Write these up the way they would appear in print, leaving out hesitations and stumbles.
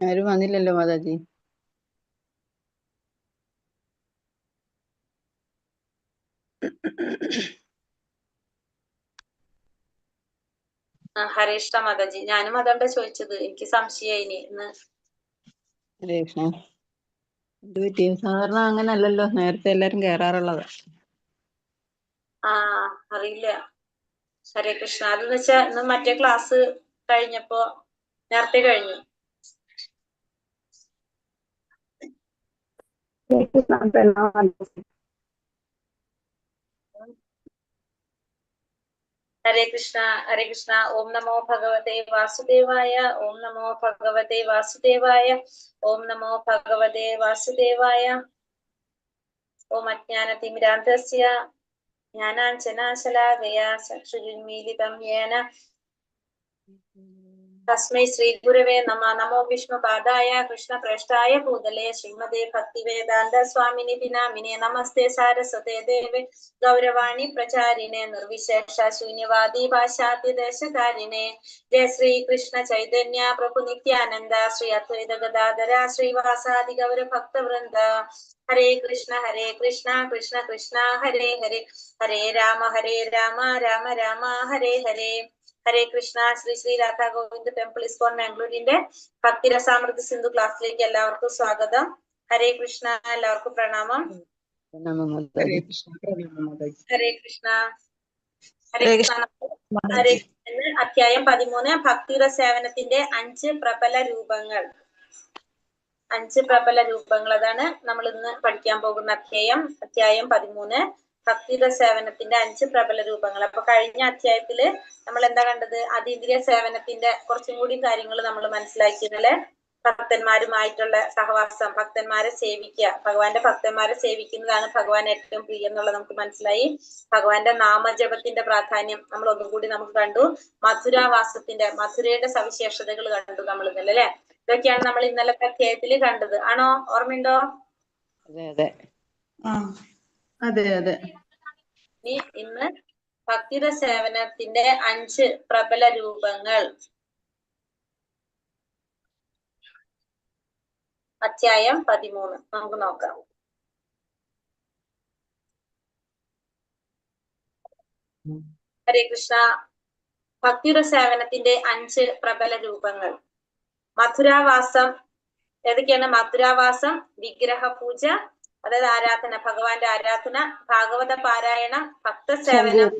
ആരും വന്നില്ലല്ലോ മാതാജി. ഹരേ കൃഷ്ണ മാതാജി. ഞാനും അതുകൊണ്ടാ ചോദിച്ചത്, എനിക്ക് സംശയായി ഇന്ന്. ഹരേ കൃഷ്ണ. എന്ത് പറ്റി? സാധാരണ അങ്ങനെ അല്ലല്ലോ, നേരത്തെ എല്ലാരും കേറാറുള്ളത്. അറിയില്ല. ഹരേ കൃഷ്ണ. അതെന്ന് വെച്ചാ ഇന്ന് മറ്റേ ക്ലാസ് കഴിഞ്ഞപ്പോ നേരത്തെ കഴിഞ്ഞു. ഹരേ കൃഷ്ണ. ഹരേ കൃഷ്ണ. ഓം നമോ ഭഗവതേ വാസുദേവായ. ഓം നമോ ഭഗവതേ വാസുദേവായ. ഓം നമോ ഭഗവതേ വാസുദേവായ. ഓം അജ്ഞാനതിമിരാന്ധസ്യ ജ്ഞാനാഞ്ജനാശലാകയാ ചക്ഷുരുന്മീലിതം യേന തസ്മൈ ശ്രീ ഗുരവേ നമഃ. നമോ വിഷ്ണുപാദായ കൃഷ്ണപ്രേഷ്ഠായ ഭൂതലേ ശ്രീമതേ ഭക്തിവേദാന്ത സ്വാമിനി നാമിനേ നമസ്തേ സാരസ്വതേ ദേവേ ഗൗരവാണി പ്രചാരിണേ നിർവിശേഷ ശൂന്യവാദി ഭാഷാദ്യദേശകാരിണേ. ജയ ശ്രീ കൃഷ്ണ ചൈതന്യ പ്രഭു നിത്യാനന്ദ ശ്രീ അദ്വൈത ഗദാധര ശ്രീവാസാദി ഗൗര ഭക്തവൃന്ദ. ഹരേ കൃഷ്ണ കൃഷ്ണ കൃഷ്ണ ഹരേ ഹരേ. ഹരേ രാമ രാമ രാമ ഹരേ ഹരേ. ഹരേ കൃഷ്ണ. ശ്രീ ശ്രീ രാധാ ഗോവിന്ദ് ടെമ്പിൾ ഇസ്കോൺ മാംഗ്ലൂരിന്റെ ഭക്തിരസാമൃത സിന്ധു ക്ലാസ്സിലേക്ക് എല്ലാവർക്കും സ്വാഗതം. ഹരേ കൃഷ്ണ. എല്ലാവർക്കും പ്രണാമം. ഹരേ കൃഷ്ണ. ഹരേ കൃഷ്ണ. ഹരേ കൃഷ്ണ. അധ്യായം 13 ഭക്തിയുടെ സേവനത്തിന്റെ 5 പ്രബല രൂപങ്ങൾ. 5 പ്രബല രൂപങ്ങൾ, അതാണ് നമ്മൾ ഇന്ന് പഠിക്കാൻ പോകുന്ന അധ്യായം 13 ഭക്തിയുടെ സേവനത്തിന്റെ 5 പ്രബല രൂപങ്ങൾ. അപ്പൊ കഴിഞ്ഞ അധ്യായത്തില് നമ്മൾ എന്താ കണ്ടത്? അതീന്ദ്രിയ സേവനത്തിന്റെ കുറച്ചും കൂടി കാര്യങ്ങൾ നമ്മൾ മനസ്സിലാക്കിയതല്ലേ. ഭക്തന്മാരുമായിട്ടുള്ള സഹവാസം, ഭക്തന്മാരെ സേവിക്കുക, ഭഗവാന്റെ ഭക്തന്മാരെ സേവിക്കുന്നതാണ് ഭഗവാൻ ഏറ്റവും പ്രിയം എന്നുള്ളത് നമുക്ക് മനസ്സിലായി. ഭഗവാന്റെ നാമജപത്തിന്റെ പ്രാധാന്യം നമ്മൾ ഒന്നും കൂടി നമുക്ക് കണ്ടു. മധുരയുടെ സവിശേഷതകൾ കണ്ടു നമ്മൾ ഇന്നലെ, അല്ലെ? ഇതൊക്കെയാണ് നമ്മൾ ഇന്നലത്തെ അധ്യായത്തിൽ കണ്ടത്. ആണോ? ഓർമ്മയുണ്ടോ? അതെ. ഇന്ന് ഭക്തിയുടെ സേവനത്തിന്റെ 5 പ്രബല രൂപങ്ങൾ, അധ്യായം 13 നമുക്ക് നോക്കാം. ഹരേ കൃഷ്ണ. ഭക്തിയുടെ സേവനത്തിന്റെ 5 പ്രബല രൂപങ്ങൾ. മധുരാവാസം. ഏതൊക്കെയാണ്? മധുരാവാസം, വിഗ്രഹ പൂജ, അതായത് ആരാധന, ഭഗവാന്റെ ആരാധന, ഭാഗവത പാരായണം, ഭക്തസേവനം,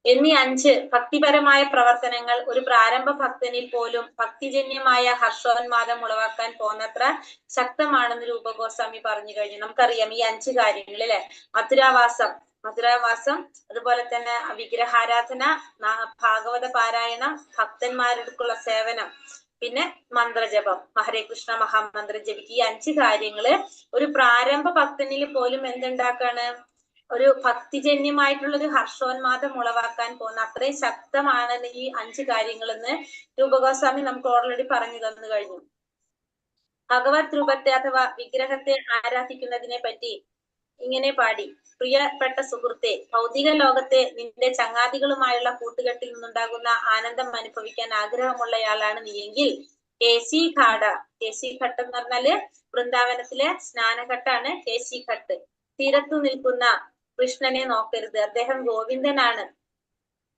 എന്നീ 5 ഭക്തിപരമായ പ്രവർത്തനങ്ങൾ ഒരു പ്രാരംഭ ഭക്തനിൽ പോലും ഭക്തിജന്യമായ ഹർഷോന്മാദം ഉളവാക്കാൻ പോന്നത്ര ശക്തമാണെന്ന് രൂപഗോസ്വാമി പറഞ്ഞു കഴിഞ്ഞു. നമുക്കറിയാം ഈ 5 കാര്യങ്ങൾ, അല്ലെ? മധുരാവാസം, അതുപോലെ തന്നെ വിഗ്രഹാരാധന, ഭാഗവത പാരായണം, ഭക്തന്മാർക്കുള്ള സേവനം, പിന്നെ മന്ത്രജപം, ഹരേ കൃഷ്ണ മഹാമന്ത്രം ജപിക്കുക. ഈ 5 കാര്യങ്ങള് ഒരു പ്രാരംഭ ഭക്തനിൽ പോലും എന്തുണ്ടാക്കാണ്? ഒരു ഭക്തിജന്യമായിട്ടുള്ള ഒരു ഹർഷോന്മാദം ഉളവാക്കാൻ പോകുന്ന അത്രയും ശക്തമാണ് ഈ 5 കാര്യങ്ങളെന്ന് രൂപഗോസ്വാമി നമുക്ക് ഓൾറെഡി പറഞ്ഞു തന്നു കഴിഞ്ഞു. ഭഗവത് രൂപത്തെ അഥവാ വിഗ്രഹത്തെ ആരാധിക്കുന്നതിനെ പറ്റി ഇങ്ങനെ പാടി: പ്രിയപ്പെട്ട സുഹൃത്തെ, ഭൗതിക ലോകത്തെ നിന്റെ ചങ്ങാതികളുമായുള്ള കൂട്ടുകെട്ടിൽ നിന്നുണ്ടാകുന്ന ആനന്ദം അനുഭവിക്കാൻ ആഗ്രഹമുള്ളയാളാണ് നീയെങ്കിൽ കേശിഘാട, കേശിഘട്ട് എന്ന് പറഞ്ഞാല് വൃന്ദാവനത്തിലെ സ്നാനഘട്ടാണ് കേശിഘട്ട്. തീരത്തു നിൽക്കുന്ന കൃഷ്ണനെ നോക്കരുത്, അദ്ദേഹം ഗോവിന്ദനാണ്.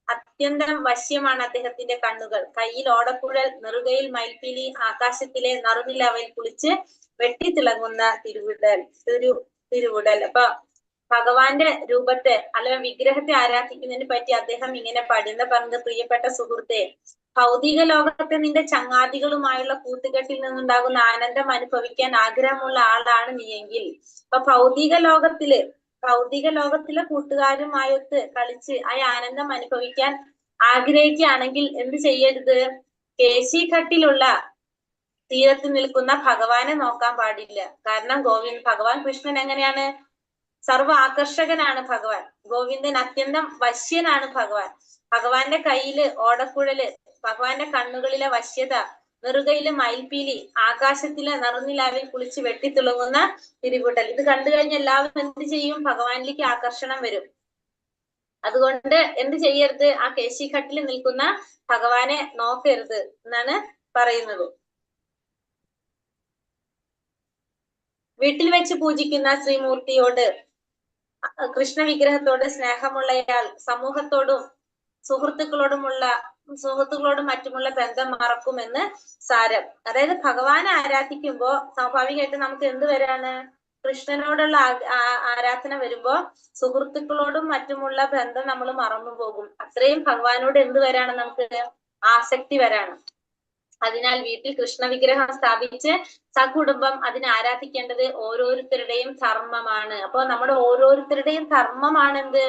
അത്യന്തം വശ്യമാണ് അദ്ദേഹത്തിന്റെ കണ്ണുകൾ. കയ്യിൽ ഓടക്കുഴൽ, നെറുകയിൽ മയിൽപ്പീലി, ആകാശത്തിലെ നറുനിലാവിൽ കുളിച്ച് വെട്ടിത്തിളങ്ങുന്ന തിരുവുടൽ. അപ്പൊ ഭഗവാന്റെ രൂപത്തെ അല്ലെങ്കിൽ വിഗ്രഹത്തെ ആരാധിക്കുന്നതിനെ പറ്റി അദ്ദേഹം ഇങ്ങനെ പാടുന്ന പറഞ്ഞത്: പ്രിയപ്പെട്ട സുഹൃത്തെ, ഭൗതിക ലോകത്തെ നിന്റെ ചങ്ങാതികളുമായുള്ള കൂട്ടുകെട്ടിൽ നിന്നുണ്ടാകുന്ന ആനന്ദം അനുഭവിക്കാൻ ആഗ്രഹമുള്ള ആളാണ് നീയെങ്കിൽ, അപ്പൊ ഭൗതിക ലോകത്തിലെ കൂട്ടുകാരുമായൊത്ത് കളിച്ച് ആ ആനന്ദം അനുഭവിക്കാൻ ആഗ്രഹിക്കുകയാണെങ്കിൽ എന്ത് ചെയ്യരുത്? കേശിഘട്ടിലുള്ള തീരത്ത് നിൽക്കുന്ന ഭഗവാനെ നോക്കാൻ പാടില്ല. കാരണം ഭഗവാൻ കൃഷ്ണൻ എങ്ങനെയാണ്? സർവ ആകർഷകനാണ് ഭഗവാൻ. ഗോവിന്ദൻ അത്യന്തം വശ്യനാണ് ഭഗവാൻ. ഭഗവാന്റെ കയ്യില് ഓടക്കുഴല്, ഭഗവാന്റെ കണ്ണുകളിലെ വശ്യത, നെറുകയിലെ മയിൽപ്പീലി, ആകാശത്തിലെ നറുനിലാവിൽ കുളിച്ച് വെട്ടിത്തിളങ്ങുന്ന തിരുവുടൽ. ഇത് കണ്ടു കഴിഞ്ഞ എല്ലാവരും എന്ത് ചെയ്യും? ഭഗവാനിലേക്ക് ആകർഷണം വരും. അതുകൊണ്ട് എന്ത് ചെയ്യരുത്? ആ കേശിഘട്ടിൽ നിൽക്കുന്ന ഭഗവാനെ നോക്കരുത് എന്നാണ് പറയുന്നത്. വീട്ടിൽ വെച്ച് പൂജിക്കുന്ന ശ്രീമൂർത്തിയോട്, കൃഷ്ണ വിഗ്രഹത്തോട് സ്നേഹമുള്ളയാൾ സമൂഹത്തോടും സുഹൃത്തുക്കളോടും മറ്റുമുള്ള ബന്ധം മറക്കുമെന്ന് സാരം. അതായത് ഭഗവാനെ ആരാധിക്കുമ്പോ സ്വാഭാവികമായിട്ട് നമുക്ക് എന്ത് വരാണ്? കൃഷ്ണനോടുള്ള ആരാധന വരുമ്പോ സുഹൃത്തുക്കളോടും മറ്റുമുള്ള ബന്ധം നമ്മൾ മറന്നു പോകും. അത്രയും ഭഗവാനോട് എന്ത് വരാണ്? നമുക്ക് ആസക്തി വരാണ്. അതിനാൽ വീട്ടിൽ കൃഷ്ണ വിഗ്രഹം സ്ഥാപിച്ച് സകുടുംബം അതിനെ ആരാധിക്കേണ്ടത് ഓരോരുത്തരുടെയും ധർമ്മമാണ്. അപ്പൊ നമ്മുടെ ഓരോരുത്തരുടെയും ധർമ്മമാണ് എന്ത്?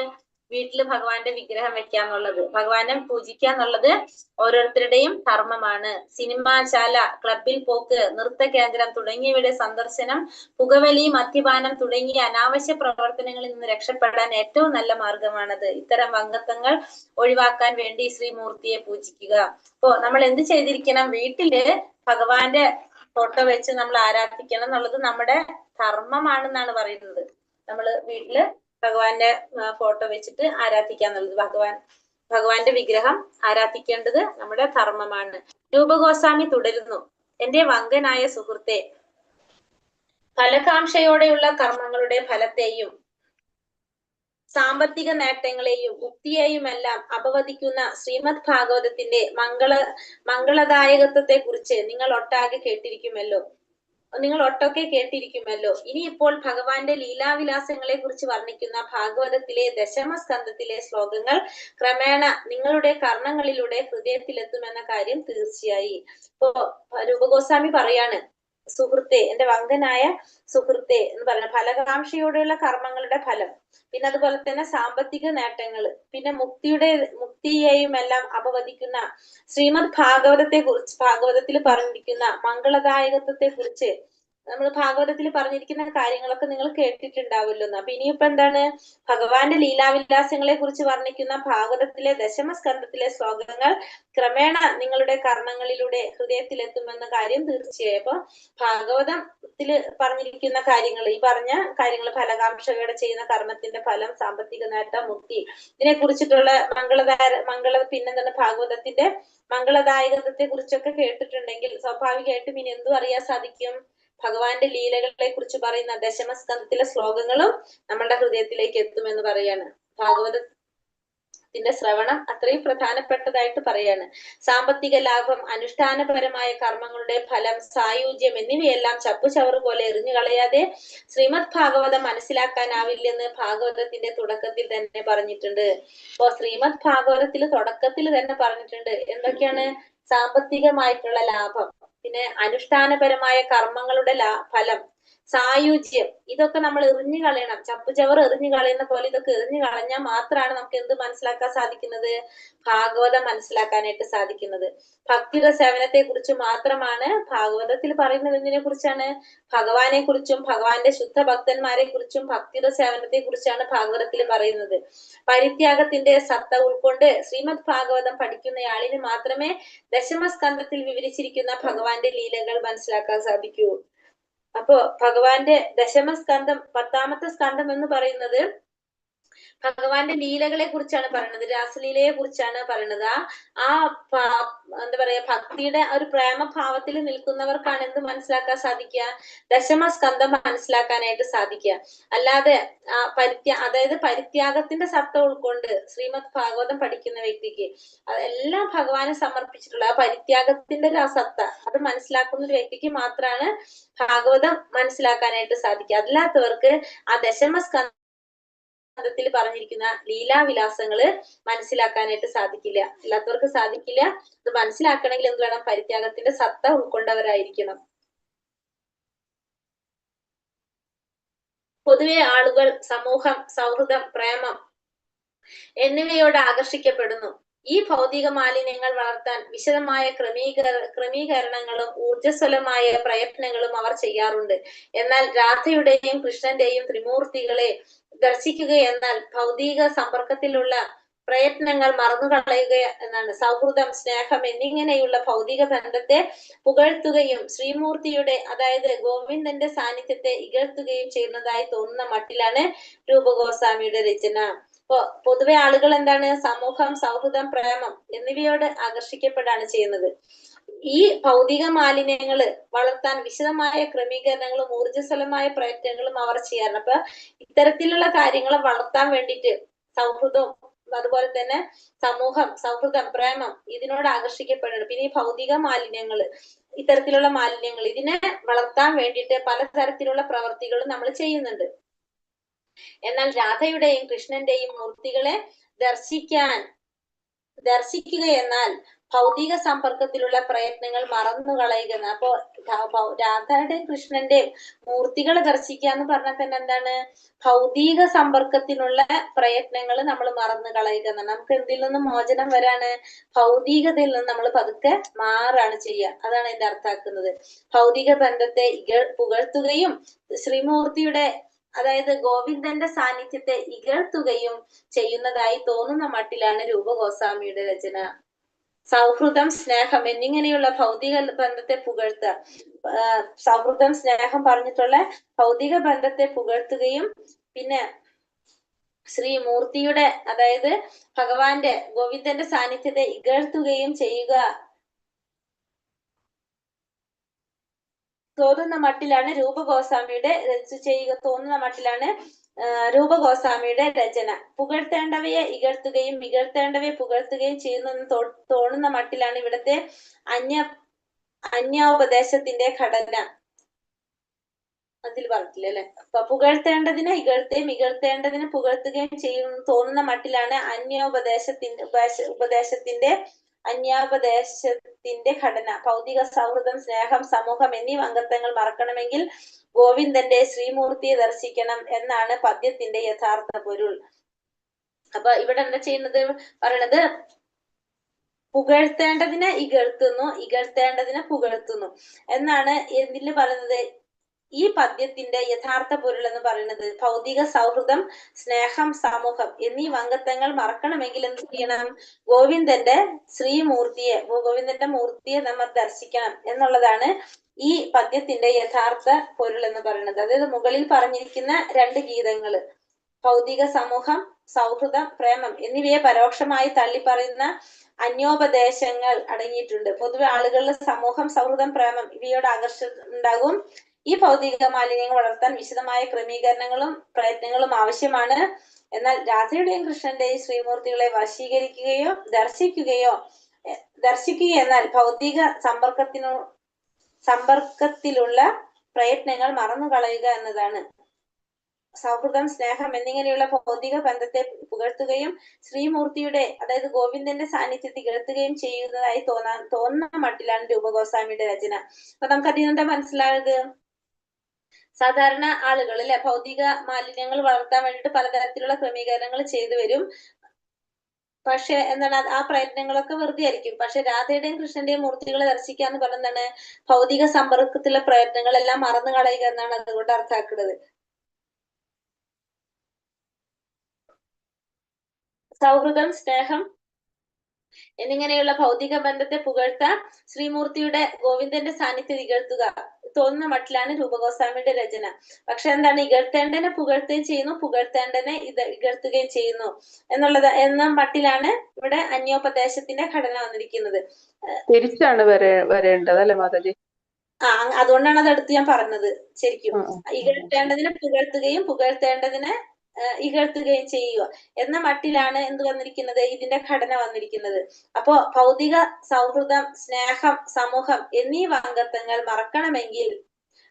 വീട്ടിൽ ഭഗവാന്റെ വിഗ്രഹം വെക്കാന്നുള്ളത്, ഭഗവാനെ പൂജിക്കാന്നുള്ളത് ഓരോരുത്തരുടെയും ധർമ്മമാണ്. സിനിമാശാല, ക്ലബിൽ പോക്ക്, നൃത്ത കേന്ദ്രം തുടങ്ങിയവയുടെ സന്ദർശനം, പുകവലി, മദ്യപാനം തുടങ്ങിയ അനാവശ്യ പ്രവർത്തനങ്ങളിൽ നിന്ന് രക്ഷപ്പെടാൻ ഏറ്റവും നല്ല മാർഗമാണത്. ഇത്തരം അംഗത്വങ്ങൾ ഒഴിവാക്കാൻ വേണ്ടി ശ്രീമൂർത്തിയെ പൂജിക്കുക. അപ്പോ നമ്മൾ എന്ത് ചെയ്തിരിക്കണം? വീട്ടില് ഭഗവാന്റെ ഫോട്ടോ വെച്ച് നമ്മൾ ആരാധിക്കണം എന്നുള്ളത് നമ്മുടെ ധർമ്മമാണെന്നാണ് പറയുന്നത്. നമ്മള് വീട്ടില് ഭഗവാന്റെ ഫോട്ടോ വെച്ചിട്ട് ആരാധിക്കാന്നുള്ളത്, ഭഗവാന്റെ വിഗ്രഹം ആരാധിക്കേണ്ടത് നമ്മുടെ ധർമ്മമാണ്. രൂപഗോസ്വാമി തുടരുന്നു. എന്റെ വങ്കനായ സുഹൃത്തെ, ഫലകാംക്ഷയോടെയുള്ള കർമ്മങ്ങളുടെ ഫലത്തെയും സാമ്പത്തിക നേട്ടങ്ങളെയും മുക്തിയെയുമെല്ലാം അപവദിക്കുന്ന ശ്രീമദ് ഭാഗവതത്തിന്റെ മംഗളദായകത്വത്തെ കുറിച്ച് നിങ്ങൾ ഒട്ടൊക്കെ കേട്ടിരിക്കുമല്ലോ. ഇനിയിപ്പോൾ ഭഗവാന്റെ ലീലാവിലാസങ്ങളെ കുറിച്ച് വർണ്ണിക്കുന്ന ഭാഗവതത്തിലെ ദശമസ്കന്ധത്തിലെ ശ്ലോകങ്ങൾ ക്രമേണ നിങ്ങളുടെ കർണങ്ങളിലൂടെ ഹൃദയത്തിലെത്തുമെന്ന കാര്യം തീർച്ചയായി. ഇപ്പോ രൂപഗോസ്വാമി പറയാണ്, സുഹൃത്തെ, എന്റെ വങ്കനായ സുഹൃത്തെ എന്ന് പറയുന്നത് ഫലകാംക്ഷയോടെയുള്ള കർമ്മങ്ങളുടെ ഫലം, പിന്നെ അതുപോലെ തന്നെ സാമ്പത്തിക നേട്ടങ്ങള്, പിന്നെ മുക്തിയെയും എല്ലാം അപവദിക്കുന്ന ശ്രീമദ് ഭാഗവതത്തിൽ പറഞ്ഞിരിക്കുന്ന മംഗളദായകത്വത്തെ കുറിച്ച് നമ്മൾ ഭാഗവതത്തിൽ പറഞ്ഞിരിക്കുന്ന കാര്യങ്ങളൊക്കെ നിങ്ങൾ കേട്ടിട്ടുണ്ടാവുമല്ലോ. അപ്പൊ ഇനിയിപ്പോ എന്താണ്? ഭഗവാന്റെ ലീലാവിലാസങ്ങളെ കുറിച്ച് വർണ്ണിക്കുന്ന ഭാഗവതത്തിലെ ദശമസ്കന്ധത്തിലെ ശ്ലോകങ്ങൾ ക്രമേണ നിങ്ങളുടെ കർണങ്ങളിലൂടെ ഹൃദയത്തിലെത്തുമെന്ന കാര്യം തീർച്ചയായും. അപ്പൊ ഭാഗവതത്തില് പറഞ്ഞിരിക്കുന്ന കാര്യങ്ങൾ, ഈ പറഞ്ഞ കാര്യങ്ങൾ, ഫലകാംക്ഷയോടെ ചെയ്യുന്ന കർമ്മത്തിന്റെ ഫലം, സാമ്പത്തിക നേട്ടം, മുക്തി, ഇതിനെ കുറിച്ചിട്ടുള്ള പിന്നെന്താണ് ഭാഗവതത്തിന്റെ മംഗളദായകത്വത്തെ കുറിച്ചൊക്കെ കേട്ടിട്ടുണ്ടെങ്കിൽ സ്വാഭാവികമായിട്ടും ഇനി എന്തും അറിയാൻ സാധിക്കും? ഭഗവാന്റെ ലീലകളെ കുറിച്ച് പറയുന്ന ദശമസ്കന്ധത്തിലെ ശ്ലോകങ്ങളും നമ്മളുടെ ഹൃദയത്തിലേക്ക് എത്തുമെന്ന് പറയാണ്. ഭാഗവതത്തിന്റെ ശ്രവണം അത്രയും പ്രധാനപ്പെട്ടതായിട്ട് പറയാണ്. സാമ്പത്തിക ലാഭം, അനുഷ്ഠാനപരമായ കർമ്മങ്ങളുടെ ഫലം, സായുജ്യം എന്നിവയെല്ലാം ചപ്പുചവറ് പോലെ എറിഞ്ഞു കളയാതെ ശ്രീമദ് ഭാഗവതം മനസ്സിലാക്കാനാവില്ലെന്ന് ഭാഗവതത്തിന്റെ തുടക്കത്തിൽ തന്നെ പറഞ്ഞിട്ടുണ്ട്. അപ്പോ ശ്രീമദ് ഭാഗവതത്തിൽ തുടക്കത്തിൽ തന്നെ പറഞ്ഞിട്ടുണ്ട് എന്തൊക്കെയാണ്? സാമ്പത്തികമായിട്ടുള്ള ലാഭം, പിന്നെ അനുഷ്ഠാനപരമായ കർമ്മങ്ങളുടെ ഫലം, സായുജ്യം, ഇതൊക്കെ നമ്മൾ എറിഞ്ഞു കളയണം. ചപ്പുചവർ എറിഞ്ഞു കളയുന്ന പോലെ ഇതൊക്കെ എറിഞ്ഞു കളഞ്ഞാൽ മാത്രമാണ് നമുക്ക് എന്ത് മനസ്സിലാക്കാൻ സാധിക്കുന്നത്? ഭാഗവതം മനസ്സിലാക്കാനായിട്ട് സാധിക്കുന്നത്. ഭക്തിയുടെ സേവനത്തെ കുറിച്ച് മാത്രമാണ് ഭാഗവതത്തിൽ പറയുന്നത്. എന്തിനെ കുറിച്ചാണ്? ഭഗവാനെ കുറിച്ചും ഭഗവാന്റെ ശുദ്ധ ഭക്തന്മാരെ കുറിച്ചും ഭക്തിയുടെ സേവനത്തെ കുറിച്ചാണ് ഭാഗവതത്തിൽ പറയുന്നത്. പരിത്യാഗത്തിന്റെ സത്ത ഉൾക്കൊണ്ട് ശ്രീമദ് ഭാഗവതം പഠിക്കുന്നയാളിന് മാത്രമേ ദശമസ്കന്ധത്തിൽ വിവരിച്ചിരിക്കുന്ന ഭഗവാന്റെ ലീലകൾ മനസ്സിലാക്കാൻ സാധിക്കൂ. അപ്പോ ഭഗവാന്റെ ദശമസ്കന്ധം, 10ാമത്തെ സ്കന്ധം എന്ന് പറയുന്നത് ഭഗവാന്റെ ലീലകളെ കുറിച്ചാണ് പറയുന്നത്, രാസലീലയെ കുറിച്ചാണ് പറയുന്നത്. എന്താ പറയാ, ഭക്തിയുടെ ഒരു പ്രേമഭാവത്തിൽ നിൽക്കുന്നവർക്കാണ് എന്ത് മനസ്സിലാക്കാൻ സാധിക്കുക? ദശമസ്കന്ധം മനസ്സിലാക്കാനായിട്ട് സാധിക്കുക. അല്ലാതെ അതായത് പരിത്യാഗത്തിന്റെ സത്ത ഉൾക്കൊണ്ട് ശ്രീമദ് ഭാഗവതം പഠിക്കുന്ന വ്യക്തിക്ക് അതെല്ലാം ഭഗവാനെ സമർപ്പിച്ചിട്ടുള്ള ആ പരിത്യാഗത്തിന്റെ ആ സത്ത അത് മനസ്സിലാക്കുന്ന ഒരു വ്യക്തിക്ക് മാത്രമാണ് ഭാഗവതം മനസ്സിലാക്കാനായിട്ട് സാധിക്കുക. അല്ലാത്തവർക്ക് ആ ദശമസ്കന്ധം ത്തിൽ പറഞ്ഞിരിക്കുന്ന ലീലാവിലാസങ്ങള് മനസ്സിലാക്കാനായിട്ട് സാധിക്കില്ല. അല്ലാത്തവർക്ക് സാധിക്കില്ല. ഇത് മനസ്സിലാക്കണമെങ്കിൽ എന്ത് വേണം? പരിത്യാഗത്തിന്റെ സത്ത ഉൾക്കൊണ്ടവരായിരിക്കണം. പൊതുവെ ആളുകൾ സമൂഹം, സൗഹൃദം, പ്രേമം എന്നിവയോട് ആകർഷിക്കപ്പെടുന്നു. ഈ ഭൗതിക മാലിന്യങ്ങൾ വളർത്താൻ വിശദമായ ക്രമീകരണങ്ങളും ഊർജ്ജസ്വലമായ പ്രയത്നങ്ങളും അവർ ചെയ്യാറുണ്ട്. എന്നാൽ രാധയുടെയും കൃഷ്ണന്റെയും ത്രിമൂർത്തികളെ ദർശിക്കുക എന്നാൽ ഭൗതിക സമ്പർക്കത്തിലുള്ള പ്രയത്നങ്ങൾ മറന്നുകളയുക എന്നാണ്. സൗഹൃദം, സ്നേഹം എന്നിങ്ങനെയുള്ള ഭൗതിക ബന്ധത്തെ പുകഴ്ത്തുകയും ശ്രീമൂർത്തിയുടെ അതായത് ഗോവിന്ദന്റെ സാന്നിധ്യത്തെ ഇകഴ്ത്തുകയും ചെയ്യുന്നതായി തോന്നുന്ന മട്ടിലാണ് രൂപഗോസ്വാമിയുടെ രചന. പൊതുവെ ആളുകൾ എന്താണ് സമൂഹം, സൗഹൃദം, പ്രേമം എന്നിവയോട് ആകർഷിക്കപ്പെടാണ് ചെയ്യുന്നത്. ഈ ഭൗതിക മാലിന്യങ്ങള് വളർത്താൻ വിശദമായ ക്രമീകരണങ്ങളും ഊർജ്ജസ്വലമായ പ്രയത്നങ്ങളും അവർ ചെയ്യാറുണ്ട്. അപ്പൊ ഇത്തരത്തിലുള്ള കാര്യങ്ങൾ വളർത്താൻ വേണ്ടിയിട്ട് സൗഹൃദവും അതുപോലെ തന്നെ സമൂഹം, സൗഹൃദം, പ്രേമം ഇതിനോട് ആകർഷിക്കപ്പെടുന്നുണ്ട്. പിന്നെ ഈ ഭൗതിക മാലിന്യങ്ങള്, ഇത്തരത്തിലുള്ള മാലിന്യങ്ങൾ ഇതിനെ വളർത്താൻ വേണ്ടിയിട്ട് പലതരത്തിലുള്ള പ്രവർത്തികളും നമ്മൾ ചെയ്യുന്നുണ്ട്. എന്നാൽ രാധയുടെയും കൃഷ്ണന്റെയും മൂർത്തികളെ ദർശിക്കുക എന്നാൽ ഭൗതിക സമ്പർക്കത്തിലുള്ള പ്രയത്നങ്ങൾ മറന്നു കളയുക. അപ്പോ രാധയുടെയും കൃഷ്ണന്റെയും മൂർത്തികളെ ദർശിക്കുക എന്ന് പറഞ്ഞാൽ തന്നെ എന്താണ്, ഭൗതിക സമ്പർക്കത്തിനുള്ള പ്രയത്നങ്ങൾ നമ്മൾ മറന്നു കളയുക എന്നാണ്. നമുക്ക് എന്തിൽ നിന്നും മോചനം വരാണ്, ഭൗതികതയിൽ നിന്ന് നമ്മൾ പതുക്കെ മാറാണ് ചെയ്യുക. അതാണ് അതിന്റെ അർത്ഥാക്കുന്നത്. ഭൗതിക ബന്ധത്തെ പുകഴ്ത്തുകയും ശ്രീമൂർത്തിയുടെ അതായത് ഗോവിന്ദന്റെ സാന്നിധ്യത്തെ ഇകഴ്ത്തുകയും ചെയ്യുന്നതായി തോന്നുന്ന മട്ടിലാണ് രൂപഗോസ്വാമിയുടെ രചന. സൗഹൃദം, സ്നേഹം എന്നിങ്ങനെയുള്ള ഭൗതിക ബന്ധത്തെ പുകഴ്ത്തുക. സൗഹൃദം, സ്നേഹം പറഞ്ഞിട്ടുള്ള ഭൗതിക ബന്ധത്തെ പുകഴ്ത്തുകയും പിന്നെ ശ്രീമൂർത്തിയുടെ അതായത് ഭഗവാന്റെ ഗോവിന്ദന്റെ സാന്നിധ്യത്തെ ഇകഴ്ത്തുകയും ചെയ്യുക തോന്നുന്ന മട്ടിലാണ് രൂപഗോസ്വാമിയുടെ രചന. പുകഴ്ത്തേണ്ടവയെ ഇകഴ്ത്തുകയും ഇകഴ്ത്തേണ്ടവയെ പുകഴ്ത്തുകയും ചെയ്യുന്നെന്ന് തോന്നുന്ന മട്ടിലാണ് ഇവിടുത്തെ അന്യോപദേശത്തിന്റെ ഘടന. അതിൽ പറഞ്ഞില്ല അല്ലെ. അപ്പൊ പുകഴ്ത്തേണ്ടതിനെ ഇകഴ്ത്തുകയും ഇകഴ്ത്തേണ്ടതിനെ പുകഴ്ത്തുകയും ചെയ്യുന്ന തോന്നുന്ന മട്ടിലാണ് അന്യോപദേശത്തിന്റെ ഘടന. ഭൗതിക സൗഹൃദം, സ്നേഹം, സമൂഹം എന്നീ അംഗത്വങ്ങൾ മറക്കണമെങ്കിൽ ഗോവിന്ദന്റെ ശ്രീമൂർത്തിയെ ദർശിക്കണം എന്നാണ് പദ്യത്തിന്റെ യഥാർത്ഥ പൊരുൾ. അപ്പൊ ഇവിടെ എന്താ ചെയ്യുന്നത് പറയണത്, പുകഴ്ത്തേണ്ടതിനെ ഇകഴ്ത്തുന്നു, ഇകഴ്ത്തേണ്ടതിനെ പുകഴ്ത്തുന്നു എന്നാണ് എന്തില് പറയുന്നത്. ഈ പദ്യത്തിന്റെ യഥാർത്ഥ പൊരുൾ എന്ന് പറയുന്നത് ഭൗതിക സൗഹൃദം, സ്നേഹം, സമൂഹം എന്നീ അംഗത്വങ്ങൾ മറക്കണമെങ്കിൽ എന്ത് ചെയ്യണം, ഗോവിന്ദന്റെ മൂർത്തിയെ നമ്മൾ ദർശിക്കണം എന്നുള്ളതാണ് ഈ പദ്യത്തിന്റെ യഥാർത്ഥ പൊരുൾ എന്ന് പറയുന്നത്. അതായത് മുകളിൽ പറഞ്ഞിരിക്കുന്ന രണ്ട് ഗീതങ്ങള് ഭൗതിക സമൂഹം, സൗഹൃദം, പ്രേമം എന്നിവയെ പരോക്ഷമായി തള്ളിപ്പറയുന്ന അന്യോപദേശങ്ങൾ അടങ്ങിയിട്ടുണ്ട്. പൊതുവെ ആളുകളിൽ സമൂഹം, സൗഹൃദം, പ്രേമം ഇവയോട് ആകർഷണം ഉണ്ടാകും. ഈ ഭൗതിക മാലിന്യങ്ങൾ വളർത്താൻ വിശദമായ ക്രമീകരണങ്ങളും പ്രയത്നങ്ങളും ആവശ്യമാണ്. എന്നാൽ രാധയുടെയും കൃഷ്ണന്റെയും ശ്രീമൂർത്തികളെ വശീകരിക്കുകയോ ദർശിക്കുക എന്നാൽ ഭൗതിക സമ്പർക്കത്തിലുള്ള പ്രയത്നങ്ങൾ മറന്നു കളയുക എന്നതാണ്. സൗഹൃദം, സ്നേഹം എന്നിങ്ങനെയുള്ള ഭൗതിക ബന്ധത്തെ പുകഴ്ത്തുകയും ശ്രീമൂർത്തിയുടെ അതായത് ഗോവിന്ദന്റെ സാന്നിധ്യത്തെ ഇകഴ്ത്തുകയും ചെയ്യുന്നതായി തോന്നുന്ന മട്ടിലാണ് രൂപഗോസ്വാമിയുടെ രചന. അപ്പൊ നമുക്ക് അതിൽ എന്താ മനസ്സിലായത്, സാധാരണ ആളുകൾ അല്ലെ ഭൗതിക മാലിന്യങ്ങൾ വളർത്താൻ വേണ്ടിയിട്ട് പലതരത്തിലുള്ള ക്രമീകരണങ്ങൾ ചെയ്തു വരും. പക്ഷെ എന്താണ് ആ പ്രയത്നങ്ങളൊക്കെ വെറുതെ ആയിരിക്കും. പക്ഷെ രാധയുടെയും കൃഷ്ണന്റെയും മൂർത്തികളെ ദർശിക്കുക എന്ന് പറയുന്നതാണ് ഭൗതിക സമ്പർക്കത്തിലുള്ള പ്രയത്നങ്ങളെല്ലാം മറന്നു കളയുക എന്നാണ് അതുകൊണ്ട് അർത്ഥാക്കുന്നത്. സൗഹൃദം, സ്നേഹം എന്നിങ്ങനെയുള്ള ഭൗതിക ബന്ധത്തെ പുകഴ്ത്താൻ ശ്രീമൂർത്തിയുടെ ഗോവിന്ദന്റെ സാന്നിധ്യം ഇകഴ്ത്തുക തോന്നുന്ന മട്ടിലാണ് രൂപഗോസ്വാമിയുടെ രചന. പക്ഷെ എന്താണ്, ഇകഴ്ത്തേണ്ടനെ പുകഴ്ത്തുകയും ചെയ്യുന്നു, പുകഴ്ത്തേണ്ടനെ ഇകഴ്ത്തുകയും ചെയ്യുന്നു എന്ന മട്ടിലാണ് ഇവിടെ അന്യോപദേശത്തിന്റെ ഘടന വന്നിരിക്കുന്നത്. തിരിച്ചാണ് വരേണ്ടത് അല്ലെ മാതാജി? അതുകൊണ്ടാണ് അതെടുത്ത് ഞാൻ പറഞ്ഞത്. ശരിക്കും ഇകഴ്ത്തേണ്ടതിനെ പുകഴ്ത്തുകയും പുകഴ്ത്തേണ്ടതിനെ ഇകഴ്ത്തുകയും ചെയ്യുക എന്ന മട്ടിലാണ് എന്ത് വന്നിരിക്കുന്നത്, ഇതിന്റെ ഘടന വന്നിരിക്കുന്നത്. അപ്പോ ഭൗതിക സൗഹൃദം, സ്നേഹം, സമൂഹം എന്നീ അംഗത്വങ്ങൾ മറക്കണമെങ്കിൽ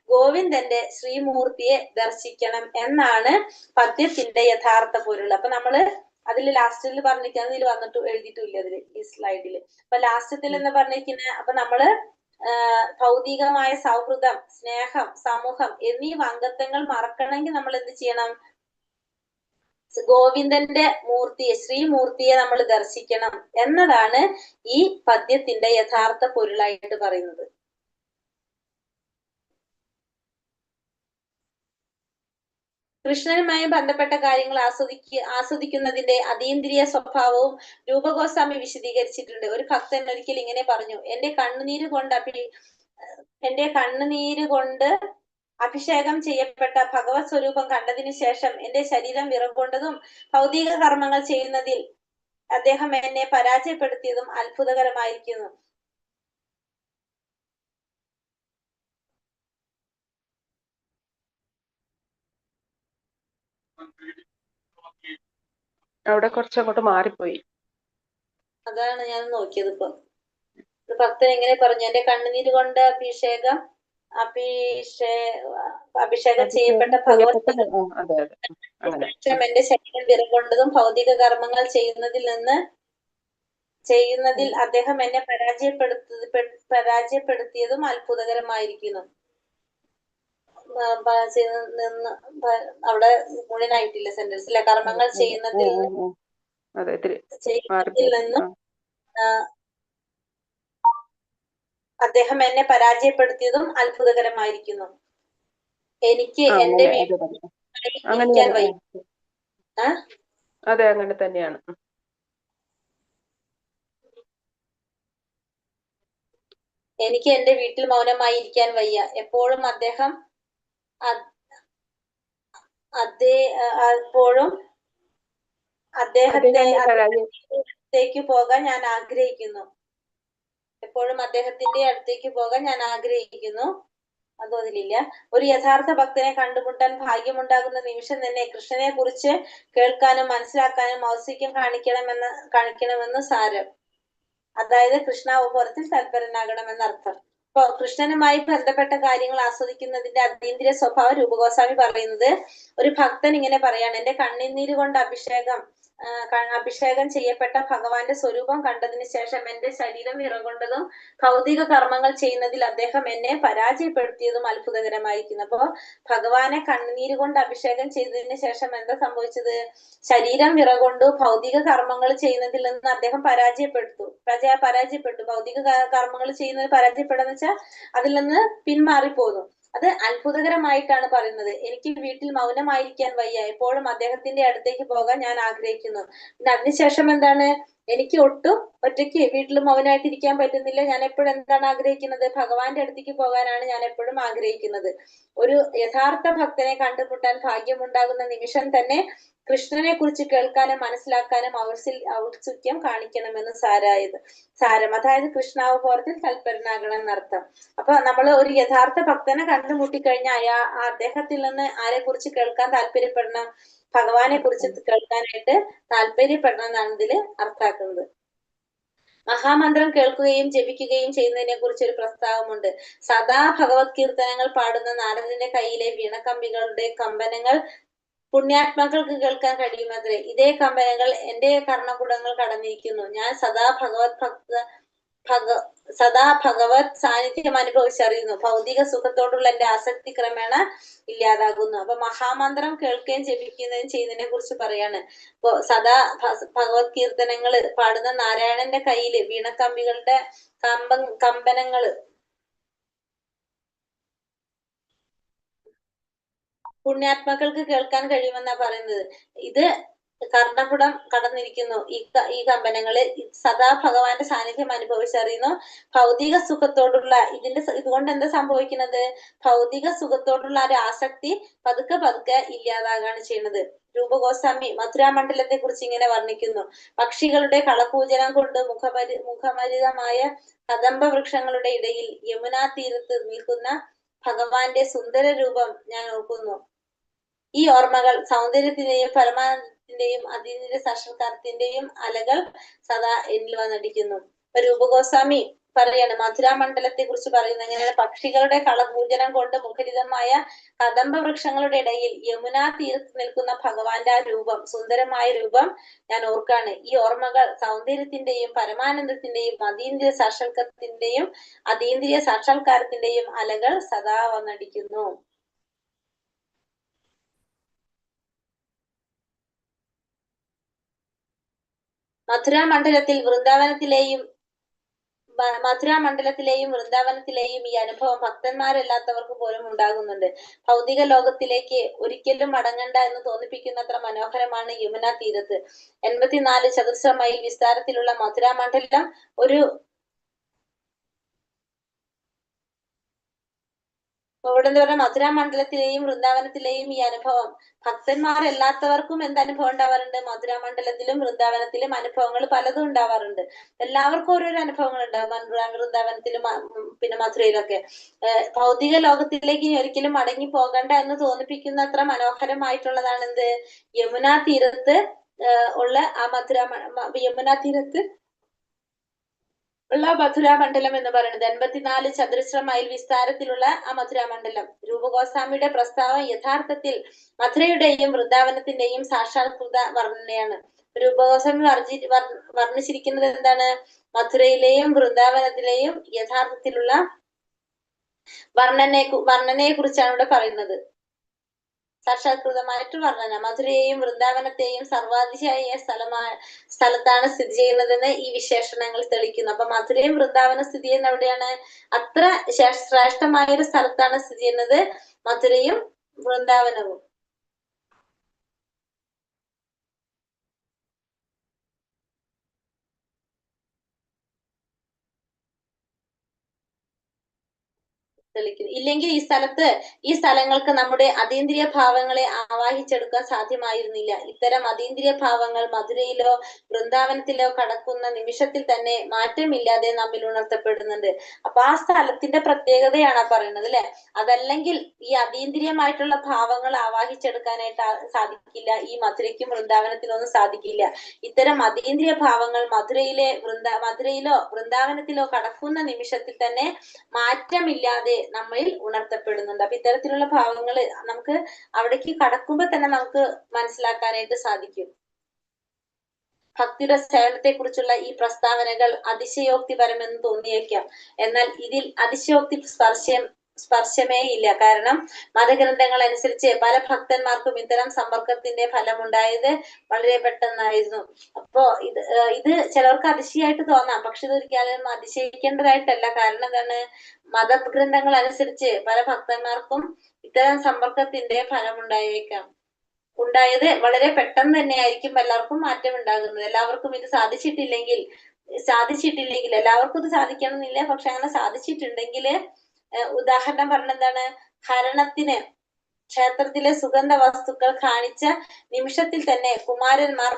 ഗോവിന്ദന്റെ ശ്രീമൂർത്തിയെ ദർശിക്കണം എന്നാണ് പദ്യത്തിന്റെ യഥാർത്ഥ പൊരുൾ. അപ്പൊ നമ്മള് അതിൽ ലാസ്റ്റിൽ പറഞ്ഞിരിക്കുന്നത്, ഇതിൽ വന്നിട്ട് എഴുതിയിട്ടില്ല അതില് ഈ സ്ലൈഡില്. അപ്പൊ ലാസ്റ്റത്തിൽ എന്ന് പറഞ്ഞിരിക്കുന്നത്, അപ്പൊ നമ്മള് ഭൗതികമായ സൗഹൃദം, സ്നേഹം, സമൂഹം എന്നീ അംഗത്വങ്ങൾ മറക്കണമെങ്കിൽ നമ്മൾ എന്ത് ചെയ്യണം, ഗോവിന്ദന്റെ ശ്രീമൂർത്തിയെ നമ്മൾ ദർശിക്കണം എന്നതാണ് ഈ പദ്യത്തിന്റെ യഥാർത്ഥ പൊരുളായിട്ട് പറയുന്നത്. കൃഷ്ണനുമായി ബന്ധപ്പെട്ട കാര്യങ്ങൾ ആസ്വദിക്കുന്നതിന്റെ അതീന്ദ്രിയ സ്വഭാവവും രൂപഗോസ്വാമി വിശദീകരിച്ചിട്ടുണ്ട്. ഒരു ഭക്തൻ ഒരിക്കൽ ഇങ്ങനെ പറഞ്ഞു, എന്റെ കണ്ണുനീര് കൊണ്ട് അഭിഷേകം ചെയ്യപ്പെട്ട ഭഗവത് സ്വരൂപം കണ്ടതിനു ശേഷം എന്റെ ശരീരം വിറകൊണ്ടതും ഭൗതിക കർമ്മങ്ങൾ ചെയ്യുന്നതിൽ അദ്ദേഹം എന്നെ പരാജയപ്പെടുത്തിയതും അത്ഭുതകരമായിരിക്കുന്നു. അവിടെ കുറച്ചങ്ങോട്ട് മാറിപ്പോയി. അതാണ് ഞാൻ നോക്കിയത്. ഇപ്പൊ ഭക്തൻ എങ്ങനെ പറഞ്ഞു, എന്റെ കണ്ണുനീര് കൊണ്ട് അഭിഷേകം ചെയ്യപ്പെട്ട ഭഗവത് എന്റെ ശരീരം വിറകൊണ്ടതും ഭൗതിക കർമ്മങ്ങൾ ചെയ്യുന്നതിൽ അദ്ദേഹം എന്നെ പരാജയപ്പെടുത്തിയതും അത്ഭുതകരമായിരിക്കുന്നു. അവിടെ മുഴുവനായിട്ടില്ല സെന്റൻസ് അല്ലെ. കർമ്മങ്ങൾ ചെയ്യുന്നതിൽ നിന്ന് അദ്ദേഹം എന്നെ പരാജയപ്പെടുത്തിയതും അത്ഭുതകരമായിരിക്കുന്നു. എനിക്ക് എന്റെ വീട്ടിൽ വയ്യ. അതെ, അങ്ങനെ തന്നെയാണ്. എനിക്ക് എന്റെ വീട്ടിൽ മൗനമായി ഇരിക്കാൻ വയ്യ. എപ്പോഴും അദ്ദേഹത്തേക്ക് പോകാൻ ഞാൻ ആഗ്രഹിക്കുന്നു. അതും അതിലില്ല. ഒരു യഥാർത്ഥ ഭക്തനെ കണ്ടുമുട്ടാൻ ഭാഗ്യമുണ്ടാകുന്ന നിമിഷം തന്നെ കൃഷ്ണനെ കുറിച്ച് കേൾക്കാനും മനസ്സിലാക്കാനും ഔത്സുക്യം കാണിക്കണമെന്ന് സാരം. അതായത് കൃഷ്ണാവബോധത്തിൽ തൽപരനാകണമെന്നർത്ഥം. ഇപ്പൊ കൃഷ്ണനുമായി ബന്ധപ്പെട്ട കാര്യങ്ങൾ ആസ്വദിക്കുന്നതിന്റെ അതീന്ദ്രിയ സ്വഭാവം രൂപഗോസ്വാമി പറയുന്നത്, ഒരു ഭക്തൻ ഇങ്ങനെ പറയാണ്, എന്റെ കണ്ണുനീര് കൊണ്ട് അഭിഷേകം ചെയ്യപ്പെട്ട ഭഗവാന്റെ സ്വരൂപം കണ്ടതിന് ശേഷം എന്റെ ശരീരം വിറകൊണ്ടതും ഭൗതിക കർമ്മങ്ങൾ ചെയ്യുന്നതിൽ അദ്ദേഹം എന്നെ പരാജയപ്പെടുത്തിയതും അത്ഭുതകരമായിരിക്കുന്നു. അപ്പോ ഭഗവാനെ കണ്ണുനീര് കൊണ്ട് അഭിഷേകം ചെയ്തതിന് ശേഷം എന്താ സംഭവിച്ചത്? ശരീരം വിറകൊണ്ടു ഭൗതിക കർമ്മങ്ങൾ ചെയ്യുന്നതിൽ നിന്ന് അദ്ദേഹം പരാജയപ്പെട്ടു. ഭൗതിക കർമ്മങ്ങൾ ചെയ്യുന്നത് പരാജയപ്പെടുന്ന വെച്ചാൽ അതിൽ നിന്ന് പിന്മാറിപ്പോന്നു. അത് അത്ഭുതകരമായിട്ടാണ് പറയുന്നത്. എനിക്ക് വീട്ടിൽ മൗനമായിരിക്കാൻ വയ്യ. എപ്പോഴും അദ്ദേഹത്തിന്റെ അടുത്തേക്ക് പോകാൻ ഞാൻ ആഗ്രഹിക്കുന്നു. പിന്നെ അതിനുശേഷം എന്താണ്? എനിക്ക് ഒട്ടും ഒറ്റയ്ക്ക് വീട്ടിൽ മൗനമായിട്ടിരിക്കാൻ പറ്റുന്നില്ല. ഞാൻ എപ്പോഴും എന്താണ് ആഗ്രഹിക്കുന്നത്? ഭഗവാന്റെ അടുത്തേക്ക് പോകാനാണ് ഞാൻ എപ്പോഴും ആഗ്രഹിക്കുന്നത്. ഒരു യഥാർത്ഥ ഭക്തനെ കണ്ടുമുട്ടാൻ ഭാഗ്യമുണ്ടാകുന്ന നിമിഷം തന്നെ കൃഷ്ണനെ കുറിച്ച് കേൾക്കാനും മനസ്സിലാക്കാനും ഔത്സുക്യം കാണിക്കണമെന്ന് സാരം. അതായത് കൃഷ്ണാവബോധത്തിൽ തൽപരനാകണം എന്നർത്ഥം. അപ്പൊ നമ്മൾ ഒരു യഥാർത്ഥ ഭക്തനെ കണ്ടുമുട്ടിക്കഴിഞ്ഞാൽ അദ്ദേഹത്തിൽ നിന്ന് ആരെ കുറിച്ച് കേൾക്കാൻ താല്പര്യപ്പെടണം? ഭഗവാനെ കുറിച്ച് കേൾക്കാനായിട്ട് താല്പര്യപ്പെടണം എന്നാണ് ഇതിൽ അർത്ഥാക്കുന്നത്. മഹാമന്ത്രം കേൾക്കുകയും ജപിക്കുകയും ചെയ്യുന്നതിനെ കുറിച്ച് ഒരു പ്രസ്താവമുണ്ട്. സദാ ഭഗവത് കീർത്തനങ്ങൾ പാടുന്ന നാരദന്റെ കയ്യിലെ വീണക്കമ്പികളുടെ കമ്പനങ്ങൾ പുണ്യാത്മാക്കൾക്ക് കേൾക്കാൻ കഴിയുമത്രേ. ഇതേ കമ്പനങ്ങൾ എന്റെ കർണകുടങ്ങൾ കടന്നിരിക്കുന്നു. ഞാൻ സദാ ഭഗവത് സാന്നിധ്യം അനുഭവിച്ചറിയുന്നു. ഭൗതിക സുഖത്തോടുള്ള എന്റെ ആസക്തി ക്രമേണ ഇല്ലാതാകുന്നു. അപ്പൊ മഹാമന്ത്രം കേൾക്കുകയും ജപിക്കുകയും ചെയ്യുന്നതിനെ കുറിച്ച് പറയാണ്. ഇപ്പൊ സദാ ഭഗവത് കീർത്തനങ്ങള് പാടുന്ന നാരായണന്റെ കയ്യില് വീണക്കമ്പികളുടെ കമ്പനങ്ങള് പുണ്യാത്മാക്കൾക്ക് കേൾക്കാൻ കഴിയുമെന്നാ പറയുന്നത്. ഇത് കർണകുടം കടന്നിരിക്കുന്നു. ഈ കമ്പനങ്ങള് സദാ ഭഗവാന്റെ സാന്നിധ്യം അനുഭവിച്ചറിയുന്നു. ഭൗതിക സുഖത്തോടുള്ള ഇതുകൊണ്ട് എന്താ സംഭവിക്കുന്നത്? ഭൗതിക സുഖത്തോടുള്ള ഒരു ആസക്തി പതുക്കെ ഇല്ലാതാകാണ് ചെയ്യുന്നത്. രൂപഗോസ്വാമി മഥുരാമണ്ഡലത്തെ കുറിച്ച് ഇങ്ങനെ വർണ്ണിക്കുന്നു. പക്ഷികളുടെ കളപൂജനം കൊണ്ട് മുഖമരിതമായ കദംബ വൃക്ഷങ്ങളുടെ ഇടയിൽ യമുനാ തീരത്ത് നിൽക്കുന്ന ഭഗവാന്റെ സുന്ദര രൂപം ഞാൻ ഓർക്കുന്നു. ഈ ഓർമ്മകൾ സൗന്ദര്യത്തിന്റെയും പരമാനന്ദത്തിന്റെയും അതീന്ദ്രിയ സാക്ഷാത്കാരത്തിന്റെയും അലകൾ സദാ എന്നിൽ വന്നടിക്കുന്നു. രൂപഗോസ്വാമി പറയാണ്, മഥുരാമണ്ഡലത്തെ കുറിച്ച് പറയുന്നത് എങ്ങനെയാണ്? പക്ഷികളുടെ കളപൂജനം കൊണ്ട് മുഖരിതമായ കദംബ വൃക്ഷങ്ങളുടെ ഇടയിൽ യമുനാ തീരത്ത് നിൽക്കുന്ന ഭഗവാന്റെ ആ രൂപം, സുന്ദരമായ രൂപം ഞാൻ ഓർക്കാണ്. ഈ ഓർമ്മകൾ സൗന്ദര്യത്തിന്റെയും പരമാനന്ദത്തിന്റെയും അതീന്ദ്രിയ സാക്ഷാത്കാരത്തിന്റെയും അലകൾ സദാ വന്നടിക്കുന്നു. മഥുരാമണ്ഡലത്തിലെയും വൃന്ദാവനത്തിലെയും ഈ അനുഭവം ഭക്തന്മാരല്ലാത്തവർക്ക് പോലും ഉണ്ടാകുന്നുണ്ട്. ഭൗതിക ലോകത്തിലേക്ക് ഒരിക്കലും മടങ്ങണ്ട എന്ന് തോന്നിപ്പിക്കുന്നത്ര മനോഹരമാണ് യമുനാ തീരത്ത്. 84 ചതുരശ്ര മൈൽ വിസ്താരത്തിലുള്ള മഥുരാമണ്ഡലം ഇവിടെ എന്താ പറയുക, മധുര മണ്ഡലത്തിലെയും വൃന്ദാവനത്തിലെയും ഈ അനുഭവം ഭക്തന്മാരല്ലാത്തവർക്കും എന്ത് അനുഭവം ഉണ്ടാവാറുണ്ട്? മധുര മണ്ഡലത്തിലും വൃന്ദാവനത്തിലും അനുഭവങ്ങൾ പലതും ഉണ്ടാവാറുണ്ട്. എല്ലാവർക്കും ഓരോരോ അനുഭവങ്ങൾ ഉണ്ടാവും വൃന്ദാവനത്തിലും പിന്നെ മധുരയിലൊക്കെ. ഭൗതിക ലോകത്തിലേക്ക് ഇനി ഒരിക്കലും മടങ്ങി പോകണ്ട എന്ന് തോന്നിപ്പിക്കുന്ന അത്ര മനോഹരമായിട്ടുള്ളതാണ് എന്ത്? യമുനാ തീരത്ത് ഉള്ള ആ യമുനാ തീരത്ത് ഉള്ള മധുര മണ്ഡലം എന്ന് പറയുന്നത് 84 ചതുരശ്ര മൈൽ വിസ്താരത്തിലുള്ള ആ മധുര മണ്ഡലം. രൂപഗോസ്വാമിയുടെ പ്രസ്താവം യഥാർത്ഥത്തിൽ മധുരയുടെയും വൃന്ദാവനത്തിന്റെയും സാക്ഷാത്കൃത വർണ്ണനയാണ്. രൂപഗോസ്വാമി വർണ്ണിച്ചിരിക്കുന്നത് എന്താണ്? മധുരയിലെയും വൃന്ദാവനത്തിലെയും യഥാർത്ഥത്തിലുള്ള വർണ്ണനയെ കുറിച്ചാണ് ഇവിടെ പറയുന്നത്. സാക്ഷാത്കൃതമായിട്ട് വർണ്ണന. മധുരയെയും വൃന്ദാവനത്തെയും സർവാതിശയ സ്ഥലത്താണ് സ്ഥിതി ചെയ്യുന്നതെന്ന് ഈ വിശേഷണങ്ങൾ തെളിയിക്കുന്നു. അപ്പൊ മധുരയും വൃന്ദാവനം സ്ഥിതി ചെയ്യുന്ന എവിടെയാണ്? അത്ര ശ്രേഷ്ഠമായ ഒരു സ്ഥലത്താണ് സ്ഥിതി ചെയ്യുന്നത് മധുരയും വൃന്ദാവനവും. ഇല്ലെങ്കിൽ ഈ സ്ഥലങ്ങൾക്ക് നമ്മുടെ അതീന്ദ്രിയ ഭാവങ്ങളെ ആവാഹിച്ചെടുക്കാൻ സാധ്യമായിരുന്നില്ല. ഇത്തരം അതീന്ദ്രിയ ഭാവങ്ങൾ മധുരയിലോ വൃന്ദാവനത്തിലോ കടക്കുന്ന നിമിഷത്തിൽ തന്നെ മാറ്റമില്ലാതെ നമ്മിൽ ഉണർത്തപ്പെടുന്നുണ്ട്. അപ്പൊ ആ സ്ഥലത്തിന്റെ പ്രത്യേകതയാണ് പറയുന്നത് അല്ലെ. അതല്ലെങ്കിൽ ഈ അതീന്ദ്രിയമായിട്ടുള്ള ഭാവങ്ങൾ ആവാഹിച്ചെടുക്കാനായിട്ട് സാധിക്കില്ല. ഈ മധുരയ്ക്കും വൃന്ദാവനത്തിലൊന്നും സാധിക്കില്ല. ഇത്തരം അതീന്ദ്രിയ ഭാവങ്ങൾ മധുരയിലോ വൃന്ദാവനത്തിലോ കടക്കുന്ന നിമിഷത്തിൽ തന്നെ മാറ്റമില്ലാതെ നമ്മളിൽ ഉണർത്തപ്പെടുന്നുണ്ട്. അപ്പൊ ഇത്തരത്തിലുള്ള ഭാവങ്ങൾ നമുക്ക് അവിടേക്ക് കടക്കുമ്പോ തന്നെ നമുക്ക് മനസ്സിലാക്കാനായിട്ട് സാധിക്കും. ഭക്തിയുടെ സേവനത്തെ കുറിച്ചുള്ള ഈ പ്രസ്താവനകൾ അതിശയോക്തിപരമെന്ന് തോന്നിയേക്കാം. എന്നാൽ ഇതിൽ അതിശയോക്തി സ്പർശമേ ഇല്ല. കാരണം മതഗ്രന്ഥങ്ങൾ അനുസരിച്ച് പല ഭക്തന്മാർക്കും ഇത്തരം സമ്പർക്കത്തിന്റെ ഫലമുണ്ടായത് വളരെ പെട്ടെന്നായിരുന്നു. അപ്പോ ഇത് ചിലർക്ക് അതിശയായിട്ട് തോന്നാം. പക്ഷെ ഇതൊരിക്കലും അതിശയിക്കേണ്ടതായിട്ടല്ല. കാരണം എന്താണ്? മതഗ്രന്ഥങ്ങൾ അനുസരിച്ച് പല ഭക്തന്മാർക്കും ഇത്തരം സമ്പർക്കത്തിന്റെ ഉണ്ടായത് വളരെ പെട്ടെന്ന് തന്നെ ആയിരിക്കും എല്ലാവർക്കും മാറ്റം ഉണ്ടാകുന്നത്. എല്ലാവർക്കും ഇത് സാധിച്ചിട്ടില്ലെങ്കിൽ എല്ലാവർക്കും ഇത് സാധിക്കണമെന്നില്ല. പക്ഷെ അങ്ങനെ സാധിച്ചിട്ടുണ്ടെങ്കിൽ ഉദാഹരണം പറഞ്ഞെന്താണ്? ഹരണത്തിന് ക്ഷേത്രത്തിലെ സുഗന്ധ വസ്തുക്കൾ കാണിച്ച നിമിഷത്തിൽ തന്നെ കുമാരന്മാർ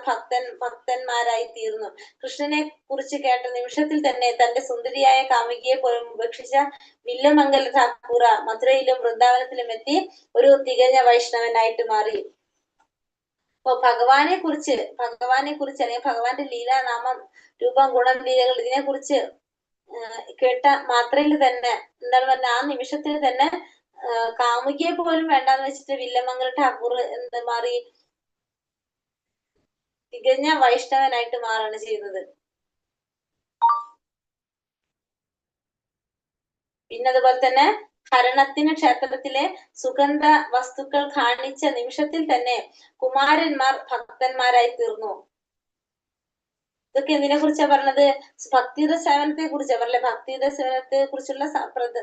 ഭക്തന്മാരായി തീർന്നു. കൃഷ്ണനെ കുറിച്ച് കേട്ട നിമിഷത്തിൽ തന്നെ തന്റെ സുന്ദരിയായ കാമുകിയെ പോലും ഉപേക്ഷിച്ച വില്ലമംഗല ഠാക്കൂറ മധുരയിലും വൃന്ദാവനത്തിലും എത്തി ഒരു തികഞ്ഞ വൈഷ്ണവനായിട്ട് മാറി. അപ്പൊ ഭഗവാനെ കുറിച്ച് അല്ലെങ്കിൽ ഭഗവാന്റെ ലീലാനാമം, രൂപം, ഗുണം, ലീലകൾ ഇതിനെ കുറിച്ച് കേട്ട മാത്രയിൽ തന്നെ എന്താണ് പറഞ്ഞ ആ നിമിഷത്തിൽ തന്നെ കാമുകിയെ പോലും വേണ്ടാന്ന് വെച്ചിട്ട് വില്ലമംഗല ഠാക്കൂർ മാറി തികഞ്ഞ വൈഷ്ണവനായിട്ട് മാറാണ് ചെയ്യുന്നത്. പിന്നെ അതുപോലെ തന്നെ ഹരണത്തിന് ക്ഷേത്രത്തിലെ സുഗന്ധ വസ്തുക്കൾ കാണിച്ച നിമിഷത്തിൽ തന്നെ കുമാരന്മാർ ഭക്തന്മാരായി തീർന്നു. ഇതൊക്കെ എന്തിനെ കുറിച്ചാ പറഞ്ഞത്? ഭക്തിയുടെ സേവനത്തെ കുറിച്ചാ പറഞ്ഞത്. ഭക്തിയുടെ സേവനത്തെ കുറിച്ചുള്ള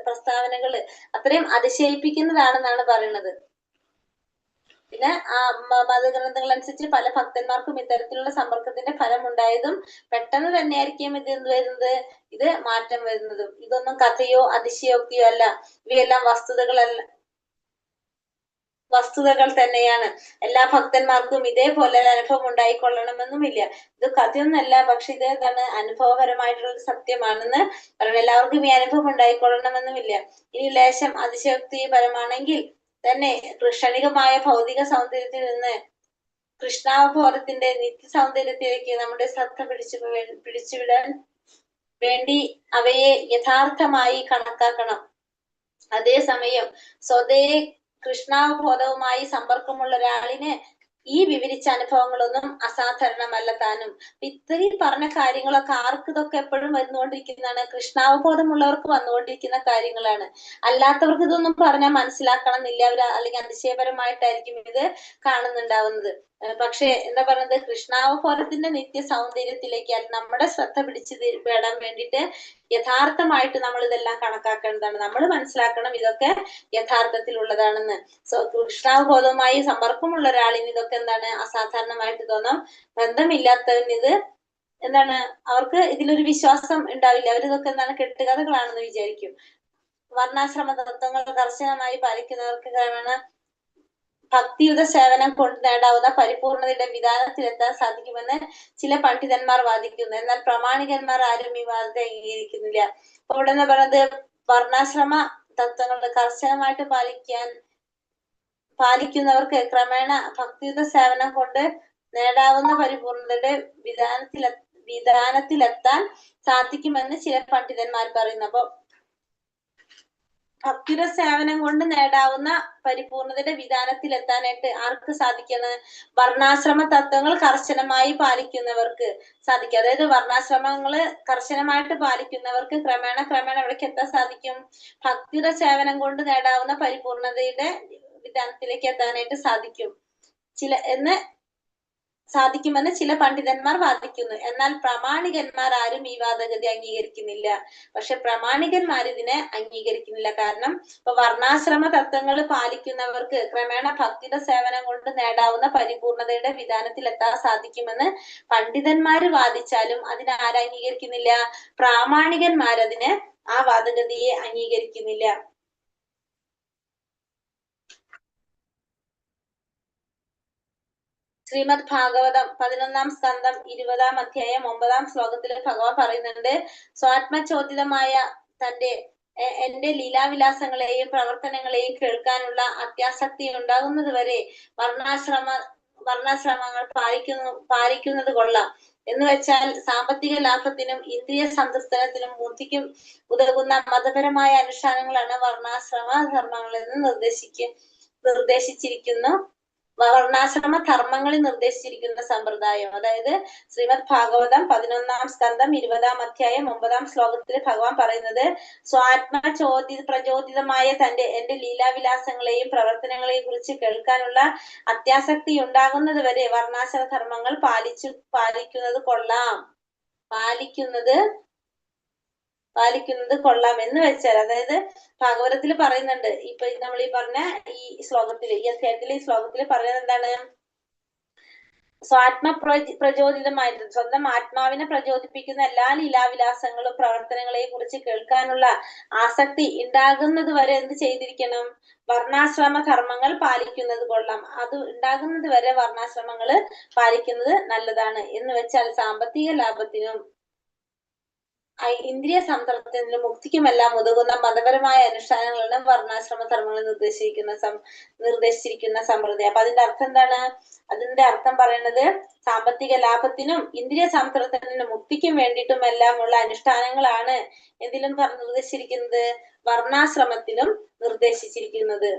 പ്രസ്താവനകള് അത്രയും അതിശയിപ്പിക്കുന്നതാണെന്നാണ് പറയുന്നത്. പിന്നെ മതഗ്രന്ഥങ്ങൾ അനുസരിച്ച് പല ഭക്തന്മാർക്കും ഇത്തരത്തിലുള്ള സമ്പർക്കത്തിന്റെ ഫലം ഉണ്ടായതും പെട്ടെന്ന് തന്നെയായിരിക്കും ഇത് മാറ്റം വരുന്നതും. ഇതൊന്നും കഥയോ അതിശയോക്തിയോ അല്ല. ഇവയെല്ലാം വസ്തുതകൾ തന്നെയാണ്. എല്ലാ ഭക്തന്മാർക്കും ഇതേപോലെ അനുഭവം ഉണ്ടായിക്കൊള്ളണമെന്നുമില്ല. ഇത് കഥയൊന്നല്ല. പക്ഷെ ഇത് എന്താണ്? അനുഭവപരമായിട്ടുള്ള സത്യമാണെന്ന് പറയുന്നത്. എല്ലാവർക്കും ഈ അനുഭവം ഉണ്ടായിക്കൊള്ളണമെന്നുമില്ല. ഇനി ലേശം അതിശയോക്തിപരമാണെങ്കിൽ തന്നെ ക്ഷണികമായ ഭൗതിക സൗന്ദര്യത്തിൽ നിന്ന് കൃഷ്ണാവബോധത്തിന്റെ നിത്യ സൗന്ദര്യത്തിലേക്ക് നമ്മുടെ ശ്രദ്ധ പിടിച്ചുവിടാൻ വേണ്ടി അവയെ യഥാർത്ഥമായി കണക്കാക്കണം. അതേസമയം സ്വതേ കൃഷ്ണാവബോധവുമായി സമ്പർക്കമുള്ള ഒരാളിന് ഈ വിവരിച്ച അനുഭവങ്ങളൊന്നും അസാധാരണമല്ല താനും. ഇത്രയും പറഞ്ഞ കാര്യങ്ങളൊക്കെ ആർക്ക് ഇതൊക്കെ എപ്പോഴും വന്നുകൊണ്ടിരിക്കുന്നതാണ്? കൃഷ്ണാവബോധമുള്ളവർക്ക് വന്നുകൊണ്ടിരിക്കുന്ന കാര്യങ്ങളാണ്. അല്ലാത്തവർക്ക് ഇതൊന്നും പറഞ്ഞാൽ മനസ്സിലാക്കണം എന്നില്ല. അല്ലെങ്കിൽ അതിശയപരമായിട്ടായിരിക്കും ഇത് കാണുന്നുണ്ടാവുന്നത്. പക്ഷെ എന്താ പറയുന്നത്? കൃഷ്ണാവബോധത്തിന്റെ നിത്യ സൗന്ദര്യത്തിലേക്ക് നമ്മുടെ ശ്രദ്ധ വിടാൻ വേണ്ടിയിട്ട് യഥാർത്ഥമായിട്ട് നമ്മൾ ഇതെല്ലാം കണക്കാക്കേണ്ടതാണ്. നമ്മൾ മനസ്സിലാക്കണം ഇതൊക്കെ യഥാർത്ഥത്തിലുള്ളതാണെന്ന്. കൃഷ്ണാവബോധവുമായി സമ്പർക്കമുള്ള ഒരാളിന് ഇതൊക്കെ എന്താണ്? അസാധാരണമായിട്ട് തോന്നാം. ബന്ധമില്ലാത്തവന് ഇത് എന്താണ്? അവർക്ക് ഇതിലൊരു വിശ്വാസം ഉണ്ടാവില്ല. അവരിതൊക്കെ എന്താണ്? കെട്ടുകഥകളാണെന്ന് വിചാരിക്കും. വർണ്ണാശ്രമ തത്വങ്ങൾ കർശനമായി പാലിക്കുന്നവർക്ക് ക്രമേണ ഭക്തിയുത സേവനം കൊണ്ട് നേടാവുന്ന പരിപൂർണതയുടെ വിധാനത്തിലെത്താൻ സാധിക്കുമെന്ന് ചില പണ്ഡിതന്മാർ വാദിക്കുന്നു. എന്നാൽ പ്രാമാണികന്മാർ ആരും ഈ വാദത്തെ അംഗീകരിക്കുന്നില്ല. അപ്പൊ ഇവിടെ എന്ന് പറയുന്നത് വർണ്ണാശ്രമ തത്വങ്ങൾ കർശനമായിട്ട് പാലിക്കുന്നവർക്ക് ക്രമേണ ഭക്തിയുത സേവനം കൊണ്ട് നേടാവുന്ന പരിപൂർണതയുടെ വിധാനത്തിലെത്താൻ സാധിക്കുമെന്ന് ചില പണ്ഡിതന്മാർ പറയുന്നു. അപ്പൊ ഭക്തിയുടെ സേവനം കൊണ്ട് നേടാവുന്ന പരിപൂർണതയുടെ വിധാനത്തിലെത്താനായിട്ട് ആർക്ക് സാധിക്കുന്നത്? വർണ്ണാശ്രമ തത്വങ്ങൾ കർശനമായി പാലിക്കുന്നവർക്ക് സാധിക്കും. അതായത് വർണ്ണാശ്രമങ്ങള് കർശനമായിട്ട് പാലിക്കുന്നവർക്ക് ക്രമേണ എവിടേക്ക് എത്താൻ സാധിക്കും? ഭക്തിയുടെ സേവനം കൊണ്ട് നേടാവുന്ന പരിപൂർണതയുടെ വിധാനത്തിലേക്ക് എത്താനായിട്ട് സാധിക്കുമെന്ന് ചില പണ്ഡിതന്മാർ വാദിക്കുന്നു. എന്നാൽ പ്രാമാണികന്മാർ ആരും ഈ വാദഗതി അംഗീകരിക്കുന്നില്ല. പക്ഷെ പ്രാമാണികന്മാർ ഇതിനെ അംഗീകരിക്കുന്നില്ല. കാരണം ഇപ്പൊ വർണ്ണാശ്രമ തത്വങ്ങൾ പാലിക്കുന്നവർക്ക് ക്രമേണ ഭക്തിയുടെ സേവനം കൊണ്ട് നേടാവുന്ന പരിപൂർണതയുടെ വിധാനത്തിൽ എത്താൻ സാധിക്കുമെന്ന് പണ്ഡിതന്മാര് വാദിച്ചാലും അതിനെ ആരും അംഗീകരിക്കുന്നില്ല. പ്രാമാണികന്മാരതിനെ ആ വാദഗതിയെ അംഗീകരിക്കുന്നില്ല. ശ്രീമദ് ഭാഗവതം 11-ാം സ്കന്ധം 20-ാം അധ്യായം 9-ാം ശ്ലോകത്തിൽ ഭഗവാൻ പറയുന്നുണ്ട്, സ്വാത്മചോദിതമായ എന്റെ ലീലാവിലാസങ്ങളെയും പ്രവർത്തനങ്ങളെയും കേൾക്കാനുള്ള അത്യാസക്തി ഉണ്ടാകുന്നത് വരെ വർണ്ണാശ്രമങ്ങൾ പാലിക്കുന്നത് കൊള്ളാം. എന്ന് വെച്ചാൽ സാമ്പത്തിക ലാഭത്തിനും ഇന്ദ്രിയ സംതൃപ്തനത്തിനും മൂർത്തിക്കും ഉതകുന്ന മതപരമായ അനുഷ്ഠാനങ്ങളാണ് വർണ്ണാശ്രമ ധർമ്മങ്ങളെന്ന് നിർദ്ദേശിച്ചിരിക്കുന്നു. വർണ്ണാശ്രമ ധർമ്മങ്ങളിൽ നിർദ്ദേശിച്ചിരിക്കുന്ന സമ്പ്രദായം. അതായത് ശ്രീമദ് ഭാഗവതം 11-ാം സ്കന്ധം 20-ാം അധ്യായം 9-ാം ശ്ലോകത്തിൽ ഭഗവാൻ പറയുന്നത്, പ്രചോദിതമായ എന്റെ ലീലാവിലാസങ്ങളെയും പ്രവർത്തനങ്ങളെയും കുറിച്ച് കേൾക്കാനുള്ള അത്യാസക്തി ഉണ്ടാകുന്നത് വരെ വർണ്ണാശ്രമ ധർമ്മങ്ങൾ പാലിക്കുന്നത് കൊള്ളാം എന്ന് വെച്ചാൽ, അതായത് ഭാഗവതത്തിൽ പറയുന്നുണ്ട്, ഇപ്പൊ നമ്മൾ ഈ പറഞ്ഞ ഈ അധ്യായത്തിലെ ഈ ശ്ലോകത്തിൽ പറയുന്നത് എന്താണ്? പ്രചോദിതമായിട്ട് സ്വന്തം ആത്മാവിനെ പ്രചോദിപ്പിക്കുന്ന എല്ലാ ലീലാവിലാസങ്ങളും പ്രവർത്തനങ്ങളെയും കുറിച്ച് കേൾക്കാനുള്ള ആസക്തി ഉണ്ടാകുന്നത് വരെ എന്ത് ചെയ്തിരിക്കണം? വർണ്ണാശ്രമ ധർമ്മങ്ങൾ പാലിക്കുന്നത് കൊള്ളാം. അത് ഉണ്ടാകുന്നത് വരെ വർണ്ണാശ്രമങ്ങൾ പാലിക്കുന്നത് നല്ലതാണ്. എന്ന് വെച്ചാൽ സാമ്പത്തിക ലാഭത്തിനും ഇന്ദ്രിയ സംതൃപ്തിനും മുക്തിക്കുമെല്ലാം ഉതകുന്ന മതപരമായ അനുഷ്ഠാനങ്ങളാണ് വർണ്ണാശ്രമ ധർമ്മങ്ങൾ നിർദ്ദേശിച്ചിരിക്കുന്ന സമ്പ്രദായം. അപ്പൊ അതിന്റെ അർത്ഥം എന്താണ്? അതിന്റെ അർത്ഥം പറയുന്നത് സാമ്പത്തിക ലാഭത്തിനും ഇന്ദ്രിയ സംതൃപ്തിനും മുക്തിക്കും വേണ്ടിയിട്ടും എല്ലാം ഉള്ള അനുഷ്ഠാനങ്ങളാണ് എന്തിലും നിർദ്ദേശിച്ചിരിക്കുന്നത്? വർണ്ണാശ്രമത്തിലും നിർദ്ദേശിച്ചിരിക്കുന്നത്.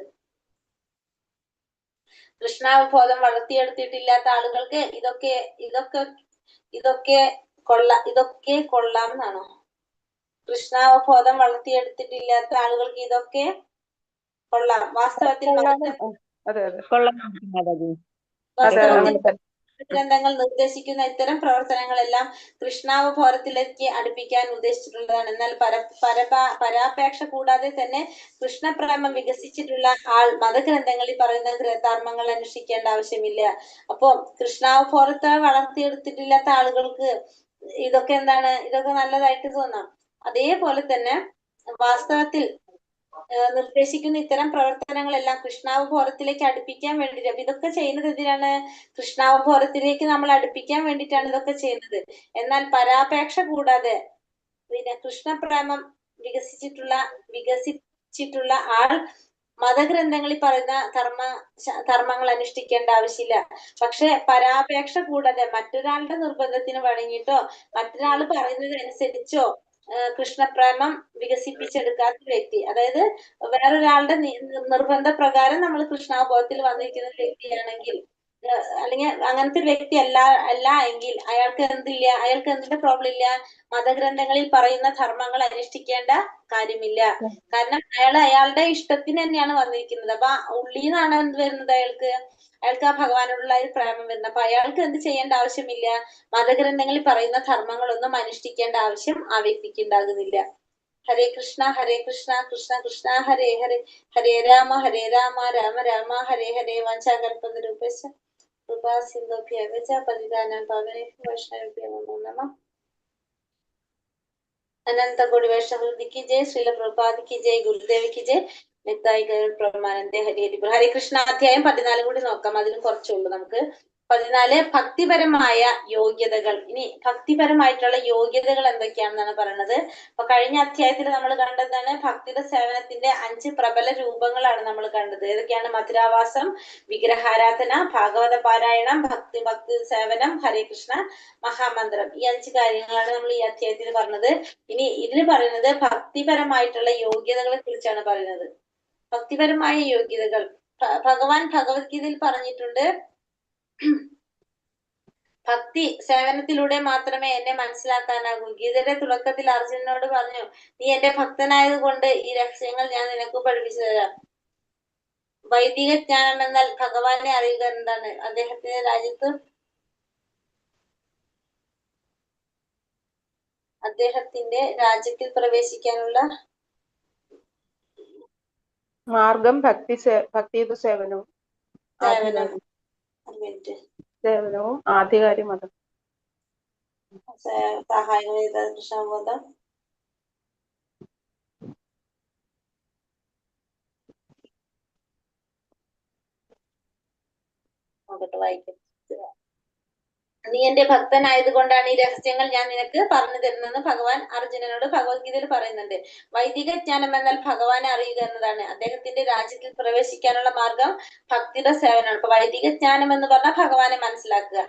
കൃഷ്ണാവബോധം വളർത്തിയെടുത്തിട്ടില്ലാത്ത ആളുകൾക്ക് ഇതൊക്കെ കൊള്ളാം എന്നാണോ? കൃഷ്ണാവബോധം വളർത്തിയെടുത്തിട്ടില്ലാത്ത ആളുകൾക്ക് ഇതൊക്കെ കൊള്ളാം. വാസ്തവത്തിൽ ഗ്രന്ഥങ്ങൾ നിർദ്ദേശിക്കുന്ന ഇത്തരം പ്രവർത്തനങ്ങളെല്ലാം കൃഷ്ണാവബോധത്തിലേക്ക് അടുപ്പിക്കാൻ ഉദ്ദേശിച്ചിട്ടുള്ളതാണ്. എന്നാൽ പരാപേക്ഷ കൂടാതെ തന്നെ കൃഷ്ണപ്രേമം വികസിച്ചിട്ടുള്ള ആൾ മതഗ്രന്ഥങ്ങളിൽ പറയുന്ന ധർമ്മങ്ങൾ അനുഷ്ഠിക്കേണ്ട ആവശ്യമില്ല. അപ്പൊ കൃഷ്ണാവബോധത്തെ വളർത്തിയെടുത്തിട്ടില്ലാത്ത ആളുകൾക്ക് ഇതൊക്കെ എന്താണ്? ഇതൊക്കെ നല്ലതായിട്ട് തോന്നാം. അതേപോലെ തന്നെ വാസ്തവത്തിൽ നിർദ്ദേശിക്കുന്ന ഇത്തരം പ്രവർത്തനങ്ങളെല്ലാം കൃഷ്ണാവബോധത്തിലേക്ക് അടുപ്പിക്കാൻ വേണ്ടിയിട്ട്. അപ്പൊ ഇതൊക്കെ ചെയ്യുന്നത് എന്തിനാണ്? കൃഷ്ണാവബോധത്തിലേക്ക് നമ്മൾ അടുപ്പിക്കാൻ വേണ്ടിയിട്ടാണ് ഇതൊക്കെ ചെയ്യുന്നത്. എന്നാൽ പരാപേക്ഷ കൂടാതെ പിന്നെ കൃഷ്ണപ്രേമം വികസിച്ചിട്ടുള്ള ആൾ മതഗ്രന്ഥങ്ങളിൽ പറയുന്ന ധർമ്മങ്ങൾ അനുഷ്ഠിക്കേണ്ട ആവശ്യമില്ല. പക്ഷെ പരാപേക്ഷ കൂടാതെ മറ്റൊരാളുടെ നിർബന്ധത്തിന് വഴങ്ങിയിട്ടോ മറ്റൊരാൾ പറയുന്നത് അനുസരിച്ചോ കൃഷ്ണപ്രേമം വികസിപ്പിച്ചെടുക്കാത്ത വ്യക്തി, അതായത് വേറൊരാളുടെ നിർബന്ധ പ്രകാരം നമ്മൾ കൃഷ്ണാവബോധത്തിൽ വന്നിരിക്കുന്ന വ്യക്തിയാണെങ്കിൽ, അല്ലെങ്കിൽ അങ്ങനത്തെ ഒരു വ്യക്തി അല്ല എങ്കിൽ അയാൾക്ക് എന്തിന്റെ പ്രോബ്ലം ഇല്ല? മതഗ്രന്ഥങ്ങളിൽ പറയുന്ന ധർമ്മങ്ങൾ അനുഷ്ഠിക്കേണ്ട കാര്യമില്ല. കാരണം അയാളുടെ ഇഷ്ടത്തിന് തന്നെയാണ് വന്നിരിക്കുന്നത്. അപ്പൊ ഉള്ളിന്നാണ് എന്ത് വരുന്നത്? അയാൾക്ക് ആ ഭഗവാനോടുള്ള ഒരു പ്രേമം വരുന്നത്. അപ്പൊ അയാൾക്ക് എന്ത് ചെയ്യേണ്ട ആവശ്യമില്ല? മതഗ്രന്ഥങ്ങളിൽ പറയുന്ന ധർമ്മങ്ങളൊന്നും അനുഷ്ഠിക്കേണ്ട ആവശ്യം ആ വ്യക്തിക്ക് ഉണ്ടാകുന്നില്ല. ഹരേ കൃഷ്ണ കൃഷ്ണ കൃഷ്ണ ഹരേ ഹരേ, ഹരേ രാമ രാമ രാമ ഹരേ ഹരേ. വാഞ്ചാകൽപതരൂപശ്ച കൃപാ സിന്ധുഭ്യഃ പതിതാനാം പാവനേഭ്യോ വൈഷ്ണവേഭ്യോ നമോ നമഃ. अनंत गुरुवेश हृदय की जय, श्रील प्रभुपाद की जय, गुरुदेव की जय, നിത്തായി പ്രമാനന്ദേ ഹരി ഹരി. ഹരേ കൃഷ്ണ അധ്യായം 14 കൂടി നോക്കാം. അതിലും കുറച്ചുള്ളൂ നമുക്ക്. 14 ഭക്തിപരമായ യോഗ്യതകൾ. ഇനി ഭക്തിപരമായിട്ടുള്ള യോഗ്യതകൾ എന്തൊക്കെയാണെന്നാണ് പറയുന്നത്. അപ്പൊ കഴിഞ്ഞ അധ്യായത്തിൽ നമ്മൾ കണ്ടതാണ് ഭക്തിയുടെ സേവനത്തിന്റെ 5 പ്രബല രൂപങ്ങളാണ് നമ്മൾ കണ്ടത്. ഏതൊക്കെയാണ്? മധുരാവാസം, വിഗ്രഹാരാധന, ഭാഗവത പാരായണം, ഭക്തി സേവനം, ഹരേ കൃഷ്ണ മഹാമന്ത്രം. ഈ 5 കാര്യങ്ങളാണ് നമ്മൾ ഈ അധ്യായത്തിൽ പറഞ്ഞത്. ഇനി ഇതിൽ പറയുന്നത് ഭക്തിപരമായിട്ടുള്ള യോഗ്യതകളെ കുറിച്ചാണ് പറയുന്നത്. ഭക്തിപരമായ യോഗ്യതകൾ ഭഗവാൻ ഭഗവത്ഗീതയിൽ പറഞ്ഞിട്ടുണ്ട്. ഭക്തി സേവനത്തിലൂടെ മാത്രമേ എന്നെ മനസ്സിലാക്കാനാകൂ. ഗീതയുടെ തുടക്കത്തിൽ അർജുനനോട് പറഞ്ഞു, നീ എന്റെ ഭക്തനായത് കൊണ്ട് ഈ രഹസ്യങ്ങൾ ഞാൻ നിനക്ക് പഠിപ്പിച്ചു തരാം. വൈദിക ജ്ഞാനം എന്നാൽ ഭഗവാനെ അറിയുക എന്താണ്. അദ്ദേഹത്തിന്റെ രാജ്യത്തിൽ പ്രവേശിക്കാനുള്ള മാർഗം ഭക്തിയുത സേവനവും ആധികാരിക മതം. സഹായം കൃഷ്ണബോധം. നോക്കട്ടെ, വായിക്കാം. നീ എന്റെ ഭക്തനായത് കൊണ്ടാണ് ഈ രഹസ്യങ്ങൾ ഞാൻ നിനക്ക് പറഞ്ഞു തരുന്നതെന്ന് ഭഗവാൻ അർജുനനോട് ഭഗവത്ഗീതയിൽ പറയുന്നുണ്ട്. വൈദിക ജ്ഞാനം എന്നാൽ ഭഗവാനെ അറിയുക എന്നതാണ്. അദ്ദേഹത്തിന്റെ രാജ്യത്തിൽ പ്രവേശിക്കാനുള്ള മാർഗം ഭക്തിയുടെ സേവനമാണ്. അപ്പൊ വൈദിക ജ്ഞാനം എന്ന് പറഞ്ഞാൽ ഭഗവാനെ മനസ്സിലാക്കുക.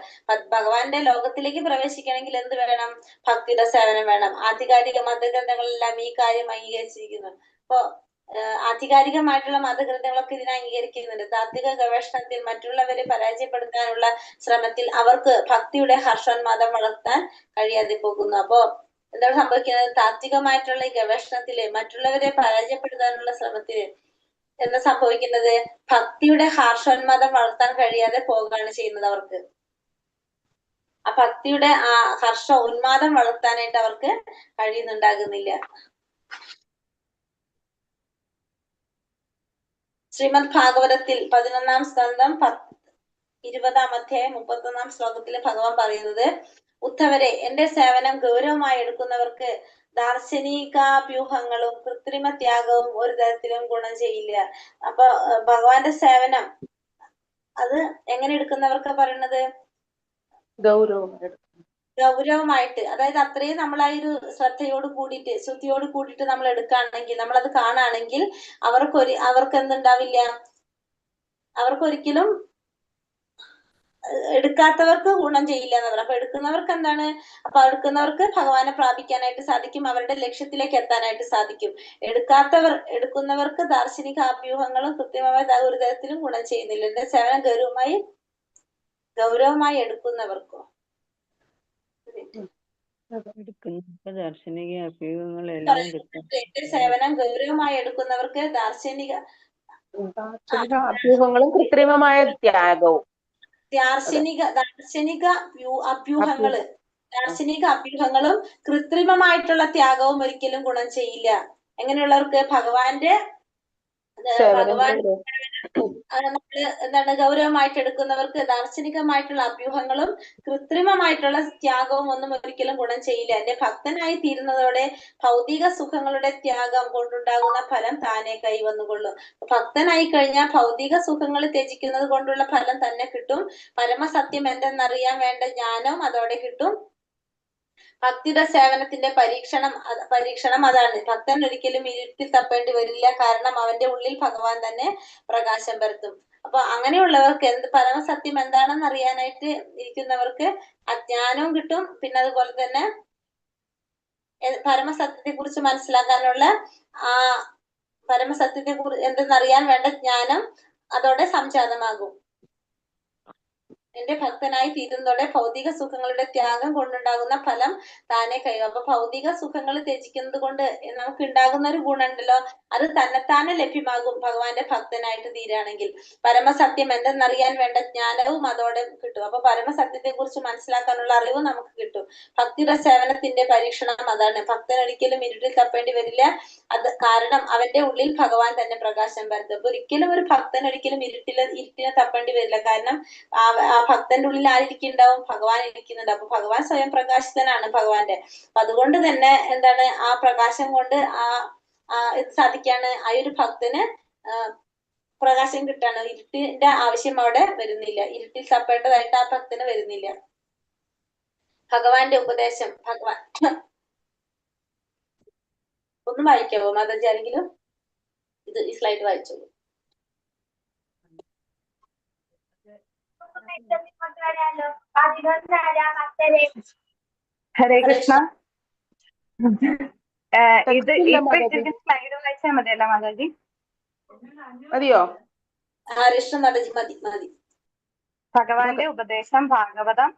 ഭഗവാന്റെ ലോകത്തിലേക്ക് പ്രവേശിക്കണമെങ്കിൽ എന്ത് വേണം? ഭക്തിയുടെ സേവനം വേണം. ആധികാരിക മതഗ്രന്ഥങ്ങളെല്ലാം ഈ കാര്യം അംഗീകരിച്ചിരിക്കുന്നു. അപ്പൊ ആധികാരികമായിട്ടുള്ള മതഗ്രന്ഥങ്ങളൊക്കെ ഇതിനെ അംഗീകരിക്കുന്നുണ്ട്. താത്വിക ഗവേഷണത്തിൽ മറ്റുള്ളവരെ പരാജയപ്പെടുത്താനുള്ള ശ്രമത്തിൽ അവർക്ക് ഭക്തിയുടെ ഹർഷോന്മാദം വളർത്താൻ കഴിയാതെ പോകുന്നു. അപ്പോ എന്താണ് സംഭവിക്കുന്നത്? താത്വികമായിട്ടുള്ള ഈ ഗവേഷണത്തില് മറ്റുള്ളവരെ പരാജയപ്പെടുത്താനുള്ള ശ്രമത്തില് എന്താ സംഭവിക്കുന്നത്? ഭക്തിയുടെ ഹർഷോന്മാദം വളർത്താൻ കഴിയാതെ പോകുകയാണ് ചെയ്യുന്നത്. അവർക്ക് ആ ഭക്തിയുടെ ആ ഹർഷ ഉന്മാദം വളർത്താനായിട്ട് അവർക്ക് കഴിയുന്നുണ്ടാകുന്നില്ല. ശ്രീമദ് ഭാഗവതത്തിൽ 11-ാം സ്കന്ധം 20-ാം അധ്യായം 31-ാം ശ്ലോകത്തില് ഭഗവാൻ പറയുന്നത്, ഉദ്ധവരെ, എന്റെ സേവനം ഗൗരവമായി എടുക്കുന്നവർക്ക് ദാർശനികാഭ്യൂഹങ്ങളും കൃത്രിമ ത്യാഗവും ഒരു തരത്തിലും ഗുണം ചെയ്യില്ല. അപ്പൊ ഭഗവാന്റെ സേവനം അത് എങ്ങനെ എടുക്കുന്നവർക്കാ പറയുന്നത്? ഗൗരവമായിട്ട്, അതായത് അത്രയും നമ്മൾ ആ ഒരു ശ്രദ്ധയോട് കൂടിയിട്ട് ശുദ്ധിയോട് കൂടിയിട്ട് നമ്മൾ എടുക്കുകയാണെങ്കിൽ, നമ്മളത് കാണുകയാണെങ്കിൽ അവർക്ക് എന്തുണ്ടാവില്ല? അവർക്കൊരിക്കലും എടുക്കാത്തവർക്ക് ഗുണം ചെയ്യില്ല എന്ന് പറയാം. അപ്പൊ എടുക്കുന്നവർക്ക് എന്താണ്? അപ്പൊ എടുക്കുന്നവർക്ക് ഭഗവാനെ പ്രാപിക്കാനായിട്ട് സാധിക്കും, അവരുടെ ലക്ഷ്യത്തിലേക്ക് എത്താനായിട്ട് സാധിക്കും. എടുക്കുന്നവർക്ക് ദാർശനിക അഭ്യൂഹങ്ങളും കൃത്യമായ ഒരു തരത്തിലും ഗുണം ചെയ്യുന്നില്ല. എന്റെ സേവനം ഗൗരവമായി എടുക്കുന്നവർക്കോ ദാർശനിക അഭ്യൂഹങ്ങളെല്ലാം കിട്ടും. എന്റെ സേവനം ഗൗരവമായി എടുക്കുന്നവർക്ക് ദാർശനിക അഭ്യൂഹങ്ങളും കൃത്രിമമായ ത്യാഗവും. ദാർശനിക അഭ്യൂഹങ്ങളും കൃത്രിമമായിട്ടുള്ള ത്യാഗവും ഒരിക്കലും ഗുണം ചെയ്യില്ല. എങ്ങനെയുള്ളവർക്ക്? ഭഗവാന്റെ നമ്മള് എന്താണ് ഗൗരവമായിട്ട് എടുക്കുന്നവർക്ക് ദാർശനികമായിട്ടുള്ള അഭ്യൂഹങ്ങളും കൃത്രിമമായിട്ടുള്ള ത്യാഗവും ഒന്നും ഒരിക്കലും ഗുണം ചെയ്യില്ല. എന്റെ ഭക്തനായി തീരുന്നതോടെ ഭൗതിക സുഖങ്ങളുടെ ത്യാഗം കൊണ്ടുണ്ടാകുന്ന ഫലം താനെ കൈവന്നുകൊള്ളും. ഭക്തനായി കഴിഞ്ഞാൽ ഭൗതിക സുഖങ്ങൾ ത്യജിക്കുന്നത് കൊണ്ടുള്ള ഫലം തന്നെ കിട്ടും. പരമസത്യം എന്തെന്നറിയാൻ വേണ്ട ജ്ഞാനവും അതോടെ കിട്ടും. ഭക്തിയുടെ സേവനത്തിന്റെ പരീക്ഷണം അതാണ്. ഭക്തൻ ഒരിക്കലും ഇരുട്ടിൽ തപ്പേണ്ടി വരില്ല. കാരണം അവന്റെ ഉള്ളിൽ ഭഗവാൻ തന്നെ പ്രകാശം പരത്തും. അപ്പൊ അങ്ങനെയുള്ളവർക്ക് പരമസത്യം എന്താണെന്ന് അറിയാനായിട്ട് ഇരിക്കുന്നവർക്ക് അജ്ഞാനവും കിട്ടും. പിന്നെ അതുപോലെ തന്നെ പരമസത്യത്തെ കുറിച്ച് മനസ്സിലാക്കാനുള്ള പരമസത്യത്തെ കുറിച്ച് എന്തെന്നറിയാൻ വേണ്ട ജ്ഞാനം അതോടെ സംജാതമാകും. എന്റെ ഭക്തനായി തീരുന്നതോടെ ഭൗതിക സുഖങ്ങളുടെ ത്യാഗം കൊണ്ടുണ്ടാകുന്ന ഫലം താനെ കൈവ. അപ്പൊ ഭൗതിക സുഖങ്ങൾ ത്യജിക്കുന്നത് കൊണ്ട് നമുക്ക് ഉണ്ടാകുന്ന ഒരു ഗുണമുണ്ടല്ലോ, അത് തന്നെത്താനെ ലഭ്യമാകും ഭഗവാന്റെ ഭക്തനായിട്ട് തീരുകയാണെങ്കിൽ. പരമസത്യം എന്തെന്നറിയാൻ വേണ്ട ജ്ഞാനവും അതോടെ കിട്ടും. അപ്പൊ പരമസത്യത്തെ കുറിച്ച് മനസ്സിലാക്കാനുള്ള അറിവും നമുക്ക് കിട്ടും. ഭക്തിയുടെ സേവനത്തിന്റെ പരീക്ഷണം അതാണ്. ഭക്തൻ ഒരിക്കലും ഇരുട്ടിൽ തപ്പേണ്ടി വരില്ല. അത് കാരണം അവന്റെ ഉള്ളിൽ ഭഗവാൻ തന്നെ പ്രകാശം പരത്തും. അപ്പൊ ഒരിക്കലും ഒരു ഭക്തൻ ഒരിക്കലും ഇരുട്ടിനെ തപ്പേണ്ടി വരില്ല. കാരണം ആ ഭക്തന്റെ ഉള്ളിൽ ആരിക്കുന്നുണ്ടാവും? ഭഗവാൻ ഇരിക്കുന്നുണ്ട്. അപ്പൊ ഭഗവാൻ സ്വയം പ്രകാശിതനാണ് ഭഗവാന്റെ. അപ്പൊ അതുകൊണ്ട് തന്നെ എന്താണ്, ആ പ്രകാശം കൊണ്ട് ഇത് സാധിക്കാണ്, ആ ഒരു ഭക്തന് പ്രകാശം കിട്ടാണ്. ഇരുട്ടിന്റെ ആവശ്യം അവിടെ വരുന്നില്ല, ഇരുട്ടിൽ തപ്പേണ്ടതായിട്ട് ആ ഭക്തന് വരുന്നില്ല. ഭഗവാന്റെ ഉപദേശം, ഭഗവാൻ ഒന്ന് വായിക്കാവോ മാതാജി? ആരെങ്കിലും ഈ സ്ലൈഡ് വായിച്ചോളൂ. ഹരേ കൃഷ്ണ. ഇത് ഇപ്പൊ ഇട്ടിട്ട് സ്ലൈഡ് വായിച്ചാൽ മതിയല്ലോ മാതാജി? മതിയോ? ഹരികൃഷ്ണ മാതാജി, മതി മതി. ഭഗവാന്റെ ഉപദേശം, ഭാഗവതം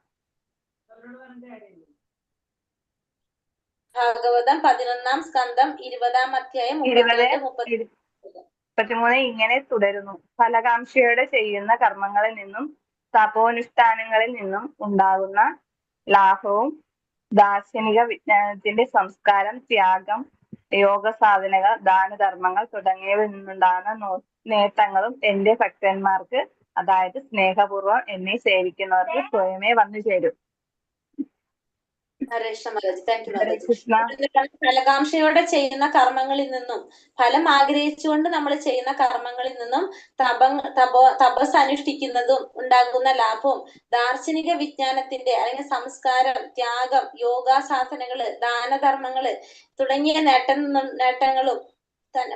11-ാം സ്കന്ധം 20-ാം അധ്യായം 33 ഇങ്ങനെ തുടരുന്നു. ഫലകാംക്ഷയോടെ ചെയ്യുന്ന കർമ്മങ്ങളിൽ നിന്നും തപോനുഷ്ഠാനങ്ങളിൽ നിന്നും ഉണ്ടാകുന്ന ലാഭവും ദാർശനിക വിജ്ഞാനത്തിന്റെ സംസ്കാരം, ത്യാഗം, യോഗ സാധനകൾ, ദാനധർമ്മങ്ങൾ തുടങ്ങിയവയിൽ നിന്നുണ്ടാകുന്ന നേട്ടങ്ങളും എന്റെ ഭക്തന്മാർക്ക്, അതായത് സ്നേഹപൂർവ്വം എന്നെ സേവിക്കുന്നവർക്ക് സ്വയമേ വന്നു ചേരും. ഫലകാംക്ഷയോടെ ചെയ്യുന്ന കർമ്മങ്ങളിൽ നിന്നും, ഫലം ആഗ്രഹിച്ചുകൊണ്ട് നമ്മൾ ചെയ്യുന്ന കർമ്മങ്ങളിൽ നിന്നും തപസ് അനുഷ്ഠിക്കുന്നതും ഉണ്ടാകുന്ന ലാഭവും, ദാർശനിക വിജ്ഞാനത്തിന്റെ അല്ലെങ്കിൽ സംസ്കാരം, ത്യാഗം, യോഗാസാധനകള്, ദാനധർമ്മങ്ങള് തുടങ്ങിയ നേട്ടങ്ങളും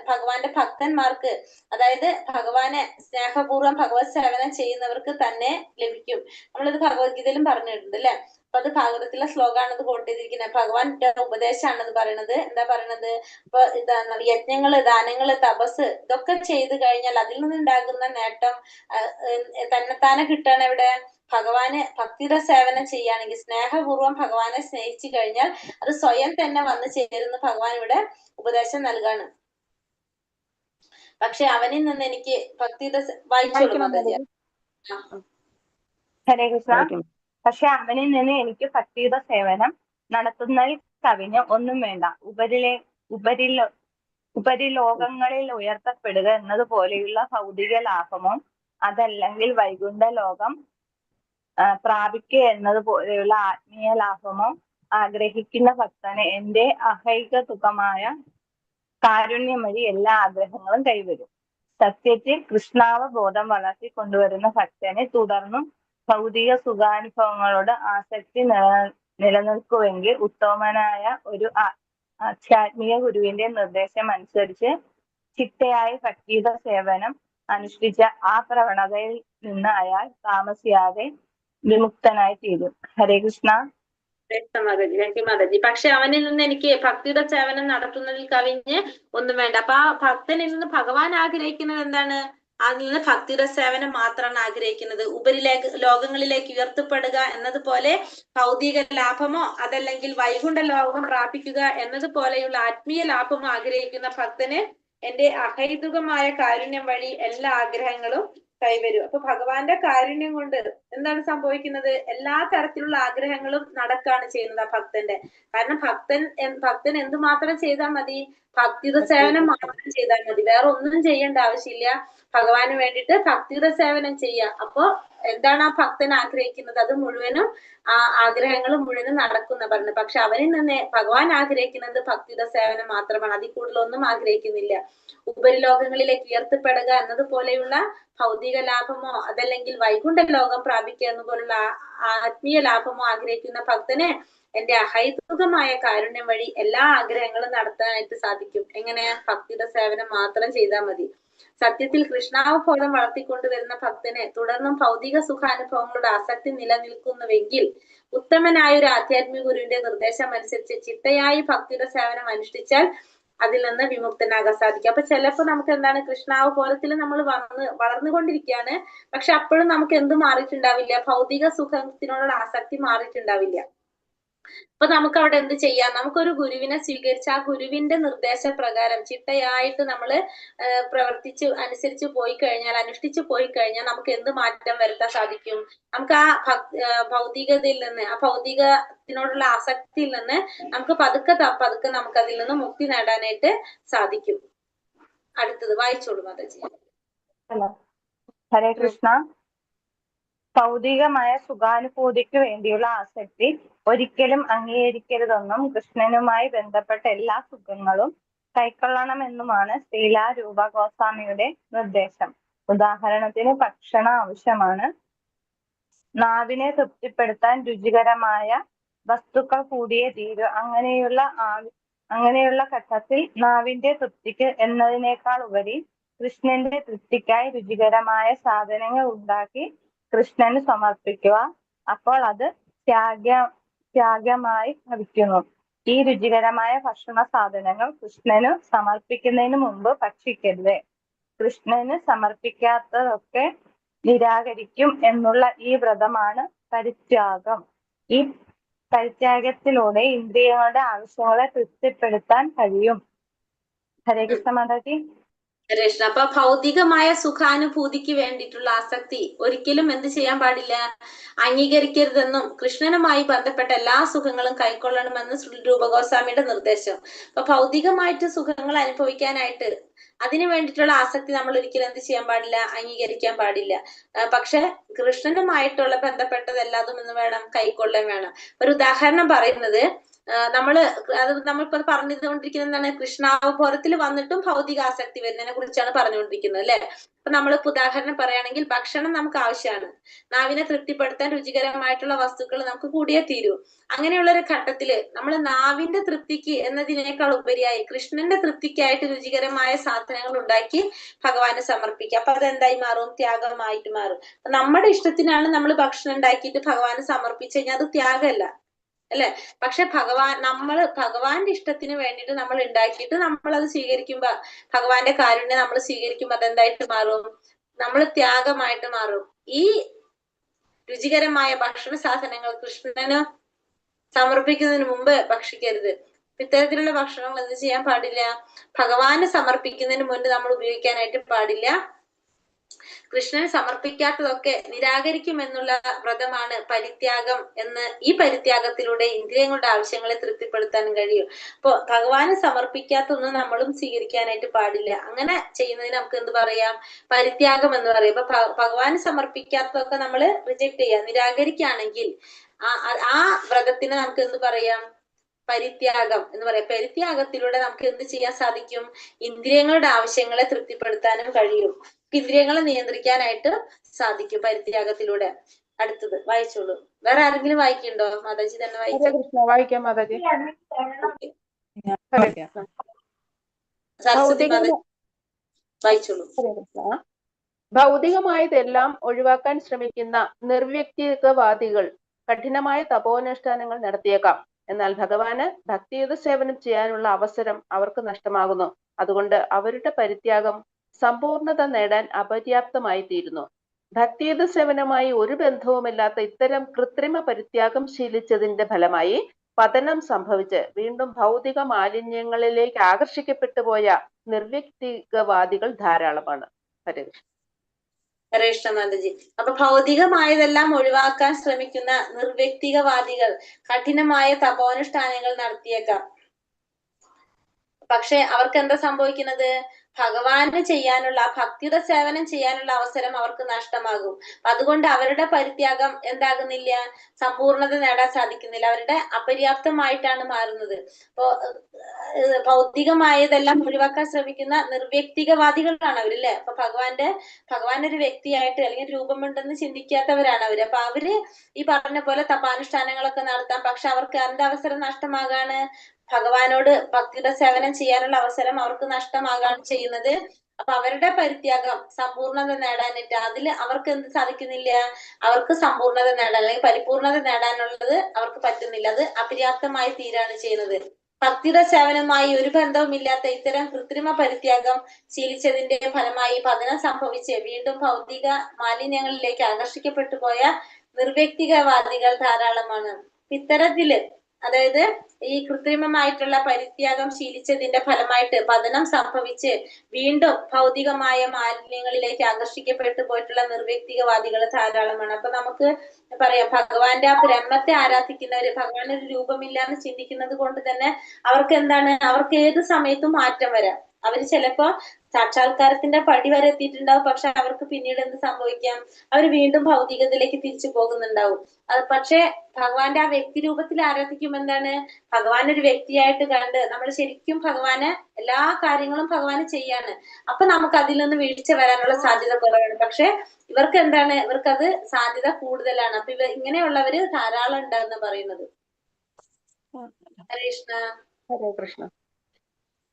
ഭഗവാന്റെ ഭക്തന്മാർക്ക്, അതായത് ഭഗവാനെ സ്നേഹപൂർവ്വം ഭഗവത് സേവനം ചെയ്യുന്നവർക്ക് തന്നെ ലഭിക്കും. നമ്മളിത് ഭഗവത്ഗീതയിലും പറഞ്ഞിട്ടുണ്ട് അല്ലെ. അപ്പൊ അത് ഭാഗവതത്തിലെ ശ്ലോകമാണ് ഇത് കോട്ട് ചെയ്തിരിക്കുന്നത്. ഭഗവാന്റെ ഉപദേശമാണ് ഇത് പറയണത്. എന്താ പറയണത്? ഇപ്പൊ യജ്ഞങ്ങള്, ദാനങ്ങള്, തപസ് ഇതൊക്കെ ചെയ്തു കഴിഞ്ഞാൽ അതിൽ നിന്നുണ്ടാകുന്ന നേട്ടം തന്നെത്താനെ കിട്ടണം എവിടെ? ഭഗവാന് ഭക്തിയുടെ സേവനം ചെയ്യുകയാണെങ്കിൽ, സ്നേഹപൂർവ്വം ഭഗവാനെ സ്നേഹിച്ചു കഴിഞ്ഞാൽ അത് സ്വയം തന്നെ വന്നു ചേരുന്ന ഭഗവാൻ ഇവിടെ ഉപദേശം നൽകാണ്. പക്ഷെ അവനിൽ നിന്ന് എനിക്ക് ഭക്തിയുടെ വായിച്ചോളൂ മാതാജി. ഹരേ കൃഷ്ണ. പക്ഷെ അവനിൽ നിന്ന് എനിക്ക് ഭക്തിയുടെ സേവനം നടത്തുന്നതിൽ കവിഞ്ഞ് ഒന്നും വേണ്ട. ഉപരിലോകങ്ങളിൽ ഉയർത്തപ്പെടുക എന്നതുപോലെയുള്ള ഭൗതിക ലാഭമോ അതല്ലെങ്കിൽ വൈകുണ്ഠ ലോകം പ്രാപിക്കുക എന്നതുപോലെയുള്ള ആത്മീയ ലാഭമോ ആഗ്രഹിക്കുന്ന ഭക്തന് എന്റെ അഹൈകതുകമായ കാരുണ്യം വഴി എല്ലാ ആഗ്രഹങ്ങളും കൈവരും. സത്യത്തിൽ കൃഷ്ണാവബോധം വളർത്തി കൊണ്ടുവരുന്ന ഭക്തനെ തുടർന്നും ഭൗതിക സുഖാനുഭവങ്ങളോട് ആസക്തി നിലനിൽക്കുമെങ്കിൽ ഉത്തമനായ ഒരു ആധ്യാത്മിക ഗുരുവിന്റെ നിർദ്ദേശം അനുസരിച്ച് ചിട്ടയായ ഭക്തിയുടെ സേവനം അനുഷ്ഠിച്ച ആ പ്രവണതയിൽ നിന്ന് അയാൾ താമസിയാതെ വിമുക്തനായി തീരും. ഹരേ കൃഷ്ണ. മാതാജി. പക്ഷെ അവനിൽ നിന്ന് എനിക്ക് ഭക്തിയുടെ സേവനം നടത്തുന്നതിൽ കവിഞ്ഞ് ഒന്നും വേണ്ട. അപ്പൊ ആ ഭക്തനിൽ നിന്ന് ഭഗവാൻ ആഗ്രഹിക്കുന്നത് എന്താണ്? അതിൽ നിന്ന് ഭക്തിയുടെ സേവനം മാത്രമാണ് ആഗ്രഹിക്കുന്നത്. ലോകങ്ങളിലേക്ക് ഉയർത്തപ്പെടുക എന്നതുപോലെ ഭൗതിക ലാഭമോ അതല്ലെങ്കിൽ വൈകുണ്ഠ ലോകം പ്രാപിക്കുക എന്നതുപോലെയുള്ള ആത്മീയ ലാഭമോ ആഗ്രഹിക്കുന്ന ഭക്തന് എന്റെ അഹൈതുകമായ കാരുണ്യം വഴി എല്ലാ ആഗ്രഹങ്ങളും കൈവരും. അപ്പൊ ഭഗവാന്റെ കാരുണ്യം കൊണ്ട് എന്താണ് സംഭവിക്കുന്നത്? എല്ലാ തരത്തിലുള്ള ആഗ്രഹങ്ങളും നടക്കാണ് ചെയ്യുന്നത് ആ ഭക്തന്റെ. കാരണം ഭക്തൻ എന്തുമാത്രം ചെയ്താൽ മതി? ഭക്തിയുടെ സേവനം മാത്രം ചെയ്താൽ മതി, വേറെ ഒന്നും ചെയ്യേണ്ട ആവശ്യമില്ല. ഭഗവാന് വേണ്ടിയിട്ട് ഭക്തിയുടെ സേവനം ചെയ്യുക. അപ്പൊ എന്താണ് ആ ഭക്തൻ ആഗ്രഹിക്കുന്നത്? അത് മുഴുവനും ആ ആഗ്രഹങ്ങൾ മുഴുവനും നടക്കുന്ന പറഞ്ഞത്. പക്ഷെ അവനിൽ നിന്ന് ഭഗവാൻ ആഗ്രഹിക്കുന്നത് ഭക്തിയുടെ സേവനം മാത്രമാണ്, അതിൽ കൂടുതലൊന്നും ആഗ്രഹിക്കുന്നില്ല. ഉപരിലോകങ്ങളിലേക്ക് ഉയർത്തപ്പെടുക എന്നതുപോലെയുള്ള ഭൗതിക ലാഭമോ അതല്ലെങ്കിൽ വൈകുണ്ഠ ലോകം പ്രാപിക്കുക എന്നതുപോലുള്ള ആത്മീയ ലാഭമോ ആഗ്രഹിക്കുന്ന ഭക്തന് എന്റെ അഹൈതുകമായ കാരുണ്യം വഴി എല്ലാ ആഗ്രഹങ്ങളും നടത്താനായിട്ട് സാധിക്കും. എങ്ങനെ? ഭക്തിയുടെ സേവനം മാത്രം ചെയ്താൽ മതി. സത്യത്തിൽ കൃഷ്ണാവബോധം വളർത്തിക്കൊണ്ടുവരുന്ന ഭക്തന് തുടർന്നും ഭൗതിക സുഖാനുഭവങ്ങളുടെ ആസക്തി നിലനിൽക്കുന്നുവെങ്കിൽ ഉത്തമനായ ഒരു ആധ്യാത്മിക ഗുരുവിന്റെ നിർദ്ദേശം അനുസരിച്ച് ചിട്ടയായി ഭക്തിയുടെ സേവനം അനുഷ്ഠിച്ചാൽ അതിൽ നിന്ന് വിമുക്തനാകാൻ സാധിക്കും. അപ്പൊ ചിലപ്പോ നമുക്ക് എന്താണ്, കൃഷ്ണാവബോധത്തിൽ നമ്മൾ വളർന്നുകൊണ്ടിരിക്കുകയാണ്. പക്ഷെ അപ്പോഴും നമുക്ക് എന്ത് മാറിയിട്ടുണ്ടാവില്ല? ഭൗതിക സുഖത്തിനോടുള്ള ആസക്തി മാറിയിട്ടുണ്ടാവില്ല. അപ്പൊ നമുക്ക് അവിടെ എന്ത് ചെയ്യാം? നമുക്കൊരു ഗുരുവിനെ സ്വീകരിച്ച് ആ ഗുരുവിന്റെ നിർദ്ദേശപ്രകാരം ചിട്ടയായിട്ട് നമ്മള് അനുസരിച്ച് പോയി കഴിഞ്ഞാൽ, അനുഷ്ഠിച്ചു പോയി കഴിഞ്ഞാൽ നമുക്ക് എന്ത് മാറ്റം വരുത്താൻ സാധിക്കും? നമുക്ക് ആ ഭൗതികതയിൽ നിന്ന്, ആ ഭൗതികത്തിനോടുള്ള ആസക്തിയിൽ നിന്ന് നമുക്ക് പതുക്കെ നമുക്ക് അതിൽ നിന്ന് മുക്തി നേടാനായിട്ട് സാധിക്കും. അടുത്തത് വായിച്ചോളൂ മാതാജി. ഹരേ കൃഷ്ണ. ഭൗതികമായ സുഖാനുഭൂതിക്ക് വേണ്ടിയുള്ള ആസക്തി ഒരിക്കലും അംഗീകരിക്കരുതെന്നും കൃഷ്ണനുമായി ബന്ധപ്പെട്ട എല്ലാ സുഖങ്ങളും കൈക്കൊള്ളണമെന്നുമാണ് ശ്രീല രൂപ ഗോസ്വാമിയുടെ നിർദ്ദേശം. ഉദാഹരണത്തിന് ഭക്ഷണം ആവശ്യമാണ്. നാവിനെ തൃപ്തിപ്പെടുത്താൻ രുചികരമായ വസ്തുക്കൾ കൂടിയേ തീരൂ. അങ്ങനെയുള്ള ഘട്ടത്തിൽ നാവിന്റെ തൃപ്തിക്ക് എന്നതിനേക്കാൾ ഉപരി കൃഷ്ണന്റെ തൃപ്തിക്കായി രുചികരമായ സാധനങ്ങൾ ഉണ്ടാക്കി കൃഷ്ണന് സമർപ്പിക്കുക. അപ്പോൾ അത് ത്യാഗമായി ഭവിക്കുന്നു. ഈ രുചികരമായ ഭക്ഷണ സാധനങ്ങൾ കൃഷ്ണന് സമർപ്പിക്കുന്നതിന് മുമ്പ് ഭക്ഷിക്കരുത്. കൃഷ്ണന് സമർപ്പിക്കാത്തതൊക്കെ നിരാകരിക്കും എന്നുള്ള ഈ വ്രതമാണ് പരിത്യാഗം. ഈ പരിത്യാഗത്തിലൂടെ ഇന്ദ്രിയങ്ങളുടെ ആവശ്യങ്ങളെ തൃപ്തിപ്പെടുത്താൻ കഴിയും. ഹരേ കൃഷ്ണ മാതാജി. കൃഷ്ണ. അപ്പൊ ഭൗതികമായ സുഖാനുഭൂതിക്ക് വേണ്ടിയിട്ടുള്ള ആസക്തി ഒരിക്കലും എന്ത് ചെയ്യാൻ പാടില്ല, അംഗീകരിക്കരുതെന്നും കൃഷ്ണനുമായി ബന്ധപ്പെട്ട എല്ലാ സുഖങ്ങളും കൈക്കൊള്ളണമെന്ന് ശ്രീ രൂപഗോസ്വാമിയുടെ നിർദ്ദേശം. അപ്പൊ ഭൗതികമായിട്ട് സുഖങ്ങൾ അനുഭവിക്കാനായിട്ട് അതിനു വേണ്ടിയിട്ടുള്ള ആസക്തി നമ്മൾ ഒരിക്കലും എന്ത് ചെയ്യാൻ പാടില്ല, അംഗീകരിക്കാൻ പാടില്ല. പക്ഷെ കൃഷ്ണനുമായിട്ടുള്ള ബന്ധപ്പെട്ടതെല്ലാതും എന്ന് വേണം കൈക്കൊള്ളാൻ വേണം. ഒരു ഉദാഹരണം പറയുന്നത്, നമ്മളിപ്പോ പറഞ്ഞുകൊണ്ടിരിക്കുന്നത് എന്താണ്, കൃഷ്ണാവബോധത്തിൽ വന്നിട്ടും ഭൗതികാസക്തി വരുന്നതിനെ കുറിച്ചാണ് പറഞ്ഞുകൊണ്ടിരിക്കുന്നത് അല്ലെ. അപ്പൊ നമ്മളിപ്പോ ഉദാഹരണം പറയുകയാണെങ്കിൽ ഭക്ഷണം നമുക്ക് ആവശ്യമാണ്. നാവിനെ തൃപ്തിപ്പെടുത്താൻ രുചികരമായിട്ടുള്ള വസ്തുക്കൾ നമുക്ക് കൂടിയേ തീരൂ. അങ്ങനെയുള്ള ഒരു ഘട്ടത്തില് നമ്മൾ നാവിന്റെ തൃപ്തിക്ക് എന്നതിനേക്കാൾ ഉപരിയായി കൃഷ്ണന്റെ തൃപ്തിക്കായിട്ട് രുചികരമായ സാധനങ്ങൾ ഉണ്ടാക്കി ഭഗവാന് സമർപ്പിക്കുക. അപ്പൊ അതെന്തായി മാറും, ത്യാഗമായിട്ട് മാറും. നമ്മുടെ ഇഷ്ടത്തിനാണ് നമ്മൾ ഭക്ഷണം ഉണ്ടാക്കിയിട്ട് ഭഗവാന് സമർപ്പിച്ചു കഴിഞ്ഞാൽ അത് ത്യാഗമല്ല അല്ലെ. പക്ഷെ ഭഗവാന്റെ ഇഷ്ടത്തിന് വേണ്ടിയിട്ട് നമ്മൾ ഉണ്ടാക്കിയിട്ട് നമ്മൾ അത് സ്വീകരിക്കുമ്പോ, ഭഗവാന്റെ കാരുണ്യം നമ്മൾ സ്വീകരിക്കുമ്പോ അതെന്തായിട്ട് മാറും, നമ്മൾ ത്യാഗമായിട്ട് മാറും. ഈ രുചികരമായ ഭക്ഷണ സാധനങ്ങൾ കൃഷ്ണന് സമർപ്പിക്കുന്നതിന് മുമ്പ് ഭക്ഷിക്കരുത്. ഇത്തരത്തിലുള്ള ഭക്ഷണങ്ങൾ എന്ത് ചെയ്യാൻ പാടില്ല, ഭഗവാന് സമർപ്പിക്കുന്നതിന് മുൻപ് നമ്മൾ ഉപയോഗിക്കാനായിട്ട് പാടില്ല. കൃഷ്ണന് സമർപ്പിക്കാത്തതൊക്കെ നിരാകരിക്കുമെന്നുള്ള വ്രതമാണ് പരിത്യാഗം എന്ന്. ഈ പരിത്യാഗത്തിലൂടെ ഇന്ദ്രിയങ്ങളുടെ ആവശ്യങ്ങളെ തൃപ്തിപ്പെടുത്താൻ കഴിയും. അപ്പൊ ഭഗവാന് സമർപ്പിക്കാത്തൊന്നും നമ്മളും സ്വീകരിക്കാനായിട്ട് പാടില്ല. അങ്ങനെ ചെയ്യുന്നതിന് നമുക്ക് എന്ത് പറയാം, പരിത്യാഗം എന്ന് പറയും. അപ്പൊ ഭഗവാന് സമർപ്പിക്കാത്തതൊക്കെ നമ്മൾ റിജക്ട് ചെയ്യാം, നിരാകരിക്കുകയാണെങ്കിൽ ആ വ്രതത്തിന് നമുക്ക് എന്ത് പറയാം, പരിത്യാഗം എന്ന് പറയാം. പരിത്യാഗത്തിലൂടെ നമുക്ക് എന്ത് ചെയ്യാൻ സാധിക്കും, ഇന്ദ്രിയങ്ങളുടെ ആവശ്യങ്ങളെ തൃപ്തിപ്പെടുത്താനും കഴിയും. ഇന്ദ്രിയങ്ങളെ നിയന്ത്രിക്കാനായിട്ട് സാധിക്കും പരിത്യാഗത്തിലൂടെ. അടുത്തത് വായിച്ചോളൂ. വേറെ ആരെങ്കിലും വായിക്കുന്നുണ്ടോ? മാതാജി തന്നെ വായിക്കാം മാതാജി. സരസ്വതി മാതാജി വായിച്ചോളൂ. ഭൗതികമായതെല്ലാം ഒഴിവാക്കാൻ ശ്രമിക്കുന്ന നിർവ്യക്തികവാദികൾ കഠിനമായ തപോനുഷ്ഠാനങ്ങൾ നടത്തിയേക്കാം. എന്നാൽ ഭഗവാന് ഭക്തിയുത സേവനം ചെയ്യാനുള്ള അവസരം അവർക്ക് നഷ്ടമാകുന്നു. അതുകൊണ്ട് അവരുടെ പരിത്യാഗം സമ്പൂർണത നേടാൻ അപര്യാപ്തമായി തീരുന്നു. ഭക്തിയുത സേവനമായി ഒരു ബന്ധവുമില്ലാത്ത ഇത്തരം കൃത്രിമ പരിത്യാഗം ശീലിച്ചതിന്റെ ഫലമായി പതനം സംഭവിച്ച് വീണ്ടും ഭൗതിക മാലിന്യങ്ങളിലേക്ക് ആകർഷിക്കപ്പെട്ടു പോയ നിർവ്യക്തികവാദികൾ ധാരാളമാണ്. ഹരേ കൃഷ്ണ മാതാജി. അപ്പൊ ഭൗതികമായതെല്ലാം ഒഴിവാക്കാൻ ശ്രമിക്കുന്ന നിർവ്യക്തികവാദികൾ കഠിനമായ തപോനുഷ്ഠാനങ്ങൾ നടത്തിയേക്കാം. പക്ഷെ അവർക്ക് എന്താ സംഭവിക്കുന്നത്, ഭഗവാന് ചെയ്യാനുള്ള ഭക്തിയുടെ സേവനം ചെയ്യാനുള്ള അവസരം അവർക്ക് നഷ്ടമാകും. അതുകൊണ്ട് അവരുടെ പരിത്യാഗം എന്താകുന്നില്ല, സമ്പൂർണത നേടാൻ സാധിക്കുന്നില്ല. അവരുടെ അപര്യാപ്തമായിട്ടാണ് മാറുന്നത്. അപ്പോ ഭൗതികമായതെല്ലാം ഒഴിവാക്കാൻ ശ്രമിക്കുന്ന നിർവ്യക്തികവാദികളാണ് അവരില്ലേ. അപ്പൊ ഭഗവാന്റെ ഒരു വ്യക്തിയായിട്ട് അല്ലെങ്കിൽ രൂപമുണ്ടെന്ന് ചിന്തിക്കാത്തവരാണ് അവര്. അപ്പൊ അവര് ഈ പറഞ്ഞ പോലെ തപാനുഷ്ഠാനങ്ങളൊക്കെ നടത്താം. പക്ഷെ അവർക്ക് എന്ത് അവസരം നഷ്ടമാകാണ്, ഭഗവാനോട് ഭക്തിയുടെ സേവനം ചെയ്യാനുള്ള അവസരം അവർക്ക് നഷ്ടമാകാണ് ചെയ്യുന്നത്. അപ്പൊ അവരുടെ പരിത്യാഗം സമ്പൂർണത നേടാനായിട്ട് അതിൽ അവർക്ക് എന്ത് സാധിക്കുന്നില്ല, അവർക്ക് സമ്പൂർണത നേടാൻ അല്ലെങ്കിൽ പരിപൂർണത നേടാനുള്ളത് അവർക്ക് പറ്റുന്നില്ല. അത് അപര്യാപ്തമായി തീരാണ് ചെയ്യുന്നത്. ഭക്തിയുടെ സേവനവുമായി ഒരു ബന്ധവുമില്ലാത്ത ഇത്തരം കൃത്രിമ പരിത്യാഗം ശീലിച്ചതിന്റെ ഫലമായി പതനം സംഭവിച്ച് വീണ്ടും ഭൗതിക മാലിന്യങ്ങളിലേക്ക് ആകർഷിക്കപ്പെട്ടു പോയ നിർവ്യക്തികവാദികൾ ധാരാളമാണ്. ഇത്തരത്തില് അതായത് ഈ കൃത്രിമമായിട്ടുള്ള പരിത്യാഗം ശീലിച്ചതിന്റെ ഫലമായിട്ട് പതനം സംഭവിച്ച് വീണ്ടും ഭൗതികമായ മാലിന്യങ്ങളിലേക്ക് ആകർഷിക്കപ്പെട്ടു പോയിട്ടുള്ള നിർവ്യക്തികവാദികൾ ധാരാളമാണ്. അപ്പൊ നമുക്ക് പറയാം, ഭഗവാന്റെ ആ ബ്രഹ്മത്തെ ആരാധിക്കുന്നവര്, ഭഗവാൻ ഒരു രൂപമില്ല എന്ന് ചിന്തിക്കുന്നത് കൊണ്ട് തന്നെ അവർക്ക് എന്താണ്, അവർക്ക് ഏത് സമയത്തും മാറ്റം വരാം. അവര് ചിലപ്പോ സാക്ഷാത്കാരത്തിന്റെ പടി വരെ എത്തിയിട്ടുണ്ടാവും. പക്ഷെ അവർക്ക് പിന്നീട് എന്ത് സംഭവിക്കാം, അവർ വീണ്ടും ഭൗതികതയിലേക്ക് തിരിച്ചു പോകുന്നുണ്ടാവും. അത് പക്ഷെ ഭഗവാന്റെ ആ വ്യക്തി രൂപത്തിൽ ആരാധിക്കുമ്പോൾ എന്താണ്, ഭഗവാൻ ഒരു വ്യക്തിയായിട്ട് കണ്ട് നമ്മൾ ശരിക്കും ഭഗവാന് എല്ലാ കാര്യങ്ങളും ഭഗവാന് ചെയ്യാണ്. അപ്പൊ നമുക്ക് അതിൽ നിന്ന് വീഴ്ച വരാനുള്ള സാധ്യത കുറവാണ്. പക്ഷെ ഇവർക്ക് എന്താണ്, ഇവർക്കത് സാധ്യത കൂടുതലാണ്. അപ്പൊ ഇങ്ങനെയുള്ളവര് ധാരാളം ഉണ്ടെന്ന് പറയുന്നത്. ഹരേ കൃഷ്ണ. ഹരേ കൃഷ്ണ.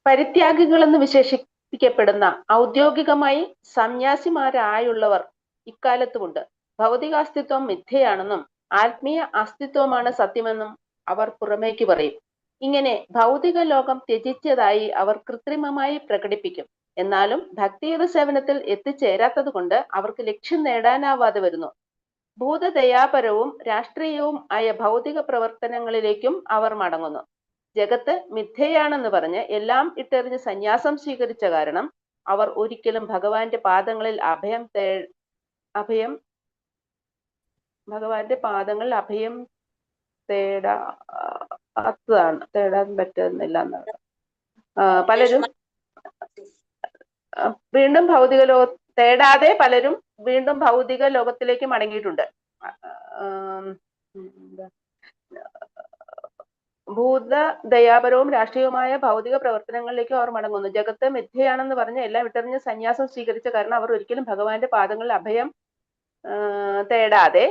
പരിത്യാഗികൾ എന്ന് വിശേഷിപ്പിക്കപ്പെടുന്ന ഔദ്യോഗികമായി സന്യാസിമാരായുള്ളവർ ഇക്കാലത്തുമുണ്ട്. ഭൗതികാസ്തിത്വം മിഥ്യയാണെന്നും ആത്മീയ അസ്തിത്വമാണ് സത്യമെന്നും അവർ പുറമേക്ക് പറയും. ഇങ്ങനെ ഭൗതിക ലോകം ത്യജിച്ചതായി അവർ കൃത്രിമമായി പ്രകടിപ്പിക്കും. എന്നാലും ഭക്തിയുത സേവനത്തിൽ എത്തിച്ചേരാത്തത് കൊണ്ട് അവർക്ക് ലക്ഷ്യം നേടാനാവാതെ വരുന്നു. ഭൂതദയാപരവും രാഷ്ട്രീയവും ആയ ഭൗതിക പ്രവർത്തനങ്ങളിലേക്കും അവർ മടങ്ങുന്നു. ജഗത്ത് മിഥ്യയാണെന്ന് പറഞ്ഞ് എല്ലാം ഇട്ടെറിഞ്ഞ് സന്യാസം സ്വീകരിച്ച കാരണം അവർ ഒരിക്കലും ഭഗവാന്റെ പാദങ്ങളിൽ അഭയം തേടാൻ പറ്റുന്നില്ല എന്നാണ്. പലരും വീണ്ടും തേടാതെ പലരും വീണ്ടും ഭൗതിക ലോകത്തിലേക്ക് മടങ്ങിയിട്ടുണ്ട്. ഭൂതദയാപരവും രാഷ്ട്രീയവുമായ ഭൗതിക പ്രവർത്തനങ്ങളിലേക്ക് അവർ മടങ്ങുന്നു. ജഗത്ത് മിഥ്യയാണെന്ന് പറഞ്ഞ് എല്ലാം വിട്ടെറിഞ്ഞ് സന്യാസം സ്വീകരിച്ച കാരണം അവർ ഒരിക്കലും ഭഗവാന്റെ പാദങ്ങളിൽ അഭയം തേടാതെ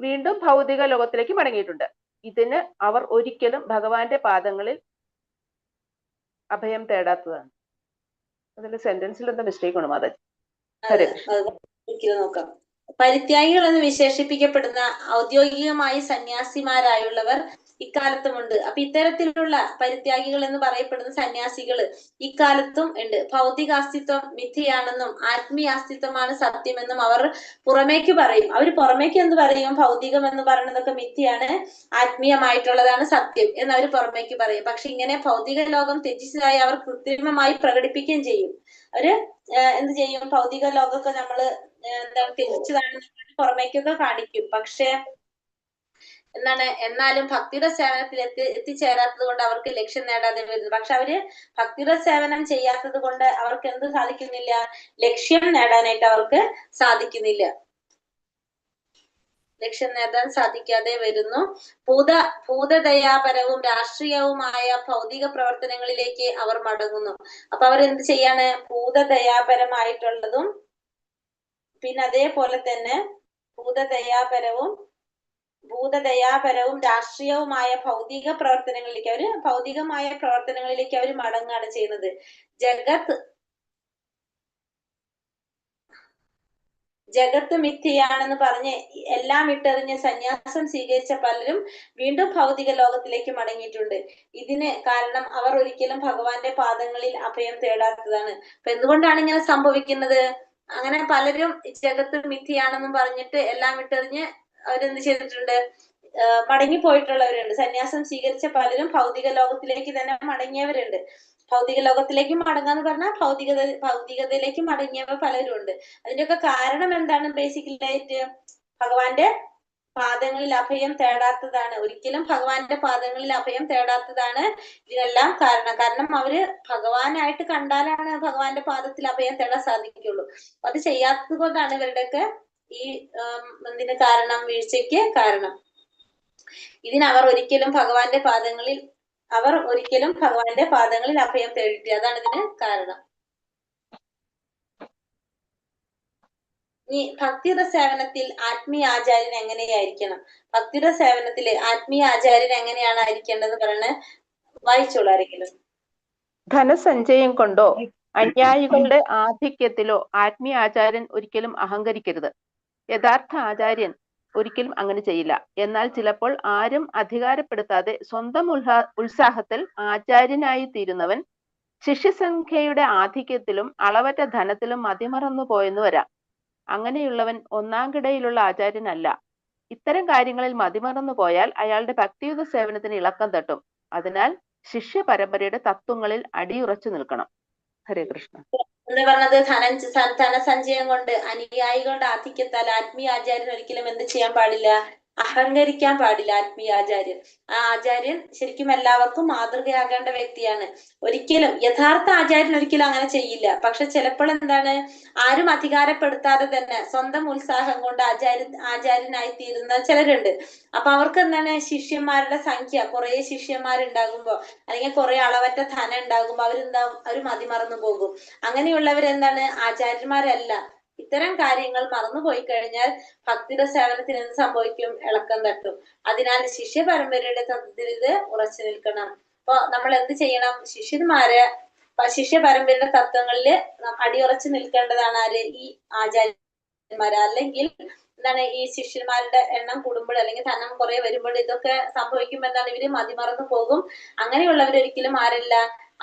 വീണ്ടും ഭൗതിക ലോകത്തിലേക്ക് മടങ്ങിയിട്ടുണ്ട്. ഇതിന് അവർ ഒരിക്കലും ഭഗവാന്റെ പാദങ്ങളിൽ അഭയം തേടാത്തതാണ്. അതിന്റെ സെന്റൻസിൽ എന്താ മിസ്റ്റേക്ക് ആണ് മാതാജി? നോക്കാം. പരിത്യാഗികൾ എന്ന് വിശേഷിപ്പിക്കപ്പെടുന്ന ഔദ്യോഗികമായി സന്യാസിമാരായുള്ളവർ ഇക്കാലത്തുമുണ്ട്. അപ്പൊ ഇത്തരത്തിലുള്ള പരിത്യാഗികൾ എന്ന് പറയപ്പെടുന്ന സന്യാസികള് ഇക്കാലത്തും ഉണ്ട്. ഭൗതികാസ്തിത്വം മിഥ്യയാണെന്നും ആത്മീയാസ്തിത്വമാണ് സത്യമെന്നും അവർ പുറമേക്ക് പറയും. അവർ പുറമേക്ക് എന്ത് പറയും, ഭൗതികം എന്ന് പറയുന്നതൊക്കെ മിഥ്യയാണ്, ആത്മീയമായിട്ടുള്ളതാണ് സത്യം എന്ന് അവർ പുറമേക്ക് പറയും. പക്ഷെ ഇങ്ങനെ ഭൗതിക ലോകം ത്യജിച്ചതായി അവർ കൃത്രിമമായി പ്രകടിപ്പിക്കുകയും ചെയ്യും. അവര് എന്ത് ചെയ്യും, ഭൗതിക ലോകമൊക്കെ നമ്മള് എന്താണ് ത്യജിച്ചതാണ് പുറമേക്കൊക്കെ കാണിക്കും. പക്ഷെ എന്നാലും ഭക്തിയുടെ സേവനത്തിൽ എത്തിച്ചേരാത്തത് കൊണ്ട് അവർക്ക് ലക്ഷ്യം നേടാതെ വരുന്നു. പക്ഷെ അവര് ഭക്തിയുടെ സേവനം ചെയ്യാത്തത് കൊണ്ട് അവർക്ക് എന്ത് സാധിക്കുന്നില്ല, ലക്ഷ്യം നേടാനായിട്ട് അവർക്ക് സാധിക്കുന്നില്ല, ലക്ഷ്യം നേടാൻ സാധിക്കാതെ വരുന്നു. ഭൂതദയാപരവും രാഷ്ട്രീയവുമായ ഭൗതിക പ്രവർത്തനങ്ങളിലേക്ക് അവർ മടങ്ങുന്നു. അപ്പൊ അവർ എന്ത് ചെയ്യാണ്, ഭൂതദയാപരമായിട്ടുള്ളതും പിന്നെ അതേപോലെ തന്നെ ഭൂതദയാപരവും രാഷ്ട്രീയവുമായ ഭൗതിക പ്രവർത്തനങ്ങളിലേക്ക് അവർ മടങ്ങുകയാണ് ചെയ്യുന്നത്. ജഗത്ത് മിഥ്യയാണെന്ന് പറഞ്ഞ് എല്ലാം ഇട്ടെറിഞ്ഞ് സന്യാസം സ്വീകരിച്ച പലരും വീണ്ടും ഭൗതിക ലോകത്തിലേക്ക് മടങ്ങിയിട്ടുണ്ട്. ഇതിന് കാരണം അവർ ഒരിക്കലും ഭഗവാന്റെ പാദങ്ങളിൽ അഭയം തേടാത്തതാണ്. അപ്പൊ എന്തുകൊണ്ടാണ് ഇങ്ങനെ സംഭവിക്കുന്നത്? അങ്ങനെ പലരും ജഗത്ത് മിഥ്യയാണെന്നും പറഞ്ഞിട്ട് എല്ലാം ഇട്ടെറിഞ്ഞ് അവരെന്ത് ചെയ്തിട്ടുണ്ട്, മടങ്ങിപ്പോയിട്ടുള്ളവരുണ്ട്. സന്യാസം സ്വീകരിച്ച പലരും ഭൗതിക ലോകത്തിലേക്ക് തന്നെ മടങ്ങിയവരുണ്ട്. ഭൗതിക ലോകത്തിലേക്ക് മടങ്ങാന്ന് പറഞ്ഞാൽ ഭൗതികതയിലേക്ക് മടങ്ങിയവർ പലരും ഉണ്ട്. അതിന്റെയൊക്കെ കാരണം എന്താണ്? ബേസിക്കലായിട്ട് ഭഗവാന്റെ പാദങ്ങളിൽ അഭയം തേടാത്തതാണ്. ഒരിക്കലും ഭഗവാന്റെ പാദങ്ങളിൽ അഭയം തേടാത്തതാണ് ഇതിനെല്ലാം കാരണം. കാരണം അവര് ഭഗവാനായിട്ട് കണ്ടാലാണ് ഭഗവാന്റെ പാദത്തിൽ അഭയം തേടാൻ സാധിക്കുള്ളൂ. അത് ചെയ്യാത്തത് കൊണ്ടാണ് ഇവരുടെയൊക്കെ ഈ എന്തിന് കാരണം, വീഴ്ചയ്ക്ക് കാരണം. ഇതിനവർ ഒരിക്കലും ഭഗവാന്റെ പാദങ്ങളിൽ അഭയം തേടിയിട്ടില്ല. അതാണ് ഇതിന് കാരണം. ഈ ഭക്തിയുടെ സേവനത്തിൽ ആത്മീയ ആചാര്യൻ എങ്ങനെയായിരിക്കണം? ഭക്തിയുടെ സേവനത്തില് ആത്മീയ ആചാര്യൻ എങ്ങനെയാണ് ആയിരിക്കേണ്ടത് പറയുന്നത്? വായിച്ചോളൂ ആരെങ്കിലും. ധനസഞ്ചയം കൊണ്ടോ അനുയായികളുടെ ആധിക്യത്തിലോ ആത്മീയ ആചാര്യൻ ഒരിക്കലും അഹങ്കരിക്കരുത്. യഥാർത്ഥ ആചാര്യൻ ഒരിക്കലും അങ്ങനെ ചെയ്യില്ല. എന്നാൽ ചിലപ്പോൾ ആരും അധികാരപ്പെടുത്താതെ സ്വന്തം ഉത്സാഹത്തിൽ ആചാര്യനായി തീരുന്നവൻ ശിഷ്യസംഖ്യയുടെ ആധിക്യത്തിലും അളവറ്റ ധനത്തിലും മതിമറന്നു പോയെന്ന് വരാം. അങ്ങനെയുള്ളവൻ ഒന്നാം കിടയിലുള്ള ആചാര്യനല്ല. ഇത്തരം കാര്യങ്ങളിൽ മതിമറന്നു പോയാൽ അയാളുടെ ഭക്തിയുത സേവനത്തിന് ഇളക്കം തട്ടും. അതിനാൽ ശിഷ്യ പരമ്പരയുടെ തത്വങ്ങളിൽ അടിയുറച്ചു നിൽക്കണം. ഹരേ കൃഷ്ണ. എന്താ പറഞ്ഞത്? ധനസഞ്ചയം കൊണ്ട് അനുയായികളുടെ ആധിക്യത്താൽ ആത്മീയ ആചാര്യൻ ഒരിക്കലും എന്ത് ചെയ്യാൻ പാടില്ല, അഹങ്കരിക്കാൻ പാടില്ല ആത്മീയ ആചാര്യൻ. ആ ആചാര്യൻ ശരിക്കും എല്ലാവർക്കും മാതൃകയാകേണ്ട വ്യക്തിയാണ്. ഒരിക്കലും യഥാർത്ഥ ആചാര്യൻ ഒരിക്കലും അങ്ങനെ ചെയ്യില്ല. പക്ഷെ ചിലപ്പോൾ എന്താണ്, ആരും അധികാരപ്പെടുത്താതെ തന്നെ സ്വന്തം ഉത്സാഹം കൊണ്ട് ആചാര്യനായി തീരുന്ന ചിലരുണ്ട്. അപ്പൊ അവർക്ക് എന്താണ്, ശിഷ്യന്മാരുടെ സംഖ്യ, കുറെ ശിഷ്യന്മാരുണ്ടാകുമ്പോ അല്ലെങ്കിൽ കുറെ അളവറ്റ ധനം ഉണ്ടാകുമ്പോ അവരെന്താവും, അവർ മതിമറന്നു പോകും. അങ്ങനെയുള്ളവരെന്താണ്, ആചാര്യന്മാരല്ല. ഇത്തരം കാര്യങ്ങൾ മറന്നുപോയി കഴിഞ്ഞാൽ ഭക്തിയുടെ സേവനത്തിന് എന്ത് സംഭവിക്കും, ഇളക്കം തട്ടും. അതിനാൽ ശിഷ്യ പരമ്പരയുടെ തത്വത്തിൽ ഇത് ഉറച്ചു നിൽക്കണം. അപ്പൊ നമ്മൾ എന്ത് ചെയ്യണം, ശിഷ്യ പരമ്പരയുടെ തത്വങ്ങളിൽ അടിയുറച്ചു നിൽക്കേണ്ടതാണ് ആര്, ഈ ആചാര്യന്മാര്. അല്ലെങ്കിൽ എന്താണ്, ഈ ശിഷ്യന്മാരുടെ എണ്ണം കൂടുമ്പോൾ അല്ലെങ്കിൽ ധനം കുറെ വരുമ്പോൾ ഇതൊക്കെ സംഭവിക്കുമ്പോൾ എന്താണ്, ഇവര് മതിമറന്നു പോകും. അങ്ങനെയുള്ളവരൊരിക്കലും ആരല്ല,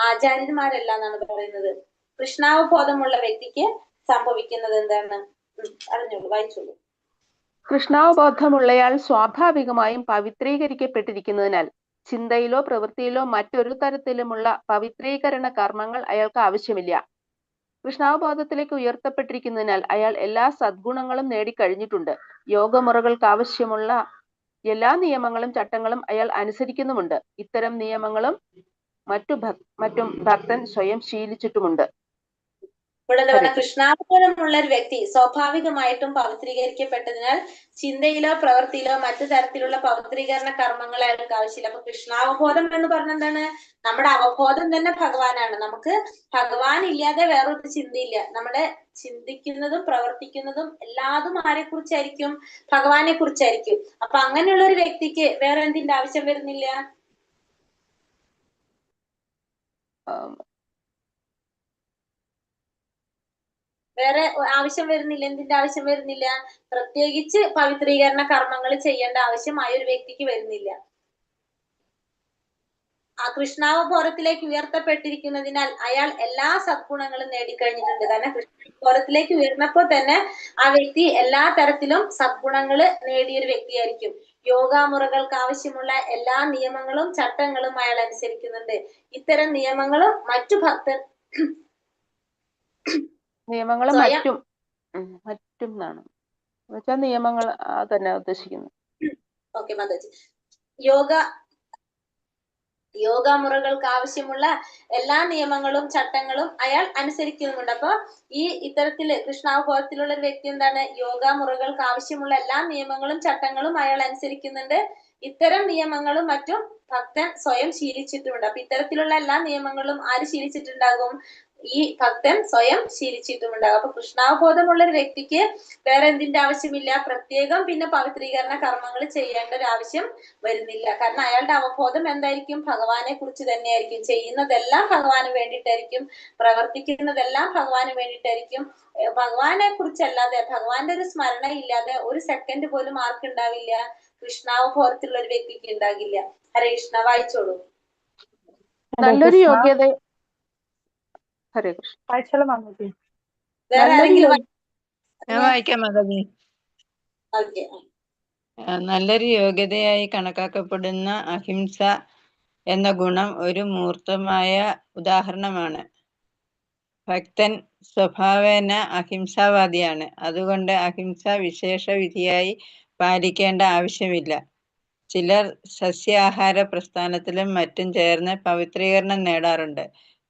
ആചാര്യന്മാരല്ല എന്നാണ് പറയുന്നത്. കൃഷ്ണാവബോധമുള്ള വ്യക്തിക്ക് സംഭവിക്കുന്നത് എന്താണ്, അറിഞ്ഞോളൂ, വായിച്ചോളൂ. കൃഷ്ണാവബോധമുള്ളയാൾ സ്വാഭാവികമായും പവിത്രീകരിക്കപ്പെട്ടിരിക്കുന്നതിനാൽ ചിന്തയിലോ പ്രവൃത്തിയിലോ മറ്റൊരു തരത്തിലുമുള്ള പവിത്രീകരണ കർമ്മങ്ങൾ അയാൾക്ക് ആവശ്യമില്ല. കൃഷ്ണാവബോധത്തിലേക്ക് ഉയർത്തപ്പെട്ടിരിക്കുന്നതിനാൽ അയാൾ എല്ലാ സദ്ഗുണങ്ങളും നേടിക്കഴിഞ്ഞിട്ടുണ്ട്. യോഗമുറകൾക്ക് ആവശ്യമുള്ള എല്ലാ നിയമങ്ങളും ചട്ടങ്ങളും അയാൾ അനുസരിക്കുന്നുമുണ്ട്. ഇത്തരം നിയമങ്ങളും മറ്റും ഭക്തൻ സ്വയം ശീലിച്ചിട്ടുമുണ്ട്. ഇവിടെ എന്താ പറഞ്ഞ, കൃഷ്ണാവബോധമുള്ള ഒരു വ്യക്തി സ്വാഭാവികമായിട്ടും പവിത്രീകരിക്കപ്പെട്ടതിനാൽ ചിന്തയിലോ പ്രവൃത്തിയിലോ മറ്റു തരത്തിലുള്ള പവിത്രീകരണ കർമ്മങ്ങൾ അയാൾക്ക് ആവശ്യമില്ല. അപ്പൊ കൃഷ്ണാവബോധം എന്ന് പറഞ്ഞ എന്താണ്, നമ്മുടെ അവബോധം തന്നെ ഭഗവാനാണ്. നമുക്ക് ഭഗവാൻ ഇല്ലാതെ വേറൊരു ചിന്തയില്ല. നമ്മുടെ ചിന്തിക്കുന്നതും പ്രവർത്തിക്കുന്നതും എല്ലാതും ആരെ കുറിച്ചായിരിക്കും, ഭഗവാനെ കുറിച്ചായിരിക്കും. അപ്പൊ അങ്ങനെയുള്ള ഒരു വ്യക്തിക്ക് വേറെ എന്തിന്റെ ആവശ്യം വരുന്നില്ല, വേറെ ആവശ്യം വരുന്നില്ല. എന്തിന്റെ ആവശ്യം വരുന്നില്ല, പ്രത്യേകിച്ച് പവിത്രീകരണ കർമ്മങ്ങൾ ചെയ്യേണ്ട ആവശ്യം ആ ഒരു വ്യക്തിക്ക് വരുന്നില്ല. ആ കൃഷ്ണാവബോധത്തിലേക്ക് ഉയർത്തപ്പെട്ടിരിക്കുന്നതിനാൽ അയാൾ എല്ലാ സദ്ഗുണങ്ങളും നേടിക്കഴിഞ്ഞിട്ടുണ്ട്. കാരണം കൃഷ്ണാവബോധത്തിലേക്ക് ഉയർന്നപ്പോൾ തന്നെ ആ വ്യക്തി എല്ലാ തരത്തിലും സദ്ഗുണങ്ങൾ നേടിയൊരു വ്യക്തിയായിരിക്കും. യോഗാമുറകൾക്ക് ആവശ്യമുള്ള എല്ലാ നിയമങ്ങളും ചട്ടങ്ങളും അയാൾ അനുസരിക്കുന്നുണ്ട്. ഇത്തരം നിയമങ്ങളും മറ്റു നിയമങ്ങളും സ്വയം മറ്റും എന്നാണ് എന്നുവെച്ചാൽ നിയമങ്ങൾ തന്നെ ഉദ്ദേശിക്കുന്നത്. ഓക്കെ മാതാജി. യോഗാമുറകൾക്ക് ആവശ്യമുള്ള എല്ലാ നിയമങ്ങളും ചട്ടങ്ങളും അയാൾ അനുസരിക്കുന്നുണ്ട്. അപ്പൊ ഇത്തരത്തില് കൃഷ്ണാവബോധത്തിലുള്ള ഒരു വ്യക്തി എന്താണ്, യോഗാമുറകൾക്ക് ആവശ്യമുള്ള എല്ലാ നിയമങ്ങളും ചട്ടങ്ങളും അയാൾ അനുസരിക്കുന്നുണ്ട്. ഇത്തരം നിയമങ്ങളും മറ്റും ഭക്തൻ സ്വയം ശീലിച്ചിട്ടുമുണ്ട്. അപ്പൊ ഇത്തരത്തിലുള്ള എല്ലാ നിയമങ്ങളും ആര് ശീലിച്ചിട്ടുണ്ടാകും, ഈ ഭക്തൻ സ്വയം ശീലിച്ചിട്ടുമുണ്ടാകും. അപ്പൊ കൃഷ്ണാവബോധമുള്ള ഒരു വ്യക്തിക്ക് വേറെ എന്തിന്റെ ആവശ്യമില്ല, പ്രത്യേകം പിന്നെ പവിത്രീകരണ കർമ്മങ്ങൾ ചെയ്യേണ്ട ഒരു ആവശ്യം വരുന്നില്ല. കാരണം അയാളുടെ അവബോധം എന്തായിരിക്കും, ഭഗവാനെ കുറിച്ച് തന്നെയായിരിക്കും. ചെയ്യുന്നതെല്ലാം ഭഗവാന് വേണ്ടിയിട്ടായിരിക്കും, പ്രവർത്തിക്കുന്നതെല്ലാം ഭഗവാന് വേണ്ടിയിട്ടായിരിക്കും. ഭഗവാനെ കുറിച്ചല്ലാതെ, ഭഗവാന്റെ ഒരു സ്മരണ ഇല്ലാതെ ഒരു സെക്കൻഡ് പോലും ആർക്കുണ്ടാവില്ല, കൃഷ്ണാവബോധത്തിലുള്ള ഒരു വ്യക്തിക്ക് ഉണ്ടാകില്ല. ഹരേ കൃഷ്ണ, വായിച്ചോളൂ. നല്ലൊരു യോഗ്യത. ഹരേ കൃഷ്ണ, വായിച്ചോളൂ മാതാജി. വേറെ ആരെങ്കിലും ഞാൻ വായിക്കാം മാതാജി. ഓക്കെ. നല്ലൊരു യോഗ്യതയായി കണക്കാക്കപ്പെടുന്ന അഹിംസ എന്ന ഗുണം ഒരു മൂർത്തമായ ഉദാഹരണമാണ്. ഭക്തൻ സ്വഭാവേന അഹിംസാവാദിയാണ്. അതുകൊണ്ട് അഹിംസ വിശേഷ വിധിയായി പാലിക്കേണ്ട ആവശ്യമില്ല. ചിലർ സസ്യാഹാര പ്രസ്ഥാനത്തിലും മറ്റും ചേർന്ന് പവിത്രീകരണം നേടാറുണ്ട്.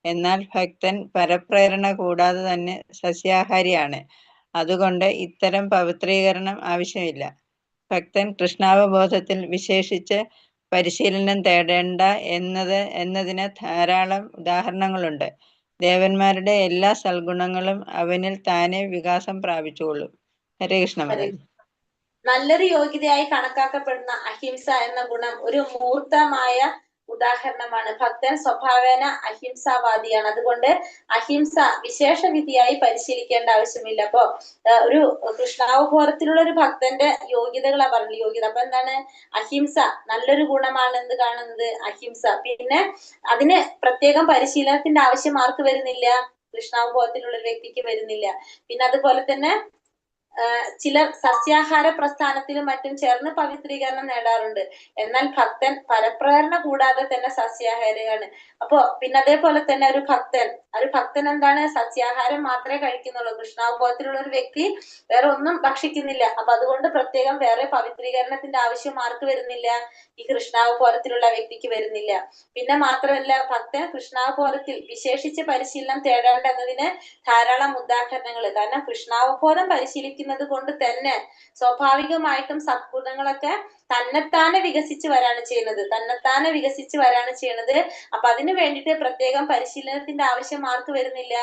എന്നാൽ ഭക്തൻ പരപ്രേരണ കൂടാതെ തന്നെ സസ്യാഹാരിയാണ്. അതുകൊണ്ട് ഇത്തരം പവിത്രീകരണം ആവശ്യമില്ല. ഭക്തൻ കൃഷ്ണാവബോധത്തിൽ വിശേഷിച്ച് പരിശീലനം തേടേണ്ട എന്നതിന് ധാരാളം ഉദാഹരണങ്ങളുണ്ട്. ദേവന്മാരുടെ എല്ലാ സൽഗുണങ്ങളും അവനിൽ താനെ വികാസം പ്രാപിച്ചുകൊള്ളും. ഹരേ കൃഷ്ണ മാതാജി. നല്ലൊരു യോഗ്യതയായി കണക്കാക്കപ്പെടുന്ന അഹിംസ എന്ന ഗുണം ഒരു മൂർത്തമായ ഉദാഹരണമാണ്. ഭക്തൻ സ്വഭാവേന അഹിംസാവാദിയാണ്. അതുകൊണ്ട് അഹിംസ വിശേഷ വിധിയായി പരിശീലിക്കേണ്ട ആവശ്യമില്ല. അപ്പൊ ഒരു കൃഷ്ണാവബോധത്തിലുള്ള ഒരു ഭക്തന്റെ യോഗ്യതകളാ പറഞ്ഞത്. യോഗ്യത അപ്പൊ എന്താണ്, അഹിംസ നല്ലൊരു ഗുണമാണ് എന്ത് കാണുന്നത്, അഹിംസ. പിന്നെ അതിന് പ്രത്യേകം പരിശീലനത്തിന്റെ ആവശ്യം ആർക്ക് വരുന്നില്ല, കൃഷ്ണാവബോധത്തിലുള്ള ഒരു വ്യക്തിക്ക് വരുന്നില്ല. പിന്നെ അതുപോലെ തന്നെ ചിലർ സസ്യാഹാര പ്രസ്ഥാനത്തിലും മറ്റും ചേർന്ന് പവിത്രീകരണം നേടാറുണ്ട്. എന്നാൽ ഭക്തൻ പരപ്രേരണ കൂടാതെ തന്നെ സസ്യാഹാരിയാണ്. അപ്പോ പിന്നെ അതേപോലെ തന്നെ ഒരു ഭക്തൻ എന്താണ്? സസ്യാഹാരം മാത്രമേ കഴിക്കുന്നുള്ളൂ. കൃഷ്ണാവബോധത്തിലുള്ള ഒരു വ്യക്തി വേറെ ഒന്നും ഭക്ഷിക്കുന്നില്ല. അപ്പൊ അതുകൊണ്ട് പ്രത്യേകം വേറെ പവിത്രീകരണത്തിന്റെ ആവശ്യം ആർക്ക് വരുന്നില്ല? ഈ കൃഷ്ണാവബോധത്തിലുള്ള വ്യക്തിക്ക് വരുന്നില്ല. പിന്നെ മാത്രമല്ല, ഭക്തൻ കൃഷ്ണാവബോധത്തിൽ വിശേഷിച്ച് പരിശീലനം തേടേണ്ടതിന് ധാരാളം ഉദാഹരണങ്ങൾ. കാരണം കൃഷ്ണാവബോധം പരിശീലിക്കുന്നത് കൊണ്ട് തന്നെ സ്വാഭാവികമായിട്ടും സദ്ഗുണങ്ങളൊക്കെ തന്നെത്താനെ വികസിച്ച് വരാണ് ചെയ്യുന്നത്. അപ്പൊ അതിനു വേണ്ടിയിട്ട് പ്രത്യേകം പരിശീലനത്തിന്റെ ആവശ്യം ആർക്ക് വരുന്നില്ല?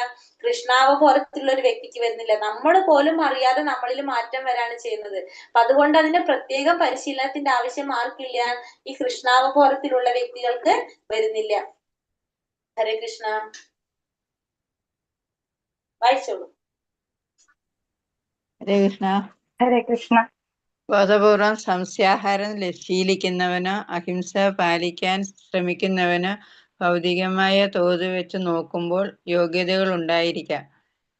കൃഷ്ണാവബോധത്തിലുള്ള ഒരു വ്യക്തിക്ക് വരുന്നില്ല. നമ്മൾ പോലും അറിയാതെ നമ്മളിൽ മാറ്റം വരാണ് ചെയ്യുന്നത്. അപ്പൊ അതുകൊണ്ട് അതിന് പ്രത്യേകം പരിശീലനത്തിന്റെ ആവശ്യം ആർക്കില്ല? ഈ കൃഷ്ണാവബോധത്തിലുള്ള വ്യക്തികൾക്ക് വരുന്നില്ല. ഹരേ കൃഷ്ണ. വായിച്ചോളൂ. ഹരേ കൃഷ്ണ. ഹരേ കൃഷ്ണ. ബോധപൂർവം സംസ്യാഹാരം ശീലിക്കുന്നവനോ അഹിംസ പാലിക്കാൻ ശ്രമിക്കുന്നവനോ ഭൗതികമായ തോത് വെച്ച് നോക്കുമ്പോൾ യോഗ്യതകൾ ഉണ്ടായിരിക്കാം.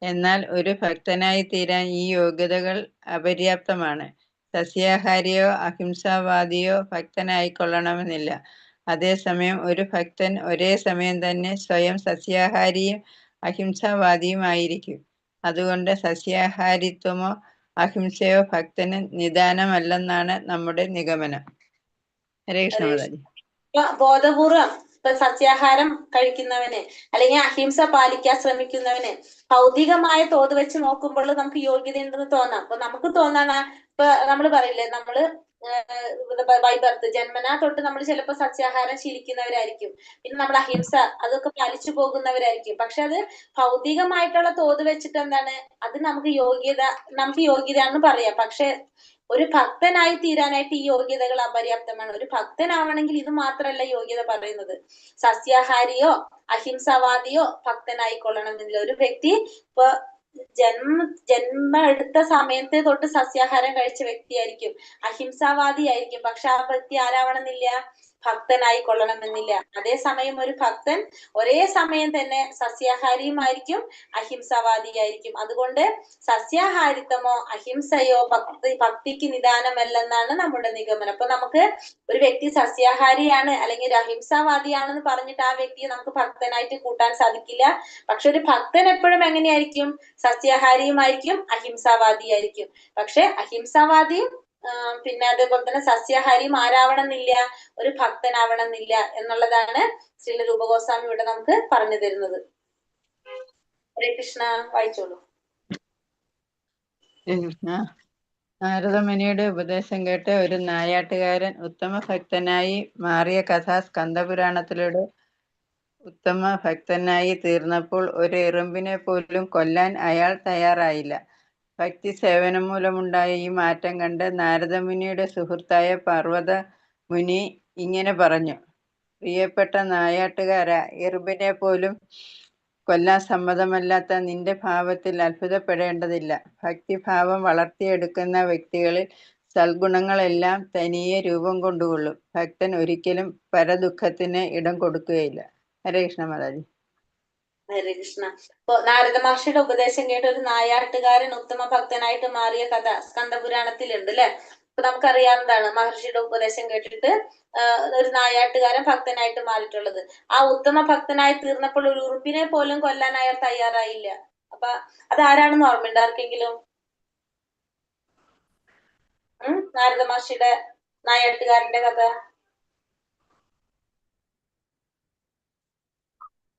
എന്നാൽ ഒരു ഭക്തനായി തീരാൻ ഈ യോഗ്യതകൾ അപര്യാപ്തമാണ്. സസ്യാഹാരിയോ അഹിംസാവാദിയോ ഭക്തനായിക്കൊള്ളണമെന്നില്ല. അതേസമയം ഒരു ഭക്തൻ ഒരേ സമയം തന്നെ സ്വയം സസ്യാഹാരിയും അഹിംസാവാദിയുമായിരിക്കും. അതുകൊണ്ട് സസ്യാഹാരിത്വമോ അഹിംസയോ ഭക്തന് നിദാനമല്ലെന്നാണ് നമ്മുടെ നിഗമനം. ഹരേ കൃഷ്ണ മാതാജി. ബോധപൂർവം ഇപ്പൊ സസ്യാഹാരം കഴിക്കുന്നവന് അല്ലെങ്കിൽ അഹിംസ പാലിക്കാൻ ശ്രമിക്കുന്നവന് ഭൗതികമായ തോത് വെച്ച് നോക്കുമ്പോൾ നമുക്ക് യോഗ്യത ഉണ്ടെന്ന് തോന്നാം. അപ്പൊ നമുക്ക് തോന്നാണ്, ഇപ്പൊ നമ്മൾ പറയില്ലേ, നമ്മള് ബൈ ബർത്ത് ജന്മനാ തൊട്ട് നമ്മൾ ചിലപ്പോൾ സസ്യാഹാരം ശീലിക്കുന്നവരായിരിക്കും. പിന്നെ നമ്മൾ അഹിംസ അതൊക്കെ പാലിച്ചു പോകുന്നവരായിരിക്കും. പക്ഷെ അത് ഭൗതികമായിട്ടുള്ള തോത് വെച്ചിട്ട് എന്താണ്, അത് നമുക്ക് യോഗ്യതയാണെന്ന് പറയാം. പക്ഷെ ഒരു ഭക്തനായി തീരാനായിട്ട് ഈ യോഗ്യതകൾ അപര്യാപ്തമാണ്. ഒരു ഭക്തനാവണമെങ്കിൽ ഇത് മാത്രമല്ല യോഗ്യത പറയുന്നത്. സസ്യാഹാരിയോ അഹിംസാവാദിയോ ഭക്തനായിക്കൊള്ളണമെന്നില്ല. ഒരു വ്യക്തി ഇപ്പൊ ജന്മം എടുത്ത സമയത്തെ തൊട്ട് സസ്യാഹാരം കഴിച്ച വ്യക്തിയായിരിക്കും, അഹിംസാവാദിയായിരിക്കും. പക്ഷെ ആ വ്യക്തി ആരാവണമെന്നില്ല? ഭക്തനായിക്കൊള്ളണമെന്നില്ല. അതേസമയം ഒരു ഭക്തൻ ഒരേ സമയം തന്നെ സസ്യാഹാരിയുമായിരിക്കും അഹിംസാവാദിയായിരിക്കും. അതുകൊണ്ട് സസ്യാഹാരിത്വമോ അഹിംസയോ ഭക്തിക്ക് നിദാനമല്ലെന്നാണ് നമ്മുടെ നിഗമനം. അപ്പൊ നമുക്ക് ഒരു വ്യക്തി സസ്യാഹാരിയാണ് അല്ലെങ്കിൽ ഒരു അഹിംസാവാദിയാണെന്ന് പറഞ്ഞിട്ട് ആ വ്യക്തിയെ നമുക്ക് ഭക്തനായിട്ട് കൂട്ടാൻ സാധിക്കില്ല. പക്ഷെ ഒരു ഭക്തൻ എപ്പോഴും എങ്ങനെയായിരിക്കും? സസ്യാഹാരിയുമായിരിക്കും അഹിംസാവാദിയായിരിക്കും. പക്ഷെ അഹിംസാവാദിയും പിന്നെ അതേപോലെ തന്നെ സസ്യാഹാരിയും ആരാവണമെന്നില്ല? ഒരു ഭക്തനാവണമെന്നില്ല എന്നുള്ളതാണ് ശ്രീല രൂപഗോസ്വാമി ഇവിടെ നമുക്ക് പറഞ്ഞു തരുന്നത്. ഹരേ കൃഷ്ണ. വായിച്ചോളൂ. കൃഷ്ണ. നാരദമുനിയുടെ ഉപദേശം കേട്ട് ഒരു നായാട്ടുകാരൻ ഉത്തമ ഭക്തനായി മാറിയ കഥ സ്കന്ദപുരാണത്തിലൂടെ ഉത്തമ ഭക്തനായി തീർന്നപ്പോൾ ഒരു എറുമ്പിനെ പോലും കൊല്ലാൻ അയാൾ തയ്യാറായില്ല. ഭക്തി സേവനം മൂലമുണ്ടായ ഈ മാറ്റം കണ്ട് നാരദമുനിയുടെ സുഹൃത്തായ പർവ്വത മുനി ഇങ്ങനെ പറഞ്ഞു: പ്രിയപ്പെട്ട നായാട്ടുകാരാ, എറുമ്പിനെ പോലും കൊല്ലാൻ സമ്മതമല്ലാത്ത നിന്റെ ഭാവത്തിൽ അത്ഭുതപ്പെടേണ്ടതില്ല. ഭക്തിഭാവം വളർത്തിയെടുക്കുന്ന വ്യക്തികളിൽ സൽഗുണങ്ങളെല്ലാം തനിയെ രൂപം കൊണ്ടുകൊള്ളും. ഭക്തൻ ഒരിക്കലും പരദുഃഖത്തിന് ഇടം കൊടുക്കുകയില്ല. ഹരേ കൃഷ്ണ മാതാജി. ഹരേ കൃഷ്ണ. ഇപ്പൊ നാരദ മഹർഷിയുടെ ഉപദേശം കേട്ട് ഒരു നായാട്ടുകാരൻ ഉത്തമ ഭക്തനായിട്ട് മാറിയ കഥ സ്കന്ദപുരാണത്തിലുണ്ട് അല്ലെ. അപ്പൊ നമുക്കറിയാവുന്നതാണ് മഹർഷിയുടെ ഉപദേശം കേട്ടിട്ട് ഒരു നായാട്ടുകാരൻ ഭക്തനായിട്ട് മാറിയിട്ടുള്ളത്. ആ ഉത്തമ ഭക്തനായി തീർന്നപ്പോൾ ഒരു ഉറുപ്പിനെ പോലും കൊല്ലാൻ അയാൾ തയ്യാറായില്ല. അപ്പൊ അതാരാണെന്ന് ഓർമ്മയുണ്ട് ആർക്കെങ്കിലും? നാരദ മഹർഷിയുടെ നായാട്ടുകാരന്റെ കഥ.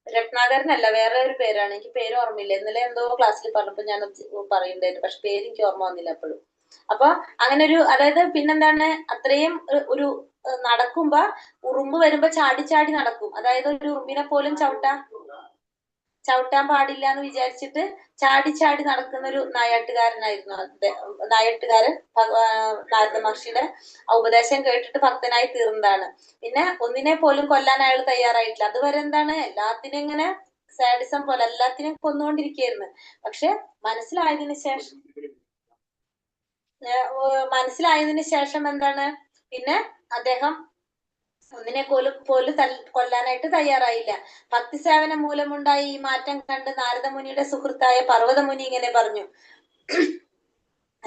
രത്നാകരനല്ല, വേറെ ഒരു പേരാണ്. എനിക്ക് പേര് ഓർമ്മയില്ല. ഇന്നലെ എന്തോ ക്ലാസ്സിൽ പറഞ്ഞപ്പോ ഞാൻ പറയുന്നുണ്ടായിരുന്നു, പക്ഷെ പേര് എനിക്ക് ഓർമ്മ വന്നില്ല അപ്പോഴും. അപ്പൊ അങ്ങനെ ഒരു, അതായത് പിന്നെന്താണ്, അത്രയും ഒരു നടക്കുമ്പോ ഉറുമ്പ് വരുമ്പോ ചാടി ചാടി നടക്കും. അതായത് ഒരു ഉറുമ്പിനെ പോലും ചവിട്ടാൻ പാടില്ല എന്ന് വിചാരിച്ചിട്ട് ചാടി ചാടി നടക്കുന്ന ഒരു നായാട്ടുകാരനായിരുന്നു നായാട്ടുകാരൻ. നാരദ മഹർഷിയുടെ ഉപദേശം കേട്ടിട്ട് ഭക്തനായി തീർന്നതാണ്. പിന്നെ ഒന്നിനെ പോലും കൊല്ലാൻ അയാൾ തയ്യാറായിട്ടില്ല. അതുവരെ എന്താണ്, എല്ലാത്തിനും ഇങ്ങനെ സാഡിസം പോലെ എല്ലാത്തിനും കൊന്നുകൊണ്ടിരിക്കുകയായിരുന്നു. പക്ഷെ മനസ്സിലായതിനു ശേഷം എന്താണ്, പിന്നെ അദ്ദേഹം ഒന്നിനെ പോലും കൊല്ലാനായിട്ട് തയ്യാറായില്ല. ഭക്തിസേവനം മൂലമുണ്ടായ ഈ മാറ്റം കണ്ട് നാരദമുനിയുടെ സുഹൃത്തായ പർവ്വതമുനി ഇങ്ങനെ പറഞ്ഞു: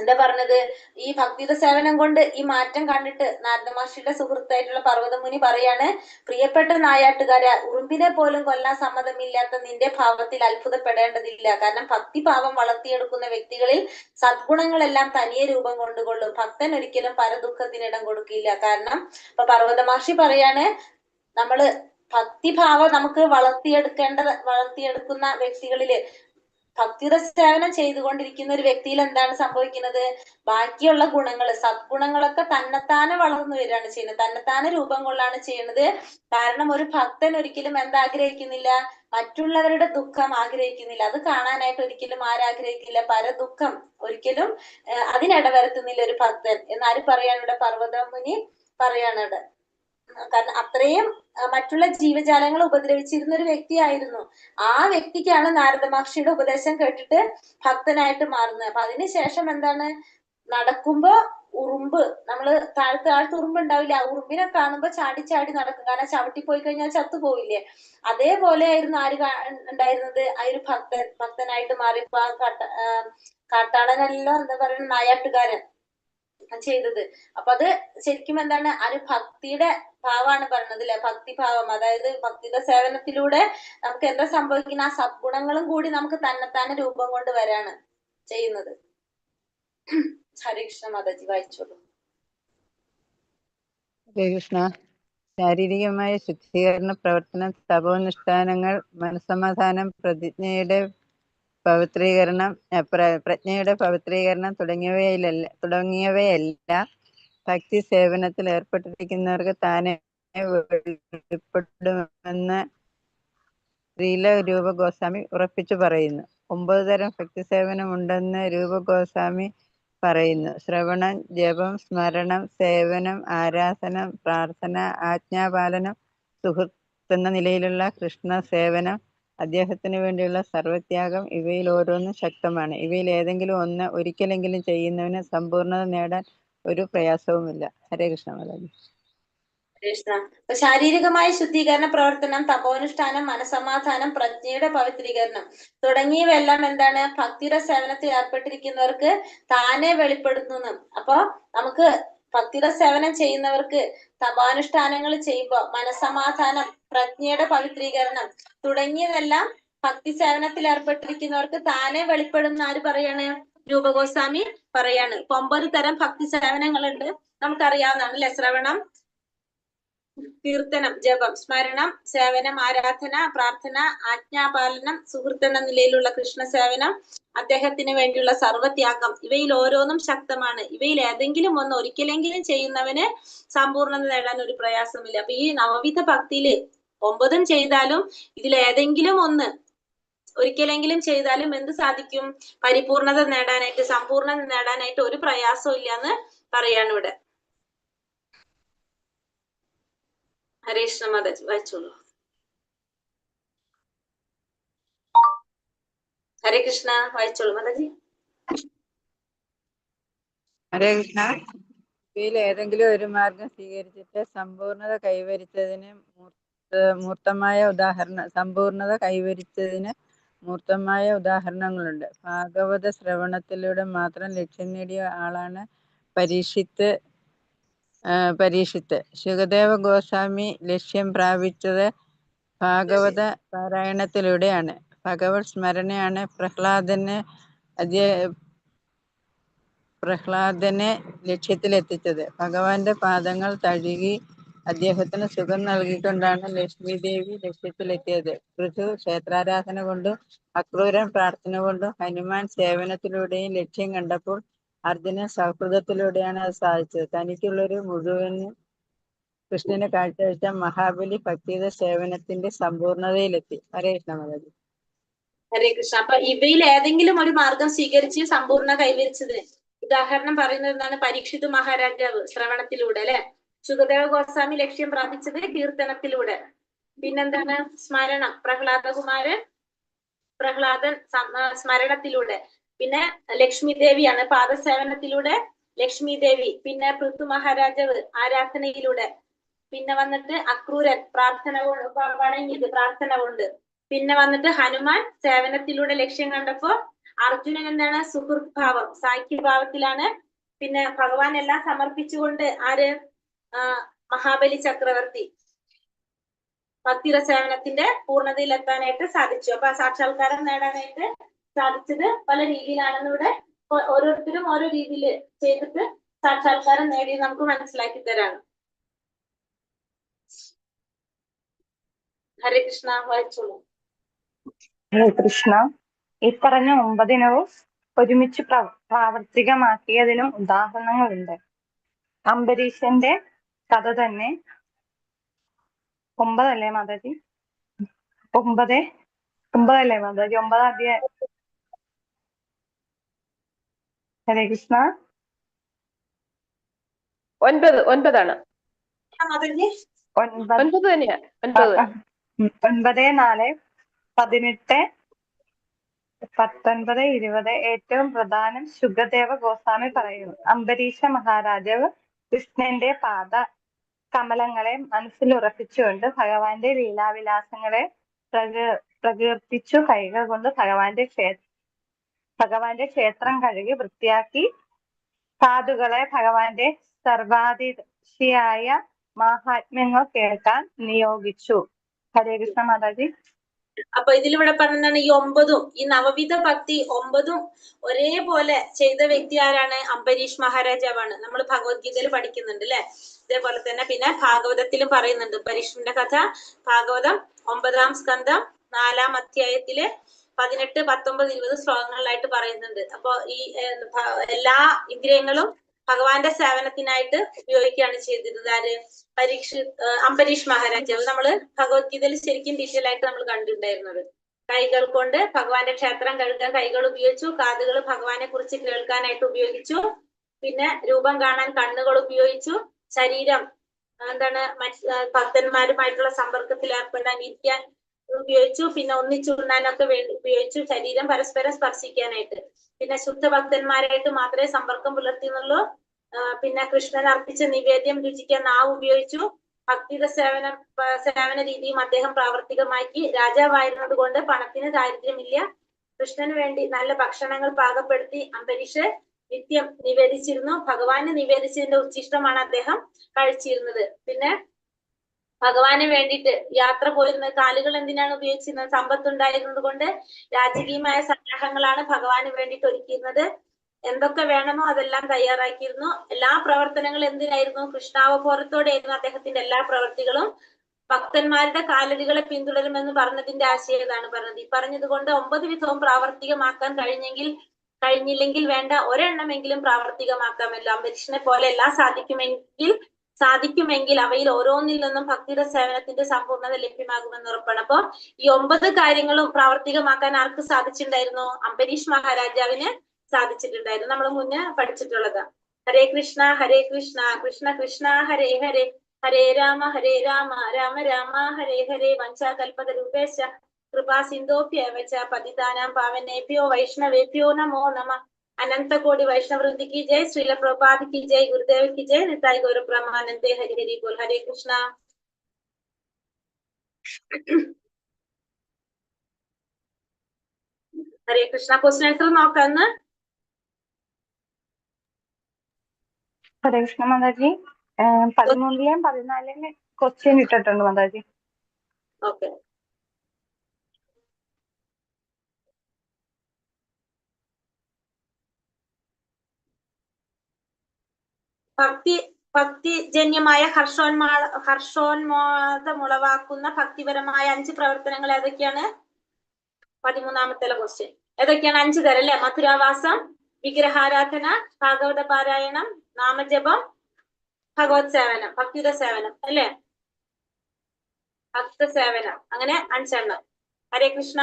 എന്താ പറഞ്ഞത്? ഈ ഭക്തിയുടെ സേവനം കൊണ്ട് ഈ മാറ്റം കണ്ടിട്ട് നാരദ മഹർഷിയുടെ സുഹൃത്തായിട്ടുള്ള പർവ്വതമുനി പറയാണ്, പ്രിയപ്പെട്ട നായാട്ടുകാര, ഉറുമ്പിനെ പോലും കൊല്ലാൻ സമ്മതമില്ലാത്ത നിന്റെ ഭാവത്തിൽ അത്ഭുതപ്പെടേണ്ടതില്ല. കാരണം ഭക്തിഭാവം വളർത്തിയെടുക്കുന്ന വ്യക്തികളിൽ സദ്ഗുണങ്ങളെല്ലാം തനിയെ രൂപം കൊണ്ടുകൊള്ളും. ഭക്തൻ ഒരിക്കലും പരദുഃഖത്തിന് ഇടം കൊടുക്കില്ല. കാരണം ഇപ്പൊ പർവ്വത മഹർഷി പറയാണ്, നമ്മള് ഭക്തിഭാവം നമുക്ക് വളർത്തിയെടുക്കുന്ന വ്യക്തികളില് ഭക്തിയുടെ സേവനം ചെയ്തുകൊണ്ടിരിക്കുന്ന ഒരു വ്യക്തിയിൽ എന്താണ് സംഭവിക്കുന്നത്? ബാക്കിയുള്ള ഗുണങ്ങള്, സദ്ഗുണങ്ങളൊക്കെ തന്നെത്താനെ വളർന്നു വരികയാണ് ചെയ്യുന്നത്, തന്നെത്താനെ രൂപം കൊള്ളാണ് ചെയ്യുന്നത്. കാരണം ഒരു ഭക്തൻ ഒരിക്കലും എന്താഗ്രഹിക്കുന്നില്ല? മറ്റുള്ളവരുടെ ദുഃഖം ആഗ്രഹിക്കുന്നില്ല. അത് കാണാനായിട്ട് ഒരിക്കലും ആരാഗ്രഹിക്കില്ല? പരദുഃഖം ഒരിക്കലും അതിനിടവരുത്തുന്നില്ല ഒരു ഭക്തൻ എന്നാരും പറയാണ് ഇവിടെ? പർവ്വതമുനി പറയാണ് ഇവിടെ. കാരണം അത്രയും മറ്റുള്ള ജീവജാലങ്ങളെ ഉപദ്രവിച്ചിരുന്ന ഒരു വ്യക്തിയായിരുന്നു. ആ വ്യക്തിക്കാണ് നാരദ മഹർഷിയുടെ ഉപദേശം കേട്ടിട്ട് ഭക്തനായിട്ട് മാറുന്നത്. അപ്പൊ അതിനുശേഷം എന്താണ്? നടക്കുമ്പോ ഉറുമ്പ്, നമ്മള് താഴത്ത് ഉറുമ്പ് ഉണ്ടാവില്ല, ആ ഉറുമ്പിനെ കാണുമ്പോ ചാടി ചാടി നടക്കും. കാരണം ചവിട്ടി പോയി കഴിഞ്ഞാൽ ചത്തുപോയില്ലേ? അതേപോലെ ആയിരുന്നു ആര് ഉണ്ടായിരുന്നത്? ആ ഒരു ഭക്തനായിട്ട് മാറിയപ്പോ ആ കാട്ടാളനെല്ലാം എന്താ പറയുക, നായാട്ടുകാരൻ ചെയ്തത്. അപ്പൊ അത് ശരിക്കും എന്താണ്? ആ ഒരു ഭക്തിയുടെ ഭാവമാണ് പറഞ്ഞത് അല്ലെ? ഭക്തിഭാവം, അതായത് ഭക്തിയുടെ സേവനത്തിലൂടെ നമുക്ക് എന്താ സംഭവിക്കുന്ന? ആ സദ്ഗുണങ്ങളും കൂടി നമുക്ക് തന്നെത്താനെ രൂപം കൊണ്ട് വരാണ് ചെയ്യുന്നത്. ഹരേ കൃഷ്ണ മാതാജി, വായിച്ചോളൂ. ഹരേ കൃഷ്ണ. ശാരീരികമായ ശുദ്ധീകരണ പ്രവർത്തനം, തപോനുഷ്ഠാനങ്ങൾ, മനസ്സമാധാനം, പ്രജ്ഞയുടെ പവിത്രീകരണം തുടങ്ങിയവയെല്ലാം ഭക്തി സേവനത്തിൽ ഏർപ്പെട്ടിരിക്കുന്നവർക്ക് താനെ വെളിപ്പെടുമെന്ന് ശ്രീല രൂപ ഗോസ്വാമി ഉറപ്പിച്ചു പറയുന്നു. 9 തരം ഭക്തി സേവനമുണ്ടെന്ന് രൂപ ഗോസ്വാമി പറയുന്നു. ശ്രവണം, ജപം, സ്മരണം, സേവനം, ആരാധനം, പ്രാർത്ഥന, ആജ്ഞാപാലനം, സുഹൃത്ത് എന്ന നിലയിലുള്ള കൃഷ്ണ സേവനം, അദ്ദേഹത്തിന് വേണ്ടിയുള്ള സർവത്യാഗം, ഇവയിൽ ഓരോന്നും ശക്തമാണ്. ഇവയിൽ ഏതെങ്കിലും ഒന്ന് ഒരിക്കലെങ്കിലും ചെയ്യുന്നവന് സമ്പൂർണ്ണത നേടാൻ ഒരു പ്രയാസവുമില്ല. ഹരേ കൃഷ്ണ മാതാജി. കൃഷ്ണ. അപ്പൊ ശാരീരികമായ ശുദ്ധീകരണ പ്രവർത്തനം, തപോനുഷ്ഠാനം, മനസമാധാനം, പ്രജ്ഞയുടെ പവിത്രീകരണം തുടങ്ങിയവയെല്ലാം എന്താണ്? ഭക്തിയുടെ സേവനത്തിൽ ഏർപ്പെട്ടിരിക്കുന്നവർക്ക് താനെ വെളിപ്പെടുത്തുന്നു. അപ്പൊ നമുക്ക് ഭക്തിയുടെ സേവനം ചെയ്യുന്നവർക്ക് തപാനുഷ്ഠാനങ്ങൾ ചെയ്യുമ്പോൾ മനസമാധാനം, പ്രജ്ഞയുടെ പവിത്രീകരണം തുടങ്ങിയതെല്ലാം ഭക്തി സേവനത്തിൽ ഏർപ്പെട്ടിരിക്കുന്നവർക്ക് താനെ വെളിപ്പെടുന്ന ആര് പറയാണ്? രൂപഗോസ്വാമി പറയാണ്. 9 തരം ഭക്തി സേവനങ്ങളുണ്ട്, നമുക്കറിയാവുന്നതാണ് അല്ലെ? ശ്രവണം, കീർത്തനം, ജപം, സ്മരണം, സേവനം, ആരാധന, പ്രാർത്ഥന, ആജ്ഞാപാലനം, സുഹൃത്ത് എന്ന നിലയിലുള്ള കൃഷ്ണ സേവനം, അദ്ദേഹത്തിന് വേണ്ടിയുള്ള സർവത്യാഗം, ഇവയിൽ ഓരോന്നും ശക്തമാണ്. ഇവയിൽ ഏതെങ്കിലും ഒന്ന് ഒരിക്കലെങ്കിലും ചെയ്യുന്നവന് സമ്പൂർണ്ണത നേടാൻ ഒരു പ്രയാസമില്ല. അപ്പൊ ഈ നവവിധ ഭക്തിയില് 9 ചെയ്താലും ഇതിൽ ഏതെങ്കിലും ഒന്ന് ഒരിക്കലെങ്കിലും ചെയ്താലും എന്ത് സാധിക്കും? പരിപൂർണത നേടാനായിട്ട്, സമ്പൂർണ്ണത നേടാനായിട്ട് ഒരു പ്രയാസവും ഇല്ല എന്ന് പറയാണ് ഇവിടെ. ഹരേ കൃഷ്ണ മാതാജി, വായിച്ചോളൂ. ഹരേ കൃഷ്ണ, വായിച്ചോളൂ മാതാജി. ഹരേ കൃഷ്ണ. ഇവയിൽ ഏതെങ്കിലും ഒരു മാർഗം സ്വീകരിച്ചിട്ട് സമ്പൂർണത കൈവരിച്ചതിന് മൂർത്തമായ ഉദാഹരണങ്ങളുണ്ട്. ഭാഗവത ശ്രവണത്തിലൂടെ മാത്രം ലക്ഷ്യം നേടിയ ആളാണ് പരീക്ഷിത്ത്. ശുകദേവ ഗോസ്വാമി ലക്ഷ്യം പ്രാപിച്ചത് ഭാഗവത പാരായണത്തിലൂടെയാണ്. ഭഗവത് സ്മരണയാണ് പ്രഹ്ലാദനെ ലക്ഷ്യത്തിലെത്തിച്ചത്. ഭഗവാന്റെ പാദങ്ങൾ തഴുകി അദ്ദേഹത്തിന് സുഖം നൽകിക്കൊണ്ടാണ് ലക്ഷ്മി ദേവി ലക്ഷ്യത്തിലെത്തിയത്. പൃഥു ക്ഷേത്രാരാധന കൊണ്ടും അക്രൂരൻ പ്രാർത്ഥന കൊണ്ടും ഹനുമാൻ സേവനത്തിലൂടെയും ലക്ഷ്യം കണ്ടപ്പോൾ അർജുനൻ സൗഹൃദത്തിലൂടെയാണ് അത് സാധിച്ചത്. തനിക്കുള്ളൊരു മുഴുവനും കൃഷ്ണന് കാഴ്ചവെച്ച മഹാബലി ഭക്തിയുടെ സേവനത്തിന്റെ സമ്പൂർണതയിലെത്തി. ഹരേ കൃഷ്ണ മാതാജി. ഹരേ കൃഷ്ണ. അപ്പൊ ഇവയിൽ ഏതെങ്കിലും ഒരു മാർഗം സ്വീകരിച്ച് സമ്പൂർണ്ണ കൈവരിച്ചത് ഉദാഹരണം പറയുന്നത് എന്താണ്? പരീക്ഷിത് മഹാരാജാവ് ശ്രവണത്തിലൂടെ അല്ലെ? ശുകദേവ ഗോസ്വാമി ലക്ഷ്യം പ്രാപിച്ചത് കീർത്തനത്തിലൂടെ. പിന്നെന്താണ്? സ്മരണം, പ്രഹ്ലാദൻ സ്മരണത്തിലൂടെ. പിന്നെ ലക്ഷ്മി ദേവിയാണ് പാദസേവനത്തിലൂടെ ലക്ഷ്മി ദേവി. പിന്നെ പൃഥു മഹാരാജാവ് ആരാധനയിലൂടെ. പിന്നെ വന്നിട്ട് അക്രൂരൻ പ്രാർത്ഥന കൊണ്ട്. പിന്നെ വന്നിട്ട് ഹനുമാൻ സേവനത്തിലൂടെ ലക്ഷ്യം കണ്ടപ്പോ അർജുനൻ എന്താണ്? സുഹൃത് ഭാവം, സാഖ്യഭാവത്തിലാണ്. പിന്നെ ഭഗവാൻ എല്ലാം സമർപ്പിച്ചുകൊണ്ട് ആര്? മഹാബലി ചക്രവർത്തി ഭക്തിയുടെ സേവനത്തിന്റെ പൂർണ്ണതയിലെത്താനായിട്ട് സാധിച്ചു. അപ്പൊ സാക്ഷാത്കാരം നേടാനായിട്ട് സാധിച്ചത് പല രീതിയിലാണെന്ന് ഇവിടെ ഓരോരുത്തരും ഓരോ രീതിയിൽ ചെയ്തിട്ട് സാക്ഷാത്കാരം നേടി നമുക്ക് മനസ്സിലാക്കി തരാണ്. ഹരേ കൃഷ്ണ, വായിച്ചോളൂ. ഹരേ കൃഷ്ണ. ഈ പറഞ്ഞ 9 ഇനവും ഒരുമിച്ച് പ്രാവർത്തികമാക്കിയതിനും ഉദാഹരണങ്ങളുണ്ട്. അംബരീഷന്റെ കഥ തന്നെ 9 അല്ലേ മാതാജി? 9 അല്ലേ മാതാജി? 9 അധ്യായം. ഹരേ കൃഷ്ണ. 9 മാതാജി 9 തന്നെയാ. 9 9, 4, 18, 19, 20 ഏറ്റവും പ്രധാനം ശുഗദേവ ഗോസ്വാമി പറയുന്നു. അംബരീഷ മഹാരാജാവ് കൃഷ്ണന്റെ പാദ കമലങ്ങളെ മനസ്സിൽ ഉറപ്പിച്ചുകൊണ്ട് ഭഗവാന്റെ ലീലാവിലാസങ്ങളെ പ്രകീർത്തിച്ചു കൈകൾ കൊണ്ട് ഭഗവാന്റെ ക്ഷേത്രം കഴുകി വൃത്തിയാക്കി സാധുക്കളെ ഭഗവാന്റെ സർവാതിശയായ മാഹാത്മ്യങ്ങൾ കേൾക്കാൻ നിയോഗിച്ചു. ഹരേ കൃഷ്ണ മാതാജി. അപ്പൊ ഇതിലിവിടെ പറഞ്ഞതാണ് ഈ 9 ഈ നവവിധ ഭക്തി 9 ഒരേപോലെ ചെയ്ത വ്യക്തി ആരാണ്? അംബരീഷ് മഹാരാജാവാണ്. നമ്മൾ ഭഗവത്ഗീതയിൽ പഠിക്കുന്നുണ്ട് അല്ലെ? ഇതേപോലെ തന്നെ പിന്നെ ഭാഗവതത്തിലും പറയുന്നുണ്ട് അംബരീഷിന്റെ കഥ. ഭാഗവതം 9-ാം സ്കന്ധം 4-ാം അധ്യായത്തില് 18, 19, 20 ശ്ലോകങ്ങളിലായിട്ട് പറയുന്നുണ്ട്. അപ്പൊ ഈ എല്ലാ ഇന്ദ്രിയങ്ങളും ഭഗവാന്റെ സേവനത്തിനായിട്ട് ഉപയോഗിക്കുകയാണ് ചെയ്തിരുന്നത്. ആര്? അംബരീഷ് മഹാരാജാവ്. നമ്മള് ഭഗവത്ഗീതയിൽ ശരിക്കും ഡീറ്റെയിൽ ആയിട്ട് നമ്മൾ കണ്ടിട്ടുണ്ടായിരുന്നത്. കൈകൾ കൊണ്ട് ഭഗവാന്റെ ക്ഷേത്രം കഴുകാൻ കൈകൾ ഉപയോഗിച്ചു. കാതുകൾ ഭഗവാനെ കുറിച്ച് കേൾക്കാനായിട്ട് ഉപയോഗിച്ചു. പിന്നെ രൂപം കാണാൻ കണ്ണുകൾ ഉപയോഗിച്ചു. ശരീരം എന്താണ് ഭക്തന്മാരുമായിട്ടുള്ള സമ്പർക്കത്തിൽ ഏർപ്പെടാൻ ഇരിക്കാൻ ഉപയോഗിച്ചു. പിന്നെ ഒന്നിച്ചുണ്ണാനൊക്കെ വേണ്ടി ഉപയോഗിച്ചു. ശരീരം പരസ്പരം സ്പർശിക്കാനായിട്ട്. പിന്നെ ശുദ്ധ ഭക്തന്മാരായിട്ട് മാത്രമേ സമ്പർക്കം പുലർത്തിയുള്ളൂ. പിന്നെ കൃഷ്ണൻ അർപ്പിച്ച നിവേദ്യം രുചിക്കാൻ നാവ് ഉപയോഗിച്ചു. ഭക്തിയുടെ സേവന രീതിയും അദ്ദേഹം പ്രാവർത്തികമാക്കി. രാജാവായിരുന്നത് കൊണ്ട് പണത്തിന് ദാരിദ്ര്യമില്ല. കൃഷ്ണന് വേണ്ടി നല്ല ഭക്ഷണങ്ങൾ പാകപ്പെടുത്തി അംബരീഷ് നിത്യം നിവേദിച്ചിരുന്നു. ഭഗവാന് നിവേദിച്ചതിന്റെ ഉച്ഛിഷ്ടമാണ് അദ്ദേഹം കഴിച്ചിരുന്നത്. പിന്നെ ഭഗവാന് വേണ്ടിയിട്ട് യാത്ര പോയിരുന്നത് കാലുകൾ എന്തിനാണ് ഉപയോഗിച്ചിരുന്നത്? സമ്പത്തുണ്ടായിരുന്നത് കൊണ്ട് രാജകീയമായ സന്നാഹങ്ങളാണ് ഭഗവാന് വേണ്ടിയിട്ട് ഒരുക്കിയിരുന്നത്. എന്തൊക്കെ വേണമോ അതെല്ലാം തയ്യാറാക്കിയിരുന്നു. എല്ലാ പ്രവർത്തനങ്ങളും എന്തിനായിരുന്നു? കൃഷ്ണാവബോധത്തോടെയായിരുന്നു അദ്ദേഹത്തിന്റെ എല്ലാ പ്രവർത്തികളും. ഭക്തന്മാരുടെ കാലടികളെ പിന്തുടരുമെന്ന് പറഞ്ഞതിന്റെ ആശയം ഇതാണ് പറഞ്ഞത്. ഈ പറഞ്ഞത് കൊണ്ട് 9 വിധവും പ്രാവർത്തികമാക്കാൻ കഴിഞ്ഞില്ലെങ്കിൽ വേണ്ട ഒരെണ്ണമെങ്കിലും പ്രാവർത്തികമാക്കാമല്ലോ. അംബരീഷിനെ പോലെ എല്ലാം സാധിക്കുമെങ്കിൽ അവയിൽ ഓരോന്നിൽ നിന്നും ഭക്തിയുടെ സേവനത്തിന്റെ സമ്പൂർണ്ണത ലഭ്യമാകുമെന്ന് ഉറപ്പാണ്. അപ്പൊ ഈ 9 കാര്യങ്ങളും പ്രാവർത്തികമാക്കാൻ ആർക്ക് സാധിച്ചിട്ടുണ്ടായിരുന്നു? അംബരീഷ് മഹാരാജാവിന് സാധിച്ചിട്ടുണ്ടായിരുന്നു. നമ്മൾ മുന്നേ പഠിച്ചിട്ടുള്ളത്. ഹരേ കൃഷ്ണ കൃഷ്ണ കൃഷ്ണ ഹരേ ഹരേ, ഹരേ രാമ രാമ രാമ ഹരേ ഹരേ. വഞ്ചാകൽപതരൂപേശ കൃപാ സിന്ധോഭ്യവച പതിതാനാം പാവനേഭ്യോ വൈഷ്ണവേഭ്യോ നമോ നമ. अनंत कोटि वैष्णव वृंद की जय, श्रील प्रभुपाद की जय, गुरुदेव की जय, निताई गौर ब्रह्मानंदे हरि हरि बोल. हरे कृष्णा. हरे कृष्णा. क्वेश्चन आंसर നോക്കാന്ന്. ഹരേ കൃഷ്ണ മാതാജി. 13-ലെയും 14-ലെയും ക്വസ്റ്റ്യൻ ഇട്ടിട്ടുണ്ട് മാതാജി. ഓക്കെ. ഭക്തിജന്യമായ ഹർഷോന്മാദമുളവാക്കുന്ന ഭക്തിപരമായ 5 പ്രവർത്തനങ്ങൾ ഏതൊക്കെയാണ്? 13-ാമത്തെ ക്വസ്റ്റ്യൻ. ഏതൊക്കെയാണ്? 5 തരം അല്ലെ? മധുരാവാസം, വിഗ്രഹാരാധന, ഭാഗവത പാരായണം, നാമജപം, ഭഗവത് സേവനം, ഭക്തിയുടെ സേവനം അല്ലെ? ഭക്ത സേവനം. അങ്ങനെ 5 എണ്ണം. ഹരേ കൃഷ്ണ.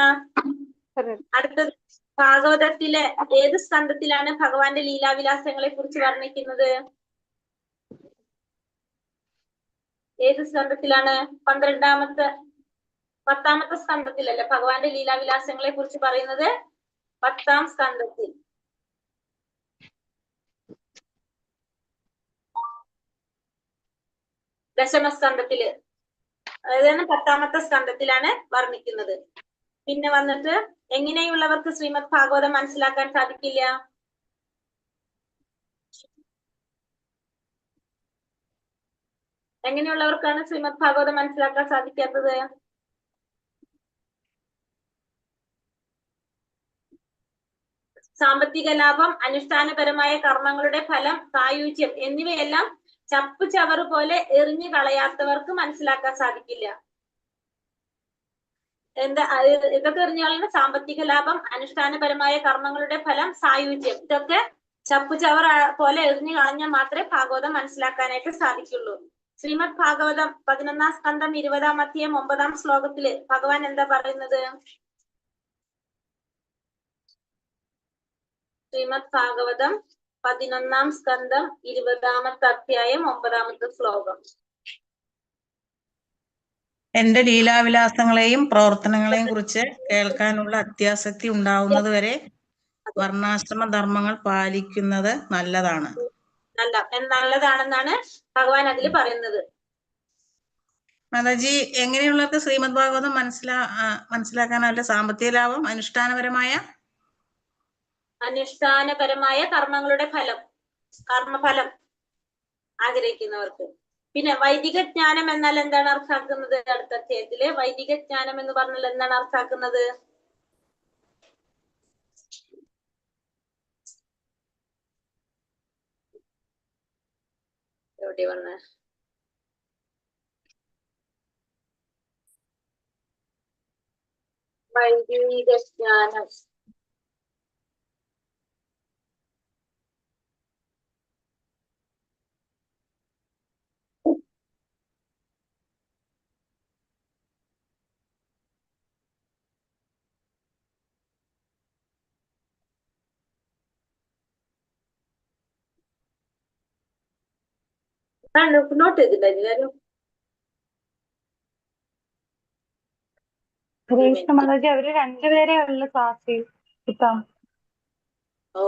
അടുത്തത് ഭാഗവതത്തിലെ ഏത് സ്കന്ധത്തിലാണ് ഭഗവാന്റെ ലീലാവിലാസങ്ങളെ കുറിച്ച് വർണ്ണിക്കുന്നത്? ഏത് സ്കന്ധത്തിലാണ്? 10-ാമത്തെ സ്കന്ധത്തിലല്ലേ ഭഗവാന്റെ ലീലാവിലാസങ്ങളെ കുറിച്ച് പറയുന്നത്? 10-ാം സ്കന്ധത്തിൽ. ദശമസ്കന്ധത്തില്, അതായത് 10-ാമത്തെ സ്കന്ധത്തിലാണ് വർണ്ണിക്കുന്നത്. പിന്നെ വന്നിട്ട് എങ്ങനെയുള്ളവർക്ക് ശ്രീമദ് ഭാഗവതം മനസ്സിലാക്കാൻ സാധിക്കില്ല? എങ്ങനെയുള്ളവർക്കാണ് ശ്രീമദ് ഭാഗവതം മനസ്സിലാക്കാൻ സാധിക്കാത്തത്? സാമ്പത്തിക ലാഭം, അനുഷ്ഠാനപരമായ കർമ്മങ്ങളുടെ ഫലം, സായുജ്യം എന്നിവയെല്ലാം ചപ്പു ചവറ് പോലെ എറിഞ്ഞു കളയാത്തവർക്ക് മനസ്സിലാക്കാൻ സാധിക്കില്ല. ഇതൊക്കെ എറിഞ്ഞു കളയുന്ന സാമ്പത്തിക ലാഭം, അനുഷ്ഠാനപരമായ കർമ്മങ്ങളുടെ ഫലം, സായുജ്യം, ഇതൊക്കെ ചപ്പു ചവർ പോലെ എറിഞ്ഞു കളഞ്ഞാൽ മാത്രമേ ഭാഗവതം മനസ്സിലാക്കാനായിട്ട് സാധിക്കുള്ളൂ. ശ്രീമദ് ഭാഗവതം 11-ാം സ്കന്ധം 20-ാം അധ്യായം 9-ാം ശ്ലോകത്തില് ഭഗവാൻ എന്താ പറയുന്നത്? ശ്രീമദ് ഭാഗവതം 11-ാം സ്കന്ധം 20-ാമത്തെ അധ്യായം 9-ാമത്തെ ശ്ലോകം. എന്റെ ലീലാവിലാസങ്ങളെയും പ്രവർത്തനങ്ങളെയും കുറിച്ച് കേൾക്കാനുള്ള അത്യാസക്തി ഉണ്ടാവുന്നത് വരെ വർണ്ണാശ്രമ ധർമ്മങ്ങൾ പാലിക്കുന്നത് നല്ലതാണ്. നല്ലതാണെന്നാണ് ഭഗവാൻ അതിൽ പറയുന്നത്. മാതാജി, എങ്ങനെയുള്ളവർക്ക് ശ്രീമദ് ഭാഗവതം മനസ്സിലാക്കാനല്ല? സാമ്പത്തിക ലാഭം, അനുഷ്ഠാനപരമായ കർമ്മങ്ങളുടെ ഫലം, കർമ്മഫലം ആഗ്രഹിക്കുന്നവർക്ക്. പിന്നെ വൈദിക ജ്ഞാനം എന്നാൽ എന്താണ് അർത്ഥാക്കുന്നത്? അടുത്ത അധ്യായത്തില് വൈദിക ജ്ഞാനം എന്ന് പറഞ്ഞാൽ എന്താണ് അർത്ഥാക്കുന്നത്? എവിടെ വന്ന് വൈദിക ജ്ഞാനം നോട്ട് ചെയ്തിട്ടുണ്ടായിരുന്നു. മാതാജി അവര് രണ്ടുപേരെ ഉള്ള ക്ലാസ്സിൽ കിട്ടാം. ഓ,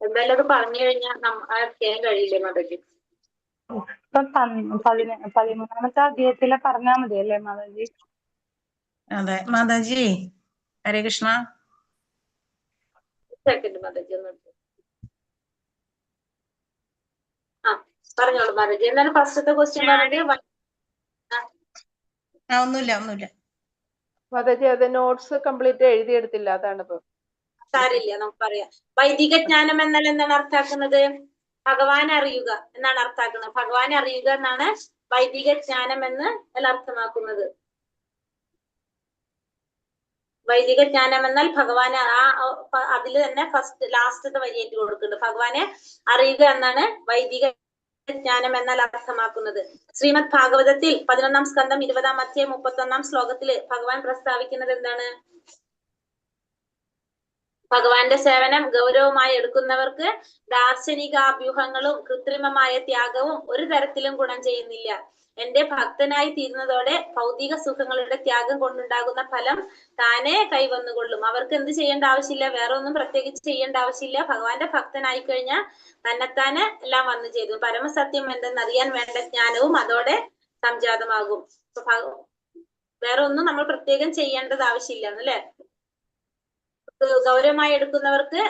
എന്തായാലും അത് പറഞ്ഞു കഴിഞ്ഞാൽ ചെയ്യാൻ കഴിയില്ലേ മാതാജി? ഇപ്പൊ 13-ാമത്തെ അധ്യായത്തിലെ പറഞ്ഞാൽ മതി അല്ലേ മാതാജി? അതെ മാതാജി. ഹരേ കൃഷ്ണ. സെക്കൻഡ് മാതാജി ഒന്ന് പറഞ്ഞോളൂ മാതാജി. എന്നാലും ഫസ്റ്റത്തെ ക്വസ്റ്റ്യൻ പറഞ്ഞത് ഒന്നുമില്ല. മാതാജി അത് നോട്ട്സ് കംപ്ലീറ്റ് എഴുതിയെടുത്തില്ല, അതാണ് ഇപ്പൊ. സാരില്ല, നമുക്ക് പറയാം. വൈദിക ജ്ഞാനം എന്നാൽ എന്താണ് അർത്ഥാക്കുന്നത്? ഭഗവാനെ അറിയുക എന്നാണ് അർത്ഥാക്കുന്നത്. ഭഗവാനെ അറിയുക എന്നാണ് വൈദിക ജ്ഞാനം എന്ന് അർത്ഥമാക്കുന്നത്. വൈദിക ജ്ഞാനം എന്നാൽ ഭഗവാനെ അതിൽ തന്നെ ലാസ്റ്റത്തെ വരിയായിട്ട് കൊടുക്കുന്നുണ്ട്. ഭഗവാനെ അറിയുക എന്നാണ് വൈദിക ജ്ഞാനം എന്നാൽ അർത്ഥമാക്കുന്നത്. ശ്രീമദ് ഭാഗവതത്തിൽ 11-ാം സ്കന്ധം 20-ാം അധ്യായം 31-ാം ശ്ലോകത്തില് ഭഗവാൻ പ്രസ്താവിക്കുന്നത് എന്താണ്? ഭഗവാന്റെ സേവനം ഗൗരവമായി എടുക്കുന്നവർക്ക് ദാർശനികാഭ്യൂഹങ്ങളും കൃത്രിമമായ ത്യാഗവും ഒരു തരത്തിലും ഗുണം ചെയ്യുന്നില്ല. എന്റെ ഭക്തനായി തീരുന്നതോടെ ഭൗതിക സുഖങ്ങളുടെ ത്യാഗം കൊണ്ടുണ്ടാകുന്ന ഫലം താനേ കൈവന്നുകൊള്ളും. അവർക്ക് എന്ത് ചെയ്യേണ്ട ആവശ്യമില്ല, വേറെ ഒന്നും പ്രത്യേകിച്ച് ചെയ്യേണ്ട ആവശ്യമില്ല. ഭഗവാന്റെ ഭക്തനായി കഴിഞ്ഞാൽ തന്നെത്താനെ എല്ലാം വന്നു ചെയ്തു. പരമസത്യം എന്തെന്നറിയാൻ വേണ്ട ജ്ഞാനവും അതോടെ സംജാതമാകും. വേറെ ഒന്നും നമ്മൾ പ്രത്യേകം ചെയ്യേണ്ടത് ആവശ്യമില്ല എന്നല്ലേ? ഗൗരവമായി എടുക്കുന്നവർക്ക്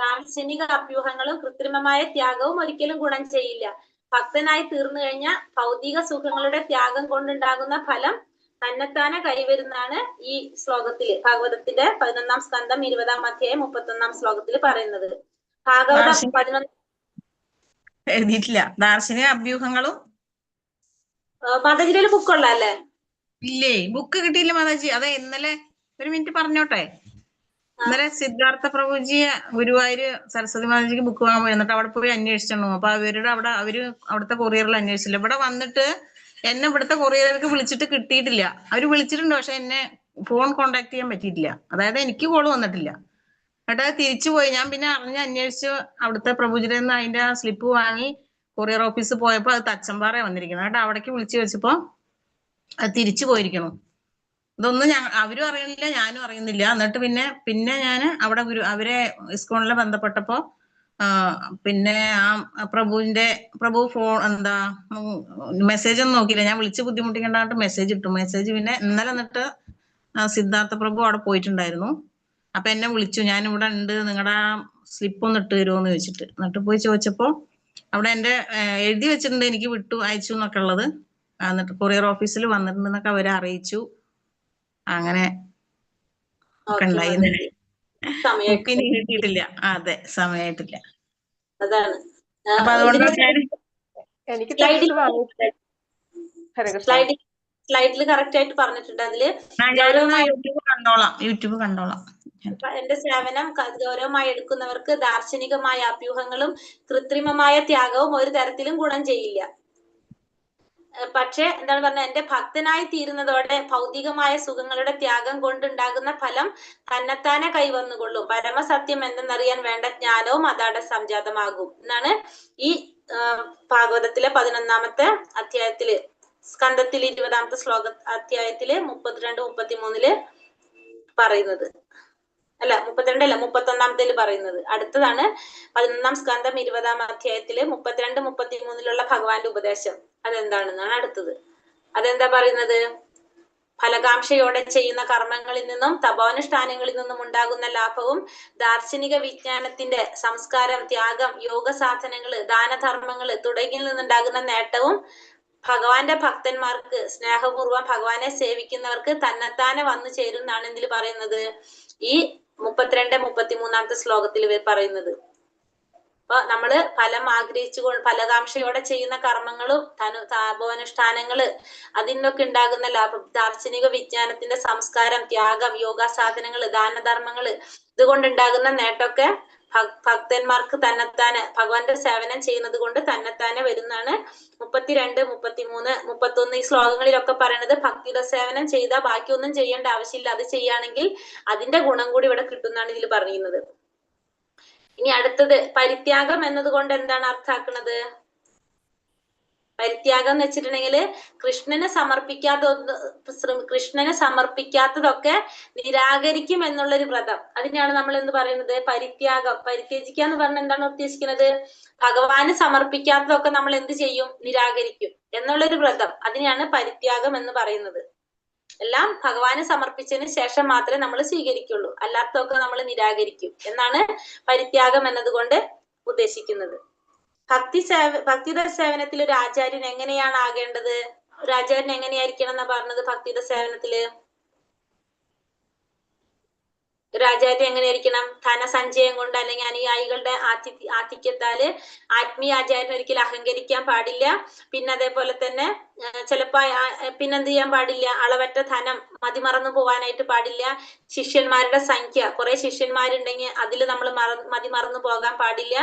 ദാർശനിക അഭ്യൂഹങ്ങളും കൃത്രിമമായ ത്യാഗവും ഒരിക്കലും ഗുണം ചെയ്യില്ല. ഭക്തനായി തീർന്നു കഴിഞ്ഞാൽ ഭൗതിക സുഖങ്ങളുടെ ത്യാഗം കൊണ്ടുണ്ടാകുന്ന ഫലം തന്നെത്താനെ കൈവരുന്നാണ് ഈ ശ്ലോകത്തില്, ഭാഗവതത്തിന്റെ 11-ാം സ്കന്ധം 20-ാം അധ്യായം 31-ാം ശ്ലോകത്തിൽ പറയുന്നത്. ഭാഗവതം 11 എഴുതിയിട്ടില്ല. ദാർശനിക അഭ്യൂഹങ്ങളും മാതാജിയുടെ ബുക്കുള്ള അല്ലേ? ഇല്ലേ, ബുക്ക് കിട്ടിയില്ല മാതാജി. അതെ, ഇന്നലെ ഒരു മിനിറ്റ് പറഞ്ഞോട്ടെ. ഇന്നലെ സിദ്ധാർത്ഥ പ്രഭുജി ഗുരുവായൂര് സരസ്വതി മാതാജിക്ക് ബുക്ക് വാങ്ങാൻ പോയി. എന്നിട്ട് അവിടെ പോയി അന്വേഷിച്ചിട്ടുണ്ടോ? അപ്പൊ അവര് അവിടുത്തെ കൊറിയറിൽ അന്വേഷിച്ചില്ല. ഇവിടെ വന്നിട്ട് എന്നെ ഇവിടുത്തെ കൊറിയർക്ക് വിളിച്ചിട്ട് കിട്ടിയിട്ടില്ല. അവര് വിളിച്ചിട്ടുണ്ട്, പക്ഷെ എന്നെ ഫോൺ കോണ്ടാക്ട് ചെയ്യാൻ പറ്റിയിട്ടില്ല. അതായത് എനിക്ക് കോള് വന്നിട്ടില്ല. എന്നിട്ട് തിരിച്ചു പോയി. ഞാൻ പിന്നെ അന്വേഷിച്ചു അവിടുത്തെ പ്രഭുജിയുടെ നിന്ന് അതിന്റെ സ്ലിപ്പ് വാങ്ങി കൊറിയർ ഓഫീസിൽ പോയപ്പോ അത് തച്ചമ്പാറ വന്നിരിക്കണം. എന്നിട്ട് അവിടേക്ക് വിളിച്ചു വെച്ചപ്പോ അത് തിരിച്ചു പോയിരിക്കണം. ഇതൊന്നും അവരും അറിയണില്ല, ഞാനും അറിയുന്നില്ല. എന്നിട്ട് പിന്നെ ഞാൻ അവിടെ അവരെ ഇസ്കോണിലെ ബന്ധപ്പെട്ടപ്പോ പിന്നെ ആ പ്രഭു ഫോൺ മെസ്സേജ് ഒന്നും നോക്കിയില്ല. ഞാൻ വിളിച്ച് ബുദ്ധിമുട്ടിക്കണ്ടായിട്ട് മെസ്സേജ് ഇട്ടു. മെസ്സേജ് പിന്നെ ഇന്നലെ എന്നിട്ട് സിദ്ധാർത്ഥ പ്രഭു അവിടെ പോയിട്ടുണ്ടായിരുന്നു. അപ്പൊ എന്നെ വിളിച്ചു, ഞാൻ ഇവിടെ ഉണ്ട്, നിങ്ങളുടെ ആ സ്ലിപ്പ് ഒന്ന് ഇട്ട് തരുമോ എന്ന് ചോദിച്ചിട്ട്. എന്നിട്ട് പോയി ചോദിച്ചപ്പോ അവിടെ എന്റെ എഴുതി വെച്ചിട്ടുണ്ട്, എനിക്ക് വിട്ടു അയച്ചു എന്നൊക്കെ ഉള്ളത്. എന്നിട്ട് കൊറിയർ ഓഫീസിൽ വന്നിട്ടുണ്ടെന്നൊക്കെ അവരെ അറിയിച്ചു. അങ്ങനെ ഒക്കെ ഉണ്ടായി. ബുക്ക് ഇനി കിട്ടിയിട്ടില്ല. അതെ, സമയമായിട്ടില്ല. അതാണ്. അപ്പൊ അതുകൊണ്ട് എനിക്ക് ടെക്സ്റ്റ് വാങ്ങി. സ്ലൈഡിൽ കറക്റ്റ് ആയിട്ട് പറഞ്ഞിട്ടുണ്ട്. അതില് യൂട്യൂബ് കണ്ടോളാം. എന്റെ സേവനം ഗൗരവമായി എടുക്കുന്നവർക്ക് ദാർശനികമായ അഭ്യൂഹങ്ങളും കൃത്രിമമായ ത്യാഗവും ഒരു തരത്തിലും ഗുണം ചെയ്യില്ല. പക്ഷെ എന്താണ് പറഞ്ഞത്, എന്റെ ഭക്തനായി തീരുന്നതോടെ ഭൗതികമായ സുഖങ്ങളുടെ ത്യാഗം കൊണ്ടുണ്ടാകുന്ന ഫലം തന്നെത്താനെ കൈവന്നുകൊള്ളും. പരമസത്യം എന്തെന്നറിയാൻ വേണ്ട ജ്ഞാനവും അതോടെ സംജാതമാകും എന്നാണ് ഈ ഭാഗവതത്തിലെ 11-ാമത്തെ അധ്യായത്തില്, സ്കന്ധത്തിൽ 20-ാമത്തെ അധ്യായത്തില് 32-33 പറയുന്നത്. അല്ല 32 31-ാമത്തേല് പറയുന്നത്. അടുത്തതാണ് 11-ാം സ്കന്ധം 20-ാം അധ്യായത്തില് 32-33 ഭഗവാന്റെ ഉപദേശം. അതെന്താണെന്നാണ് അടുത്തത്. അതെന്താ പറയുന്നത്? ഫലകാംക്ഷയോടെ ചെയ്യുന്ന കർമ്മങ്ങളിൽ നിന്നും തപോനുഷ്ഠാനങ്ങളിൽ നിന്നും ഉണ്ടാകുന്ന ലാഭവും ദാർശനിക വിജ്ഞാനത്തിന്റെ സംസ്കാരം, ത്യാഗം, യോഗ സാധനങ്ങള്, ദാനധർമ്മങ്ങള് തുടങ്ങിയിൽ നിന്നുണ്ടാകുന്ന നേട്ടവും ഭഗവാന്റെ ഭക്തന്മാർക്ക്, സ്നേഹപൂർവ്വം ഭഗവാനെ സേവിക്കുന്നവർക്ക് തന്നെത്താനെ വന്നു ചേരും എന്നാണ് ഇതിൽ പറയുന്നത്. ഈ 32-33 ശ്ലോകത്തിൽ പറയുന്നത്. അപ്പൊ നമ്മള് ഫലം ഫലകാംക്ഷയോടെ ചെയ്യുന്ന കർമ്മങ്ങളും താപോനുഷ്ഠാനങ്ങള്, അതിനൊക്കെ ഉണ്ടാകുന്ന ലാഭം, ദാർശനിക വിജ്ഞാനത്തിന്റെ സംസ്കാരം, ത്യാഗം, യോഗ സാധനങ്ങള്, ദാനധർമ്മങ്ങള്, ഇതുകൊണ്ടുണ്ടാകുന്ന നേട്ടമൊക്കെ ഭക്തന്മാർക്ക് തന്നെത്താനെ ഭഗവാന്റെ സേവനം ചെയ്യുന്നത് കൊണ്ട് തന്നെത്താനെ വരുന്നതാണ് 32, 33, 31 ഈ ശ്ലോകങ്ങളിലൊക്കെ പറയുന്നത്. ഭക്തിയുടെ സേവനം ചെയ്താൽ ബാക്കിയൊന്നും ചെയ്യേണ്ട ആവശ്യമില്ല. അത് ചെയ്യുകയാണെങ്കിൽ അതിന്റെ ഗുണം കൂടി ഇവിടെ കിട്ടുന്നതാണ് ഇതിൽ പറയുന്നത്. ഇനി അടുത്തത് പരിത്യാഗം എന്നതുകൊണ്ട് എന്താണ് അർത്ഥാക്കുന്നത്? പരിത്യാഗം എന്ന് വെച്ചിട്ടുണ്ടെങ്കിൽ കൃഷ്ണനെ സമർപ്പിക്കാത്തതൊക്കെ നിരാകരിക്കും എന്നുള്ളൊരു വ്രതം. അതിനെയാണ് നമ്മൾ എന്ത് പറയുന്നത്? പരിത്യാഗം. പരിത്യജിക്കുക എന്ന് പറഞ്ഞാൽ എന്താണ് ഉദ്ദേശിക്കുന്നത്? ഭഗവാന് സമർപ്പിക്കാത്തതൊക്കെ നമ്മൾ എന്ത് ചെയ്യും? നിരാകരിക്കും എന്നുള്ളൊരു വ്രതം. അതിനെയാണ് പരിത്യാഗം എന്ന് പറയുന്നത്. എല്ലാം ഭഗവാന് സമർപ്പിച്ചതിന് ശേഷം മാത്രമേ നമ്മൾ സ്വീകരിക്കുള്ളൂ, അല്ലാത്തതൊക്കെ നമ്മൾ നിരാകരിക്കും എന്നാണ് പരിത്യാഗം എന്നതുകൊണ്ട് ഉദ്ദേശിക്കുന്നത്. ഭക്തിയുടെ സേവനത്തിൽ ഒരു ആചാര്യൻ എങ്ങനെയാണ് ആകേണ്ടത്? ഒരു ആചാര്യൻ എങ്ങനെയായിരിക്കണം എന്നാ പറഞ്ഞത്? ഭക്തിയുടെ സേവനത്തില് ഒരു ആചാര്യൻ എങ്ങനെയായിരിക്കണം? ധനസഞ്ചയം കൊണ്ട് അല്ലെങ്കിൽ അനുയായികളുടെ ആധിക്യത്താല് ആത്മീയ ആചാര്യൻ ഒരിക്കലും അഹങ്കരിക്കാൻ പാടില്ല. പിന്നെ അതേപോലെ തന്നെ ചിലപ്പോ പിന്നെന്ത് ചെയ്യാൻ പാടില്ല? അളവറ്റ ധനം മതിമറന്നു പോവാനായിട്ട് പാടില്ല. ശിഷ്യന്മാരുടെ സംഖ്യ, കുറെ ശിഷ്യന്മാരുണ്ടെങ്കിൽ അതിൽ നമ്മൾ മതിമറന്നു പോകാൻ പാടില്ല.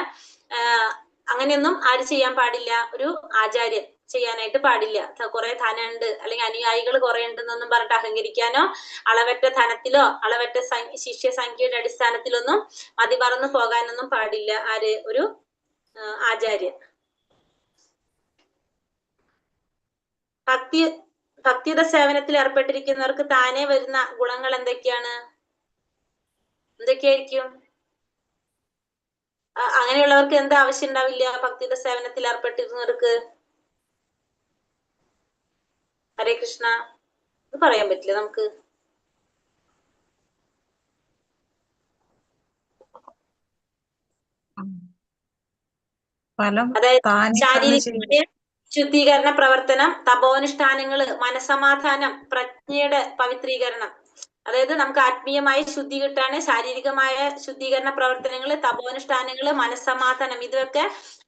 അങ്ങനെയൊന്നും ആര് ചെയ്യാൻ പാടില്ല? ഒരു ആചാര്യൻ ചെയ്യാനായിട്ട് പാടില്ല. കുറെ ധനമുണ്ട് അല്ലെങ്കിൽ അനുയായികൾ കുറെ ഉണ്ടെന്നൊന്നും പറഞ്ഞിട്ട് അഹങ്കരിക്കാനോ അളവറ്റ ധനത്തിലോ അളവറ്റ ശിഷ്യ സംഖ്യയുടെ അടിസ്ഥാനത്തിലൊന്നും മതിമറന്നു പോകാനൊന്നും പാടില്ല. ആര്? ഒരു ആചാര്യൻ. ഭക്തിയുടെ സേവനത്തിൽ ഏർപ്പെട്ടിരിക്കുന്നവർക്ക് താനേ വരുന്ന ഗുണങ്ങൾ എന്തൊക്കെയായിരിക്കും? അങ്ങനെയുള്ളവർക്ക് എന്താ ആവശ്യം ഉണ്ടാവില്ല? ഭക്തിയുടെ സേവനത്തിൽ ഏർപ്പെട്ടിരുന്നവർക്ക്. ഹരേ കൃഷ്ണ. ഇത് പറയാൻ പറ്റില്ല നമുക്ക്? അതായത് ശാരീരിക ശുദ്ധീകരണ പ്രവർത്തനം, തപോനുഷ്ഠാനങ്ങള്, മനസമാധാനം, പ്രജ്ഞയുടെ പവിത്രീകരണം. അതായത് നമുക്ക് ആത്മീയമായ ശുദ്ധി കിട്ടാണ് ശാരീരികമായ ശുദ്ധീകരണ പ്രവർത്തനങ്ങള്, തപോനുഷ്ഠാനങ്ങള്, മനസ്സമാധാനം. ഇതൊക്കെ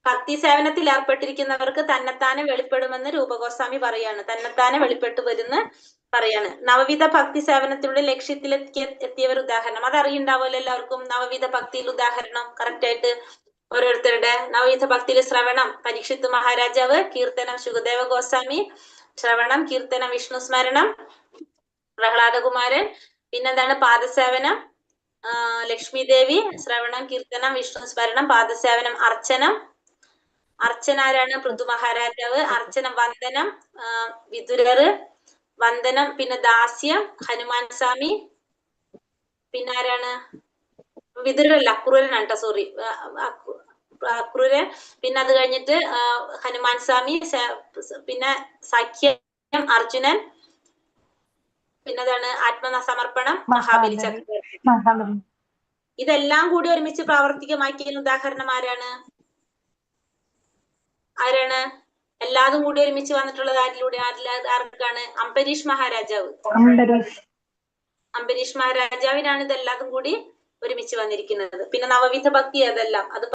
ഭക്തി സേവനത്തിൽ ഏർപ്പെട്ടിരിക്കുന്നവർക്ക് തന്നെത്താനെ വെളിപ്പെടുമെന്ന് രൂപഗോസ്വാമി പറയാണ്. തന്നെത്താനെ വെളിപ്പെട്ടു വരുന്ന പറയാണ്. നവവിധ ഭക്തി സേവനത്തിലൂടെ ലക്ഷ്യത്തിലെത്തിയവർ ഉദാഹരണം അതറിയുണ്ടാവുമല്ലോ എല്ലാവർക്കും. നവവിധ ഭക്തിയിൽ ഉദാഹരണം കറക്റ്റ് ആയിട്ട് ഓരോരുത്തരുടെ. നവവിധ ഭക്തിയിൽ ശ്രവണം പരീക്ഷിത്ത് മഹാരാജാവ്, കീർത്തനം ശുകദേവ ഗോസ്വാമി, ശ്രവണം കീർത്തനം വിഷ്ണു സ്മരണം പ്രഹ്ലാദകുമാരൻ. പിന്നെന്താണ്? പാദസേവനം ലക്ഷ്മി ദേവി, ശ്രവണം കീർത്തനം വിഷ്ണു സ്മരണം, പാദസേവനം അർച്ചന ആരാണ്? പൃഥു മഹാരാജാവ്. അർച്ചന വന്ദനം വിതുരറ്, വന്ദനം പിന്നെ ദാസ്യം ഹനുമാൻ സ്വാമി. പിന്നെ ആരാണ്? വിതുരല്ല, അക്രൂരനാണ് കേട്ടോ, സോറി, അക്രൂരൻ. പിന്നെ അത് കഴിഞ്ഞിട്ട് ഹനുമാൻ സ്വാമി, പിന്നെ സഖ്യം അർജുനൻ, പിന്നെന്താണ് ആത്മസമർപ്പണം, മഹാബലി ചക്രവർത്തി. മഹാബലി. ഇതെല്ലാം കൂടി ഒരുമിച്ച് പ്രാവർത്തികമാക്കിയ ഉദാഹരണം ആരാണ്? എല്ലാതും കൂടി ഒരുമിച്ച് വന്നിട്ടുള്ളത് ആരിലൂടെ? ആർക്കാണ്? അംബരീഷ് മഹാരാജാവ്. അംബരീഷ് മഹാരാജാവിനാണ് ഇതെല്ലാതും കൂടി ഒരുമിച്ച് വന്നിരിക്കുന്നത്. പിന്നെ നവവിധ ഭക്തി അതെല്ലാം അത്